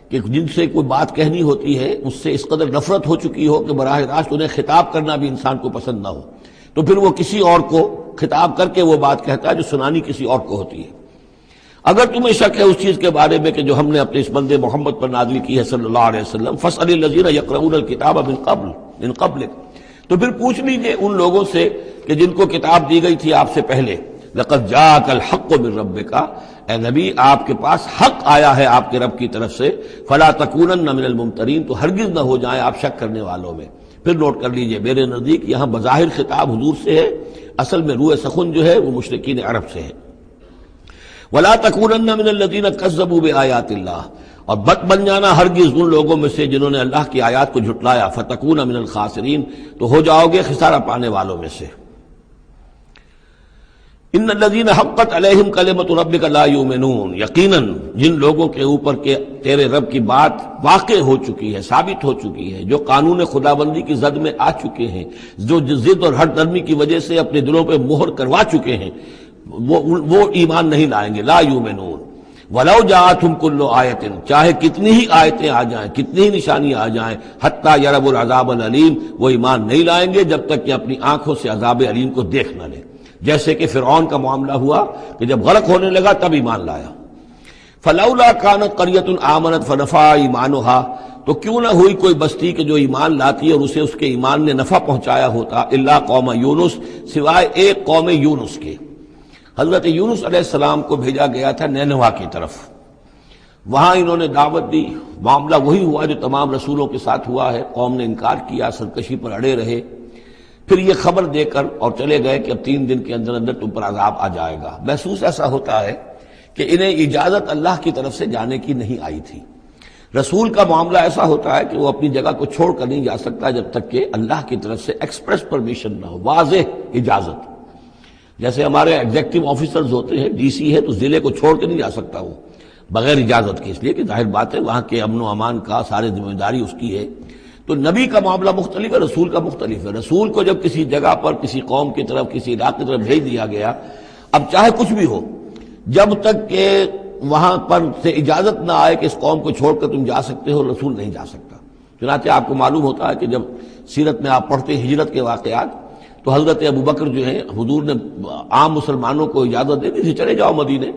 کہ جن سے کوئی بات کہنی ہوتی ہے اس سے اس قدر نفرت ہو چکی ہو کہ براہ راست انہیں خطاب کرنا بھی انسان کو پسند نہ ہو، تو پھر وہ کسی اور کو خطاب کر کے وہ بات کہتا ہے جو سنانی کسی اور کو ہوتی ہے. اگر تمہیں شک ہے اس چیز کے بارے میں کہ جو ہم نے اپنے اس بندے محمد پر نازل کی ہے صلی اللہ علیہ وسلم، فاسأل الذین یقرؤون الکتاب من قبلک، تو پھر پوچھ لیجئے ان لوگوں سے کہ جن کو کتاب دی گئی تھی آپ سے پہلے. لقد جاءک الحق من ربک، اے نبی آپ کے پاس حق آیا ہے آپ کے رب کی طرف سے، فلا تکونن من الممترین، تو ہرگز نہ ہو جائیں آپ شک کرنے والوں میں۔ پھر نوٹ کر لیجئے میرے نزدیک یہاں بظاہر خطاب حضور سے ہے، اصل میں روح سخن جو ہے وہ مشرکین عرب سے ہے۔ ولا تکونن من الذین کذبوا بآیات اللہ، اور بد بن جانا ہرگز ان لوگوں میں سے جنہوں نے اللہ کی آیات کو جھٹلایا، فتکون من الخاسرین، تو ہو جاؤ گے خسارہ پانے والوں میں سے۔ ان الذین حقت علیہم کلمۃ ربک لا یؤمنون، یقیناً جن لوگوں کے اوپر کہ تیرے رب کی بات واقع ہو چکی ہے، ثابت ہو چکی ہے، جو قانون خدابندی کی زد میں آ چکے ہیں، جو ضد اور ہٹ درمی کی وجہ سے اپنے دلوں پہ مہر کروا چکے ہیں، وہ ایمان نہیں لائیں گے۔ لا یؤمنون ولو جاءتہم کل آیۃ، چاہے کتنی ہی آیتیں آ جائیں، کتنی ہی نشانیاں آ جائیں، حتی یروا العذاب العلیم، وہ ایمان نہیں لائیں گے جب تک کہ اپنی آنکھوں سے عذاب علیم کو دیکھ نہ لیں۔ جیسے کہ فرعون کا معاملہ ہوا کہ جب غرق ہونے لگا تب ایمان لایا۔ فلولا کانت قریۃ آمنت فنفعها ایمانها، تو کیوں نہ ہوئی کوئی بستی کہ جو ایمان لاتی اور اسے اس کے ایمان نے نفع پہنچایا ہوتا، الا قوم یونس، سوائے ایک قوم یونس کے۔ حضرت یونس علیہ السلام کو بھیجا گیا تھا نینوا کی طرف، وہاں انہوں نے دعوت دی، معاملہ وہی ہوا جو تمام رسولوں کے ساتھ ہوا ہے، قوم نے انکار کیا، سرکشی پر اڑے رہے، پھر یہ خبر دے کر اور چلے گئے کہ اب 3 دن کے اندر اندر تم پر عذاب آ جائے گا۔ محسوس ایسا ہوتا ہے کہ انہیں اجازت اللہ کی طرف سے جانے کی نہیں آئی تھی۔ رسول کا معاملہ ایسا ہوتا ہے کہ وہ اپنی جگہ کو چھوڑ کر نہیں جا سکتا جب تک کہ اللہ کی طرف سے ایکسپریس پرمیشن نہ ہو، واضح اجازت۔ جیسے ہمارے ایگزیکٹو آفیسرز ہوتے ہیں، ڈی سی ہے تو ضلع کو چھوڑ کے نہیں جا سکتا وہ بغیر اجازت کے، اس لیے کہ ظاہر بات ہے وہاں کے امن و امان کا سارے ذمہ داری اس کی ہے۔ تو نبی کا معاملہ مختلف ہے، رسول کا مختلف ہے۔ رسول کو جب کسی جگہ پر کسی قوم کی طرف کسی علاقے کی طرف بھیج دیا گیا، اب چاہے کچھ بھی ہو، جب تک کہ وہاں پر سے اجازت نہ آئے کہ اس قوم کو چھوڑ کر تم جا سکتے ہو، رسول نہیں جا سکتا۔ چنانچہ آپ کو معلوم ہوتا ہے کہ جب سیرت میں آپ پڑھتے ہجرت کے واقعات تو حضرت ابوبکر جو ہیں، حضور نے عام مسلمانوں کو اجازت دے دی تھی چلے جاؤ مدینے،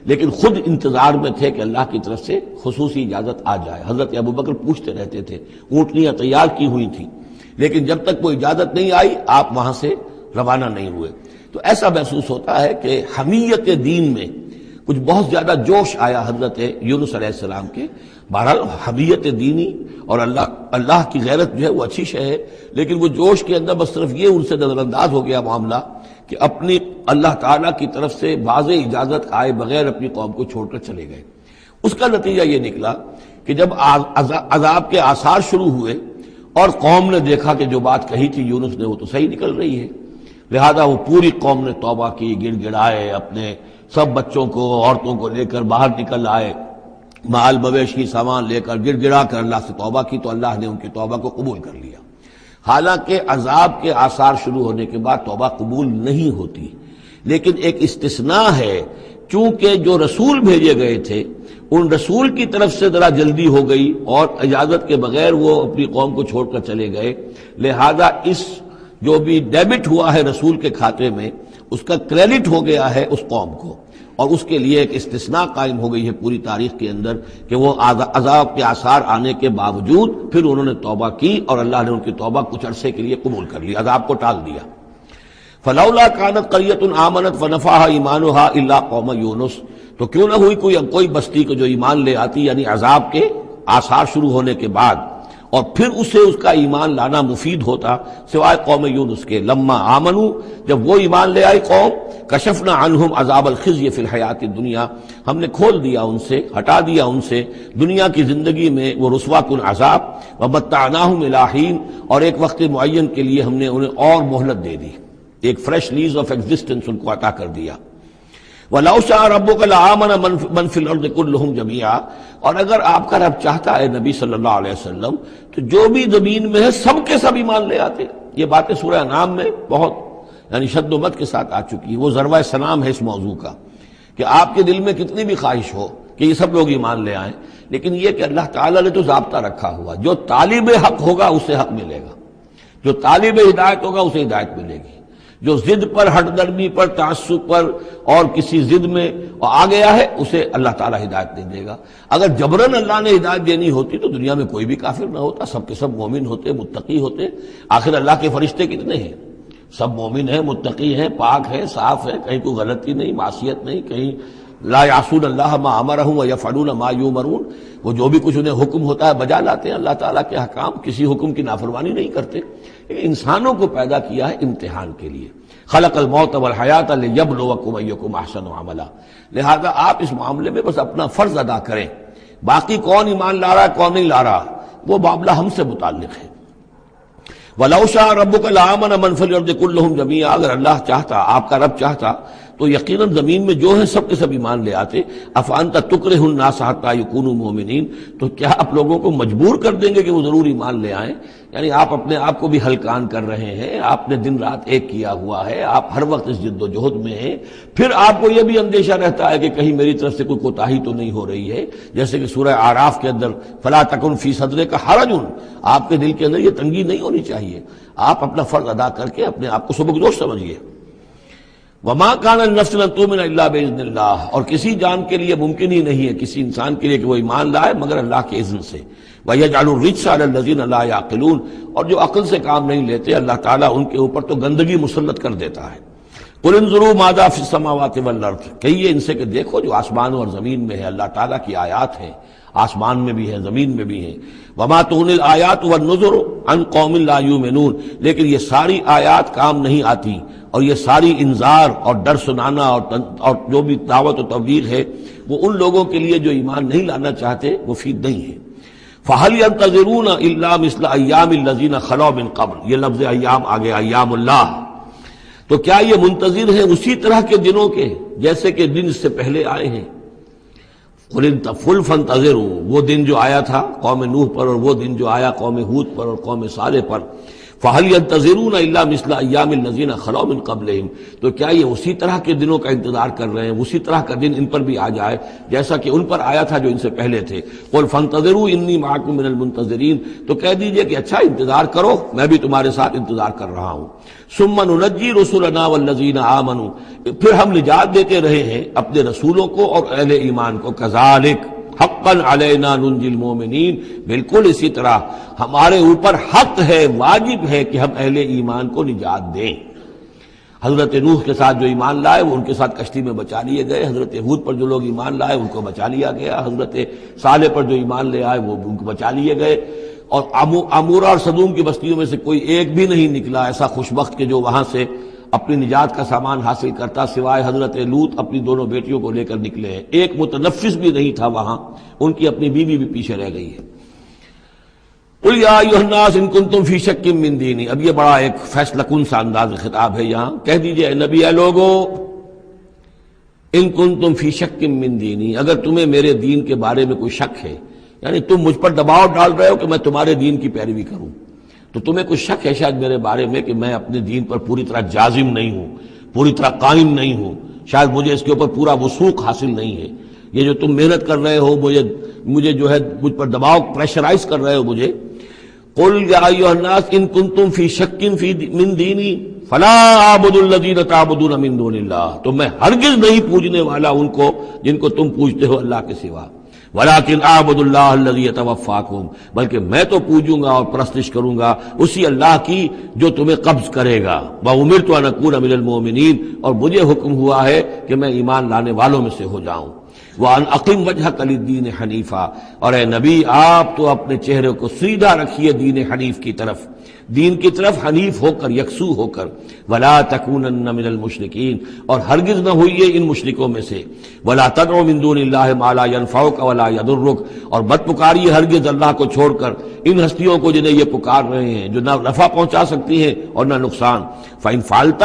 لیکن خود انتظار میں تھے کہ اللہ کی طرف سے خصوصی اجازت آ جائے۔ حضرت ابوبکر پوچھتے رہتے تھے، اونٹنیاں تیار کی ہوئی تھیں، لیکن جب تک کوئی اجازت نہیں آئی آپ وہاں سے روانہ نہیں ہوئے۔ تو ایسا محسوس ہوتا ہے کہ حمیت دین میں کچھ بہت زیادہ جوش آیا حضرت یونس علیہ السلام کے۔ بہرحال حمیت دینی اور اللہ کی غیرت جو ہے وہ اچھی شے ہے، لیکن وہ جوش کے اندر بس صرف یہ ان سے نظر انداز ہو گیا معاملہ کہ اپنی اللہ تعالیٰ کی طرف سے واضح اجازت آئے بغیر اپنی قوم کو چھوڑ کر چلے گئے۔ اس کا نتیجہ یہ نکلا کہ جب عذاب کے آثار شروع ہوئے اور قوم نے دیکھا کہ جو بات کہی تھی یونس نے وہ تو صحیح نکل رہی ہے، لہذا وہ پوری قوم نے توبہ کی، گڑ گڑائے، اپنے سب بچوں کو عورتوں کو لے کر باہر نکل آئے، مال مویشی سامان لے کر گڑ گڑا کر اللہ سے توبہ کی، تو اللہ نے ان کی توبہ کو قبول کر لیا۔ حالانکہ عذاب کے آثار شروع ہونے کے بعد توبہ قبول نہیں ہوتی، لیکن ایک استثناء ہے، چونکہ جو رسول بھیجے گئے تھے ان رسول کی طرف سے ذرا جلدی ہو گئی اور اجازت کے بغیر وہ اپنی قوم کو چھوڑ کر چلے گئے، لہذا اس جو بھی ڈیبٹ ہوا ہے رسول کے کھاتے میں اس کا کریڈٹ ہو گیا ہے اس قوم کو، اور اس کے لیے ایک استثناء قائم ہو گئی ہے پوری تاریخ کے اندر کہ وہ عذاب کے آثار آنے کے باوجود پھر انہوں نے توبہ کی اور اللہ نے ان کی توبہ کچھ عرصے کے لیے قبول کر لی، عذاب کو ٹال دیا۔ فلولا کانت قریۃ آمنت فنفعها ایمانها الا قوم یونس، تو کیوں نہ ہوئی کوئی بستی کو جو ایمان لے آتی، یعنی عذاب کے آثار شروع ہونے کے بعد، اور پھر اسے اس کا ایمان لانا مفید ہوتا، سوائے قوم یونس کے۔ لما آمنوا، جب وہ ایمان لے آئی قوم، کشفنا عنہم عذاب الخزي فی الحیات الدنیا، ہم نے کھول دیا ان سے، ہٹا دیا ان سے دنیا کی زندگی میں وہ رسوا کن عذاب، ومتعناہم الی حین، اور ایک وقت معین کے لیے ہم نے انہیں اور مہلت دے دی، ایک فریش لیز آف ایگزسٹنس ان کو عطا کر دیا۔ وَلَوْ شَاءَ رَبُّكَ لَآمَنَ مَنْ فِي الْأَرْضِ كُلُّهُمْ جَمِيعًا، اور اگر آپ کا رب چاہتا ہے نبی صلی اللہ علیہ وسلم تو جو بھی زمین میں ہے سب کے سب ایمان لے آتے۔ یہ باتیں سورہ انعام میں بہت یعنی شد و مت کے ساتھ آ چکی ہے، وہ ذروہ سنام ہے اس موضوع کا کہ آپ کے دل میں کتنی بھی خواہش ہو کہ یہ سب لوگ ایمان لے آئیں، لیکن یہ کہ اللہ تعالیٰ نے تو ضابطہ رکھا ہوا، جو طالب حق ہوگا اسے حق ملے گا، جو طالب ہدایت ہوگا اسے ہدایت ملے گی، جو ضد پر، ہٹ درمی پر، تعصب پر اور کسی ضد میں آ گیا ہے اسے اللہ تعالیٰ ہدایت نہیں دے گا۔ اگر جبراً اللہ نے ہدایت دینی ہوتی تو دنیا میں کوئی بھی کافر نہ ہوتا، سب کے سب مومن ہوتے، متقی ہوتے۔ آخر اللہ کے فرشتے کتنے ہیں؟ سب مومن ہیں، متقی ہیں، پاک ہیں، صاف ہیں، کہیں کوئی غلطی نہیں، معصیت نہیں، کہیں لا یعصون اللہ ما امرہم ویفعلون ما یؤمرون، وہ جو بھی کچھ انہیں حکم ہوتا ہے بجا لاتے ہیں اللہ تعالیٰ کے احکام، کسی حکم کی نافرمانی نہیں کرتے۔ انسانوں کو پیدا کیا ہے امتحان کے لیے، خلق الموت والحیات لیبلوکم ایکم احسن عملا، لہذا آپ اس معاملے میں بس اپنا فرض ادا کریں، باقی کون ایمان لا رہا ہے کون نہیں لا رہا وہ معاملہ ہم سے متعلق ہے۔ وَلَوْ شَاءَ رَبُّكَ لَآمَنَ مَنْ فِي الْأَرْضِ كُلُّهُمْ جَمِيعًا، اگر اللہ چاہتا، آپ کا رب چاہتا تو یقیناً زمین میں جو ہیں سب کے سب ایمان لے آتے۔ أَفَأَنْتَ تُكْرِهُ النَّاسَ حَتَّى يَكُونُوا مُؤْمِنِينَ، تو کیا آپ لوگوں کو مجبور کر دیں گے کہ وہ ضرور ایمان لے آئیں؟ یعنی آپ اپنے آپ کو بھی ہلکان کر رہے ہیں، آپ نے دن رات ایک کیا ہوا ہے، آپ ہر وقت اس جد و جہد میں ہیں، پھر آپ کو یہ بھی اندیشہ رہتا ہے کہ کہیں میری طرف سے کوئی کوتاہی تو نہیں ہو رہی ہے، جیسے کہ سورہ اعراف کے اندر فَلَا تَكُنْ فِي صَدْرِكَ حَرَجٌ، آپ کے دل کے اندر یہ تنگی نہیں ہونی چاہیے، آپ اپنا فرض ادا کر کے اپنے آپ کو سبکدوش سمجھیے۔ وَمَا كَانَ لِنَفْسٍ أَن تُؤْمِنَ إِلَّا بِإِذْنِ اللَّهِ، اور کسی جان کے لیے ممکن ہی نہیں ہے، کسی انسان کے لیے کہ وہ ایمان لائے مگر اللہ کے اذن سے۔ وَيَجْعَلُ الرِّجْسَ عَلَى الَّذِينَ لَا يَعْقِلُونَ، اور جو عقل سے کام نہیں لیتے اللہ تعالیٰ ان کے اوپر تو گندگی مسلط کر دیتا ہے۔ قُلِ انظُرُوا مَاذَا فِي السَّمَاوَاتِ وَالْأَرْضِ، کہیے ان سے کہ دیکھو جو آسمانوں اور زمین میں ہے اللہ تعالیٰ کی آیات ہیں، آسمان میں بھی ہیں زمین میں بھی ہیں۔ وَمَا تُغْنِي الْآيَاتُ وَالنُّذُرُ عَنْ قَوْمٍ لَا يُؤْمِنُونَ، لیکن یہ ساری آیات کام نہیں آتی، اور یہ ساری انذار اور ڈر سنانا اور جو بھی دعوت و تبلیغ ہے وہ ان لوگوں کے لیے جو ایمان نہیں لانا چاہتے مفید نہیں ہے۔ فَهَلْ يَنْتَظِرُونَ إِلَّا مِثْلَ أَيَّامِ الَّذِينَ خَلَوْا مِنْ قَبْلُ، یہ لفظ ایام آگے ایام اللہ، تو کیا یہ منتظر ہیں اسی طرح کے دنوں کے جیسے کہ دن اس سے پہلے آئے ہیں؟ قُلْ فَانْتَظِرُوا، وہ دن جو آیا تھا قوم نوح پر، اور وہ دن جو آیا قوم ہود پر اور قوم صالح پر، فَهَلْ يَنْتَظِرُونَ إِلَّا مِثْلَ أَيَّامِ الَّذِينَ خَلَوْا مِنْ قَبْلِهِمْ، تو کیا یہ اسی طرح کے دنوں کا انتظار کر رہے ہیں، اسی طرح کا دن ان پر بھی آ جائے جیسا کہ ان پر آیا تھا جو ان سے پہلے تھے؟ قُلْ فَانْتَظِرُوا إِنِّي مَعَكُمْ مِنَ الْمُنْتَظِرِينَ، تو کہہ دیجئے کہ اچھا انتظار کرو، میں بھی تمہارے ساتھ انتظار کر رہا ہوں۔ ثُمَّ نُنَجِّي رُسُلَنَا وَالَّذِينَ آمَنُوا، پھر ہم نجات دیتے رہے ہیں اپنے رسولوں کو اور اہل ایمان کو۔ كَذَلِكَ حقاً علینا ننجی المومنین، بالکل اسی طرح ہمارے اوپر حق ہے، واجب ہے کہ ہم اہل ایمان کو نجات دیں۔ حضرت نوح کے ساتھ جو ایمان لائے وہ ان کے ساتھ کشتی میں بچا لیے گئے، حضرت ہود پر جو لوگ ایمان لائے ان کو بچا لیا گیا، حضرت صالح پر جو ایمان لے آئے وہ ان کو بچا لیے گئے، اور عمورہ اور صدوم کی بستیوں میں سے کوئی ایک بھی نہیں نکلا ایسا خوشبخت کہ جو وہاں سے اپنی نجات کا سامان حاصل کرتا، سوائے حضرت لوط اپنی دونوں بیٹیوں کو لے کر نکلے ہیں، ایک متنفس بھی نہیں تھا وہاں، ان کی اپنی بیوی بھی پیچھے رہ گئی ہے۔ قُلْ يَا أَيُّهَا النَّاسُ إِن كُنتُمْ فِي شَكٍّ مِّن دِينِي، اب یہ بڑا ایک فیصلہ کن سا انداز خطاب ہے یہاں، کہہ دیجئے اے نبی، اے لوگو، إِن كُنتُمْ فِي شَكٍّ مِّن دِينِي، اگر تمہیں میرے دین کے بارے میں کوئی شک ہے، یعنی تم مجھ پر دباؤ ڈال رہے ہو کہ میں تمہارے دین کی پیروی کروں، تو تمہیں کچھ شک ہے شاید میرے بارے میں کہ میں اپنے دین پر پوری طرح جازم نہیں ہوں، پوری طرح قائم نہیں ہوں، شاید مجھے اس کے اوپر پورا وثوق حاصل نہیں ہے، یہ جو تم محنت کر رہے ہو، مجھے جو ہے مجھ پر دباؤ پریشرائز کر رہے ہو مجھے۔ قُلْ يَا أَيُّهَا النَّاسُ إِن كُنتُمْ فِي شَكٍّ مِّن دِينِي فَلَا أَعْبُدُ الَّذِينَ تَعْبُدُونَ مِن دُونِ اللَّهِ، تو میں ہرگز نہیں پوجنے والا ان کو جن کو تم پوجتے ہو اللہ کے سوا، وَلَٰكِنْ أَعْبُدُ اللَّهَ الَّذِي يَتَوَفَّاكُمْ، بلکہ میں تو پوجوں گا اور پرستش کروں گا اسی اللہ کی جو تمہیں قبض کرے گا۔ وَأُمِرْتُ أَنْ أَكُونَ مِنَ الْمُؤْمِنِينَ، اور مجھے حکم ہوا ہے کہ میں ایمان لانے والوں میں سے ہو جاؤں۔ وَأَنْ أَقِمْ وَجْهَكَ لِلدِّينِ حَنِيفًا، اور اے نبی آپ تو اپنے چہرے کو سیدھا رکھیے دین حنیف کی طرف، دین کی طرف حنیف ہو کر، یکسو ہو کر۔ وَلَا تَكُونَنَّ مِنَ الْمُشْرِكِينَ، اور ہرگز نہ ہوئیے ان مشرکوں میں سے۔ وَلَا تَدْعُ مِن دُونِ اللَّهِ مَا لَا يَنفَعُكَ وَلَا يَضُرُّكَ، اور مت پکاریے ہرگز اللہ کو چھوڑ کر ان ہستیوں کو جنہیں یہ پکار رہے ہیں جو نہ نفع پہنچا سکتی ہیں اور نہ نقصان۔ فَإِن فَعَلْتَ،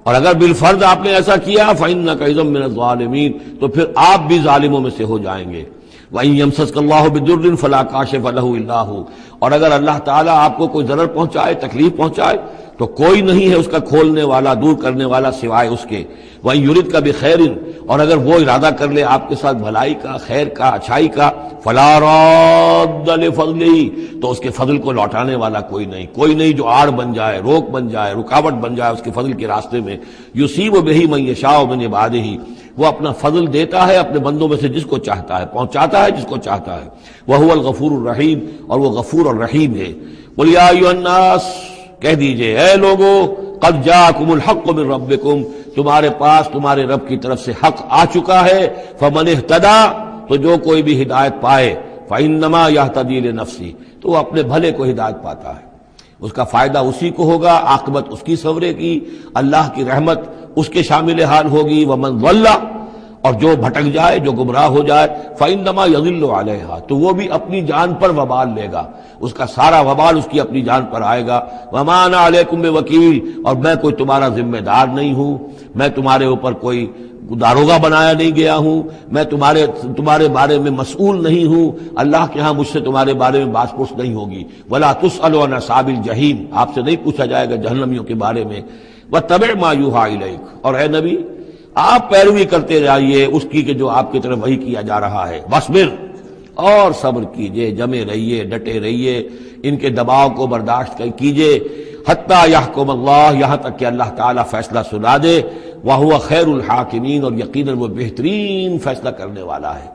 اور اگر بالفرض آپ نے ایسا کیا، فَإِنَّكَ إِذًا مِّنَ الظَّالِمِينَ، تو پھر آپ بھی ظالموں میں سے ہو جائیں گے۔ وَإِن يَمْسَسْكَ اللَّهُ بِضُرٍّ فَلَا كَاشِفَ لَهُ إِلَّا هُوَ، اور اگر اللہ تعالیٰ آپ کو کوئی ضرر پہنچائے، تکلیف پہنچائے، تو کوئی نہیں ہے اس کا کھولنے والا، دور کرنے والا سوائے اس کے۔ وَإِن يُرِدْكَ بِخَيْرٍ، اور اگر وہ ارادہ کر لے آپ کے ساتھ بھلائی کا، خیر کا، اچھائی کا، فَلَا رَادَّ لِفَضْلِهِ، تو اس کے فضل کو لوٹانے والا کوئی نہیں جو آڑ بن جائے، روک بن جائے، رکاوٹ بن جائے اس کے فضل کے راستے میں۔ يُصِيبُ بِهِ مَن يَشَاءُ مِنْ عِبَادِهِ، وہ اپنا فضل دیتا ہے اپنے بندوں میں سے جس کو چاہتا ہے، پہنچاتا ہے جس کو چاہتا ہے۔ وَهُوَ الْغَفُورُ الرَّحِيمُ، اور وہ غفور اور رحیم ہے۔ قُلْ يَا أَيُّهَا النَّاسُ، کہہ دیجئے اے لوگو، قد جاءکم الحق من ربکم، تمہارے پاس تمہارے رب کی طرف سے حق آ چکا ہے، فمن اہتدی، تو جو کوئی بھی ہدایت پائے، فإنما یہتدی لنفسہ، تو وہ اپنے بھلے کو ہدایت پاتا ہے، اس کا فائدہ اسی کو ہوگا، عاقبت اس کی سورے کی، اللہ کی رحمت اس کے شامل حال ہوگی۔ ومن ضل، اور جو بھٹک جائے، جو گمراہ ہو جائے، فإنما یضل علیہا، تو وہ بھی اپنی جان پر وبال لے گا، اس کا سارا وبال اس کی اپنی جان پر آئے گا۔ وما انا علیکم بوکیل، اور میں کوئی تمہارا ذمہ دار نہیں ہوں، میں تمہارے اوپر کوئی داروغہ بنایا نہیں گیا ہوں، میں تمہارے بارے میں مسئول نہیں ہوں، اللہ کے ہاں مجھ سے تمہارے بارے میں باس پرس نہیں ہوگی۔ ولا تسأل عن اصحاب الجحیم، آپ سے نہیں پوچھا جائے گا جہنمیوں کے بارے میں۔ واتبع ما یوحی الیک، اور اے نبی آپ پیروی کرتے رہیے اس کی کہ جو آپ کی طرف وحی کیا جا رہا ہے۔ واصبر، اور صبر کیجئے، جمے رہیے، ڈٹے رہیے، ان کے دباؤ کو برداشت کیجئے، حتی یحکم اللہ، یہاں تک کہ اللہ تعالیٰ فیصلہ سنا دے، وہو خیر الحاکمین، اور یقیناً وہ بہترین فیصلہ کرنے والا ہے۔